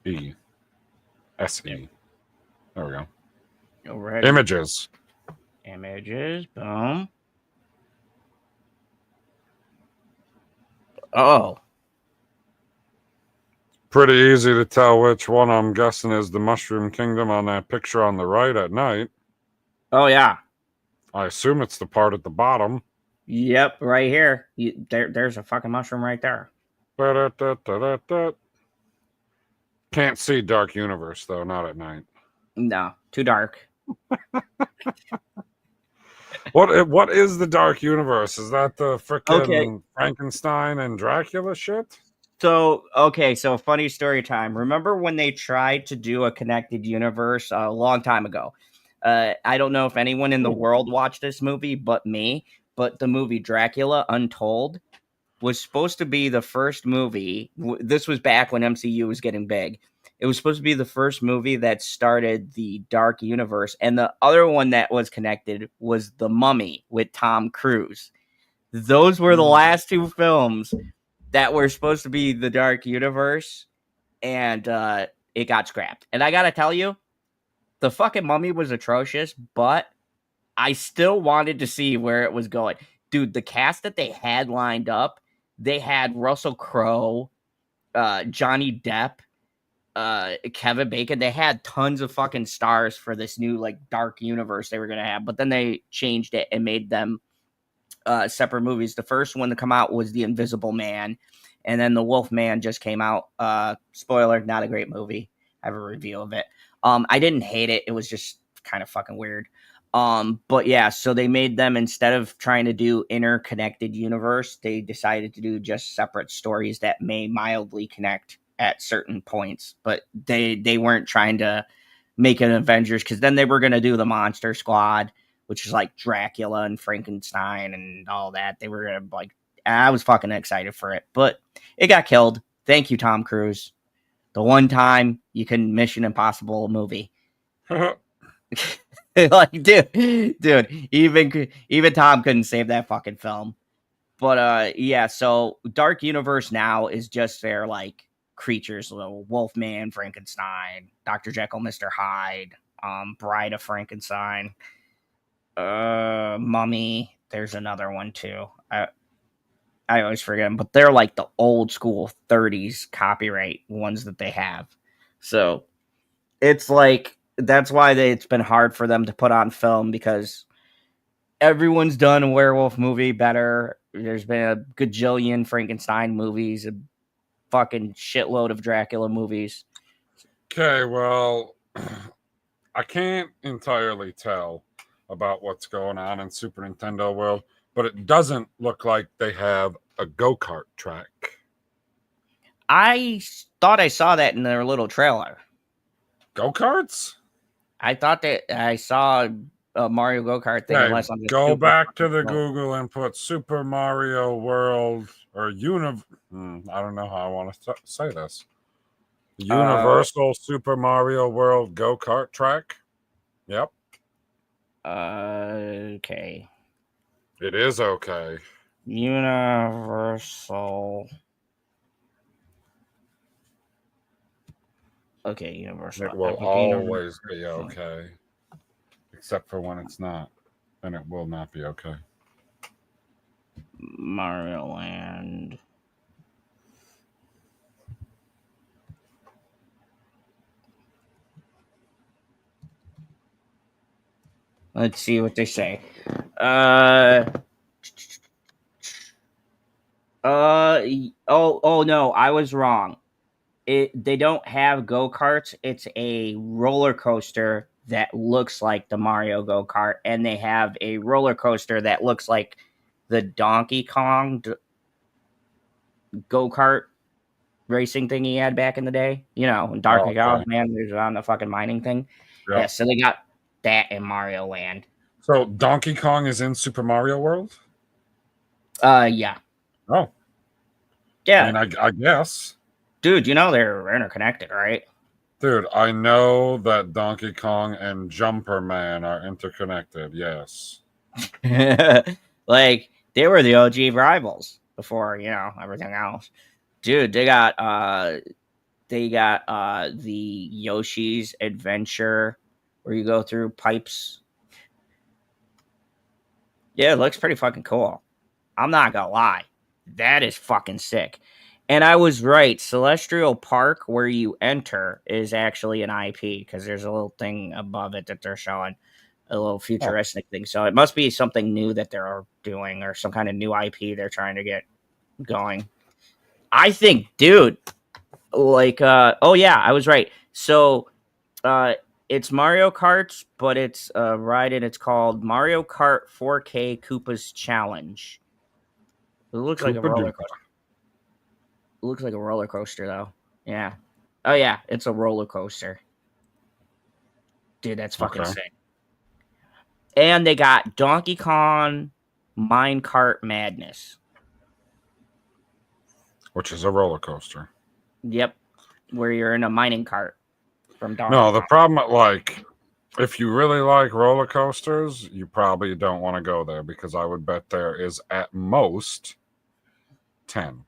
SE. There we go. Overhead. Images. Boom. Oh. Pretty easy to tell which one I'm guessing is the Mushroom Kingdom on that picture on the right at night. Oh, yeah. I assume it's the part at the bottom. Yep, right here. There's a fucking mushroom right there. Can't see Dark Universe, though, not at night. No, too dark. What is the Dark Universe? Is that the frickin' Frankenstein and Dracula shit? So funny story time. Remember when they tried to do a connected universe a long time ago? I don't know if anyone in the world watched this movie but me, but the movie Dracula Untold was supposed to be the first movie. This was back when MCU was getting big. It was supposed to be the first movie that started the Dark Universe. And the other one that was connected was The Mummy with Tom Cruise. Those were the last 2 films that were supposed to be the Dark Universe. And it got scrapped. And I got to tell you, the fucking Mummy was atrocious, but I still wanted to see where it was going. Dude, the cast that they had lined up, they had Russell Crowe, Johnny Depp, Kevin Bacon. They had tons of fucking stars for this new like Dark Universe they were gonna have, but then they changed it and made them separate movies. The first one to come out was The Invisible Man, and then The Wolf Man just came out. Spoiler, not a great movie. I have a review of it. I didn't hate it. It was just kind of fucking weird. But yeah, so they made them, instead of trying to do interconnected universe, they decided to do just separate stories that may mildly connect at certain points, but they weren't trying to make an Avengers, because then they were going to do the Monster Squad, which is like Dracula and Frankenstein and all that. They were going to like, I was fucking excited for it, but it got killed. Thank you, Tom Cruise. The one time you can Mission Impossible movie. Like, dude, even Tom couldn't save that fucking film. But yeah, so Dark Universe now is just their like creatures, little Wolfman, Frankenstein, Dr. Jekyll, Mr. Hyde, Bride of Frankenstein, Mummy. There's another one too. I always forget them, but they're like the old school 30s copyright ones that they have. So it's like, that's why it's been hard for them to put on film, because everyone's done a werewolf movie better. There's been a gajillion Frankenstein movies, a fucking shitload of Dracula movies. Okay, well, I can't entirely tell about what's going on in Super Nintendo world, but it doesn't look like they have a go-kart track. I thought I saw that in their little trailer. Go-karts? I thought that I saw a Mario Go-Kart thing. Hey, Unless I'm just go back to the slow. Google and put Super Mario World or I don't know how I want to say this. Universal Super Mario World Go-Kart track. Yep. Okay. It is okay. Universal. Okay, Universal. It will always be okay. Except for when it's not. Then it will not be okay. Mario Land. Let's see what they say. Oh no, I was wrong. They don't have go-karts. It's a roller coaster that looks like the Mario go-kart, and they have a roller coaster that looks like the Donkey Kong go-kart racing thing he had back in the day. You know, when Donkey Kong, man, there's on the fucking mining thing. Yep. Yeah, so they got that in Mario Land. So Donkey Kong is in Super Mario World? Yeah. Oh. Yeah. I mean, I guess. Dude, you know they're interconnected, right? Dude, I know that Donkey Kong and Jumper Man are interconnected, yes. Like, they were the OG rivals before, you know, everything else. Dude, they got the Yoshi's Adventure where you go through pipes. Yeah, it looks pretty fucking cool. I'm not gonna lie. That is fucking sick. And I was right. Celestial Park, where you enter, is actually an IP because there's a little thing above it that they're showing, a little futuristic thing. So it must be something new that they're doing or some kind of new IP they're trying to get going. I think, dude, like, oh yeah, I was right. So, it's Mario Kart, but it's ride and it's called Mario Kart 4K Koopa's Challenge. It looks like a roller coaster. It looks like a roller coaster, though. Yeah. Oh, yeah. It's a roller coaster. Dude, that's fucking sick. And they got Donkey Kong Minecart Madness. Which is a roller coaster. Yep. Where you're in a mining cart from Donkey No, Kong. the problem, like, if you really like roller coasters, you probably don't want to go there because I would bet there is at most 10.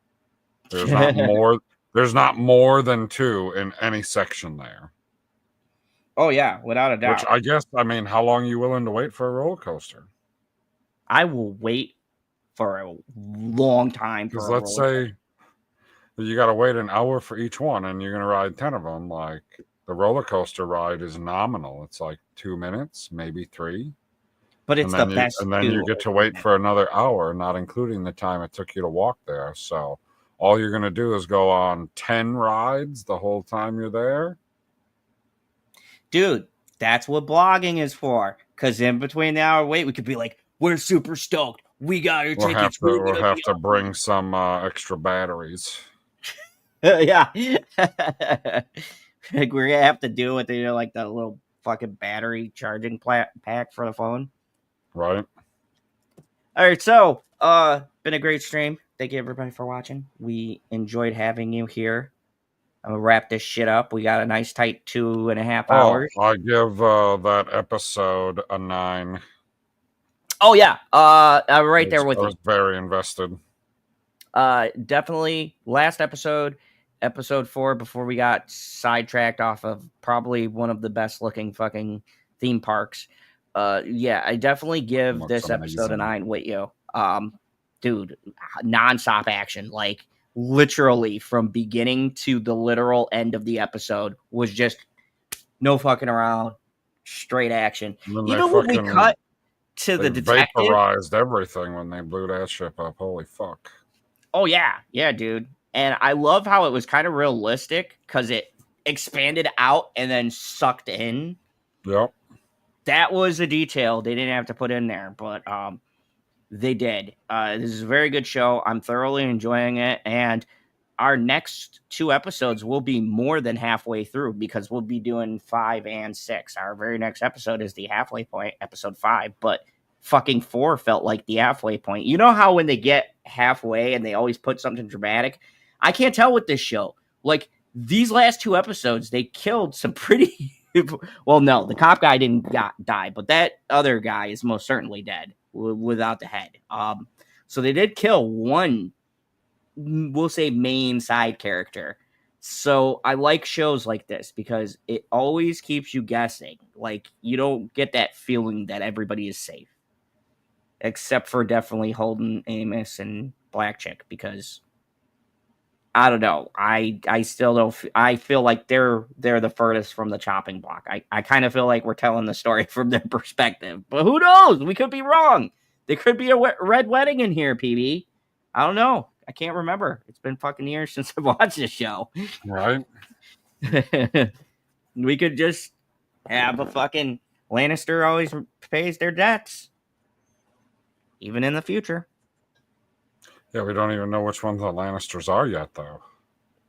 There's not more. There's not more than 2 in any section there. Oh yeah, without a doubt. Which I guess, I mean, how long are you willing to wait for a roller coaster? I will wait for a long time. Because let's say you got to wait an hour for each one, and you're gonna ride 10 of them. Like the roller coaster ride is nominal. It's like 2 minutes, maybe 3. But it's the best. And then you get to wait for another hour, not including the time it took you to walk there. So all you're going to do is go on 10 rides the whole time you're there. Dude, that's what blogging is for. Because in between the hour wait, we could be like, we're super stoked. We got our tickets. We'll have to bring some extra batteries. Yeah. Like we're going to have to do what they do, like the little fucking battery charging pack for the phone. Right. All right, so been a great stream. Thank you everybody for watching. We enjoyed having you here. I'm gonna wrap this shit up. We got a nice tight 2.5 hours. I give that episode a 9. Oh yeah, right there with you. I was very invested. Definitely last episode 4, before we got sidetracked off of probably one of the best looking fucking theme parks. Yeah, I definitely give this episode a 9 with you. Dude, nonstop action, like literally from beginning to the literal end of the episode was just no fucking around, straight action. Even when we cut to the detective, vaporized everything when they blew that ship up. Holy fuck! Oh yeah, dude. And I love how it was kind of realistic because it expanded out and then sucked in. Yep. That was a detail they didn't have to put in there, but they did. This is a very good show. I'm thoroughly enjoying it. And our next 2 episodes will be more than halfway through because we'll be doing 5 and 6. Our very next episode is the halfway point, episode 5, but fucking 4 felt like the halfway point. You know how when they get halfway and they always put something dramatic? I can't tell with this show. Like, these last 2 episodes, they killed some pretty... Well, no, the cop guy didn't die, but that other guy is most certainly dead without the head. So they did kill one, we'll say, main side character. So I like shows like this because it always keeps you guessing. Like, you don't get that feeling that everybody is safe. Except for definitely Holden, Amos, and Black Chick, because I don't know. I still don't. I feel like they're the furthest from the chopping block. I kind of feel like we're telling the story from their perspective, but who knows? We could be wrong. There could be a red wedding in here, PB. I don't know. I can't remember. It's been fucking years since I've watched this show. Right. We could just have a fucking Lannister always pays their debts, even in the future. Yeah, we don't even know which ones the Lannisters are yet, though.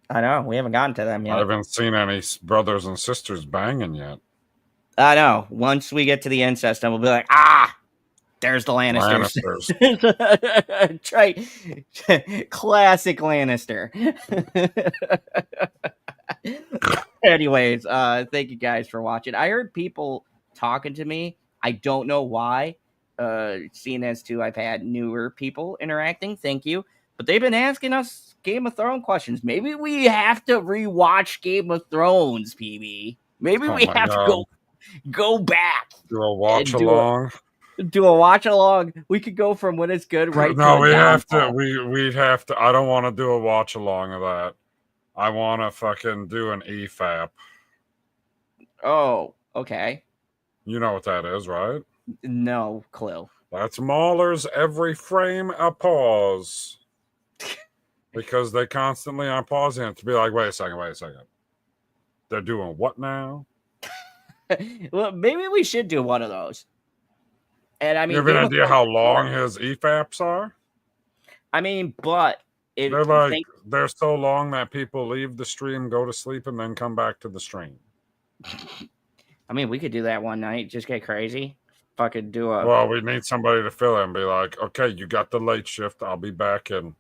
I know. We haven't gotten to them yet. I haven't seen any brothers and sisters banging yet. I know. Once we get to the incest, then we'll be like, there's the Lannisters. Right. Classic Lannister. Anyways, thank you guys for watching. I heard people talking to me. I don't know why. Seeing as too, I've had newer people interacting. Thank you. But they've been asking us Game of Thrones questions. Maybe we have to rewatch Game of Thrones, PB. Maybe we have to go back. Do a watch along. Do a watch along. We could go from when it's good right. No, we have to. We'd have to. I don't want to do a watch along of that. I want to fucking do an EFAP. Oh, okay. You know what that is, right? No clue. That's Mahler's every frame a pause. Because they constantly are pausing it to be like, wait a second. They're doing what now? Well, maybe we should do one of those. And I mean, you have an idea how long his EFAPs are? I mean, but they're so long that people leave the stream, go to sleep, and then come back to the stream. I mean, we could do that one night. Just get crazy. Fucking do a... Well, we need somebody to fill in and be like, okay, you got the late shift. I'll be back in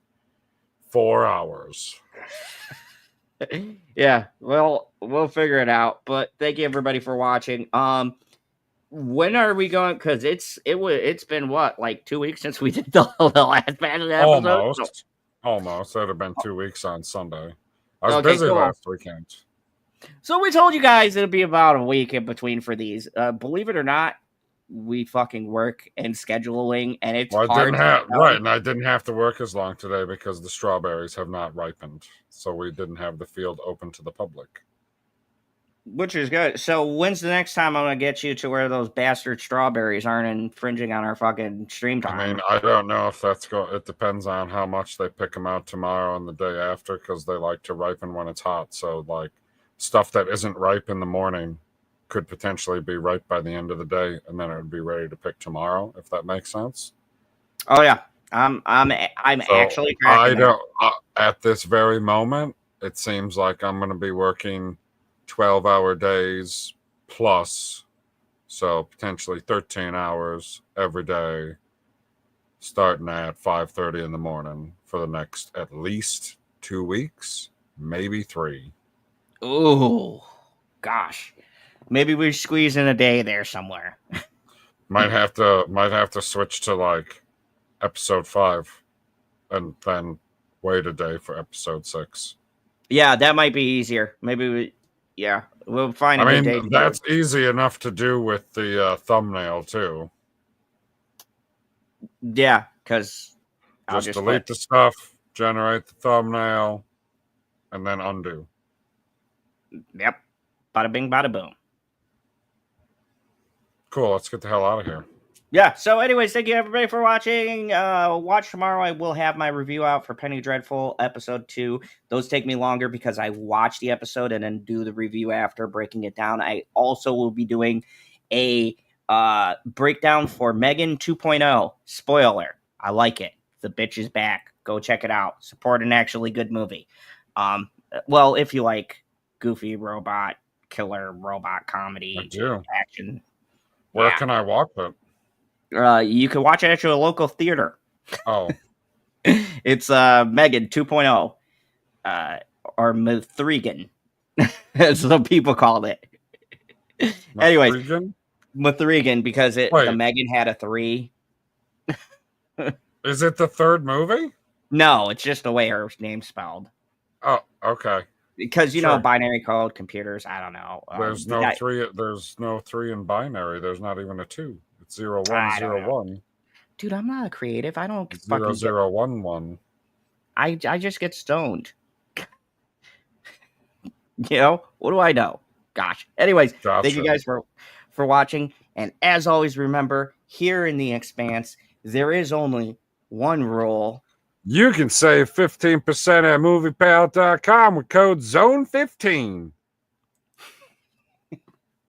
4 hours. Yeah, well, we'll figure it out. But thank you, everybody, for watching. When are we going? Because it's been what, like 2 weeks since we did the last batch of episodes? Almost. It would have been 2 weeks on Sunday. I was busy last weekend. So we told you guys it'll be about a week in between for these. Believe it or not, we fucking work and scheduling, and it's hard. And I didn't have to work as long today because the strawberries have not ripened, so we didn't have the field open to the public. Which is good. So when's the next time I'm gonna get you to where those bastard strawberries aren't infringing on our fucking stream time? I mean, I don't know if that's going. It depends on how much they pick them out tomorrow and the day after, because they like to ripen when it's hot. So like stuff that isn't ripe in the morning could potentially be ripe by the end of the day, and then it would be ready to pick tomorrow. If that makes sense. Oh yeah, I'm actually. I don't. At this very moment, it seems like I'm going to be working 12-hour days plus, so potentially 13 hours every day, starting at 5:30 in the morning for the next at least 2 weeks, maybe 3. Oh, gosh. Maybe we squeeze in a day there somewhere. might have to switch to like episode 5 and then wait a day for episode 6. Yeah, that might be easier. Maybe we'll find a good day. That's easy enough to do with the thumbnail too. Yeah, because just delete the stuff, generate the thumbnail, and then undo. Yep. Bada bing, bada boom. Cool. Let's get the hell out of here. Yeah. So anyways, thank you everybody for watching. Watch tomorrow. I will have my review out for Penny Dreadful episode 2. Those take me longer because I watch the episode and then do the review after, breaking it down. I also will be doing a breakdown for Megan 2.0. Spoiler. I like it. The bitch is back. Go check it out. Support an actually good movie. Well, if you like goofy robot, killer robot comedy, I do. action. Where can I watch it? You can watch it at your local theater. Oh. It's Megan 2.0. Or Mithrigan, as some people called it. Anyways, Mithrigan, because the Megan had a 3. Is it the third movie? No, it's just the way her name's spelled. Oh, okay. Because you know, binary code, computers. I don't know. There's no 3. There's no 3 in binary. There's not even a 2. It's 0 1 0 1. Dude, I'm not creative. I don't 0 0 1 1. I just get stoned. You know, what do I know? Gosh. Anyways, Thank you guys for watching. And as always, remember, here in the Expanse, there is only one rule. You can save 15% at moviepal.com with code ZONE15.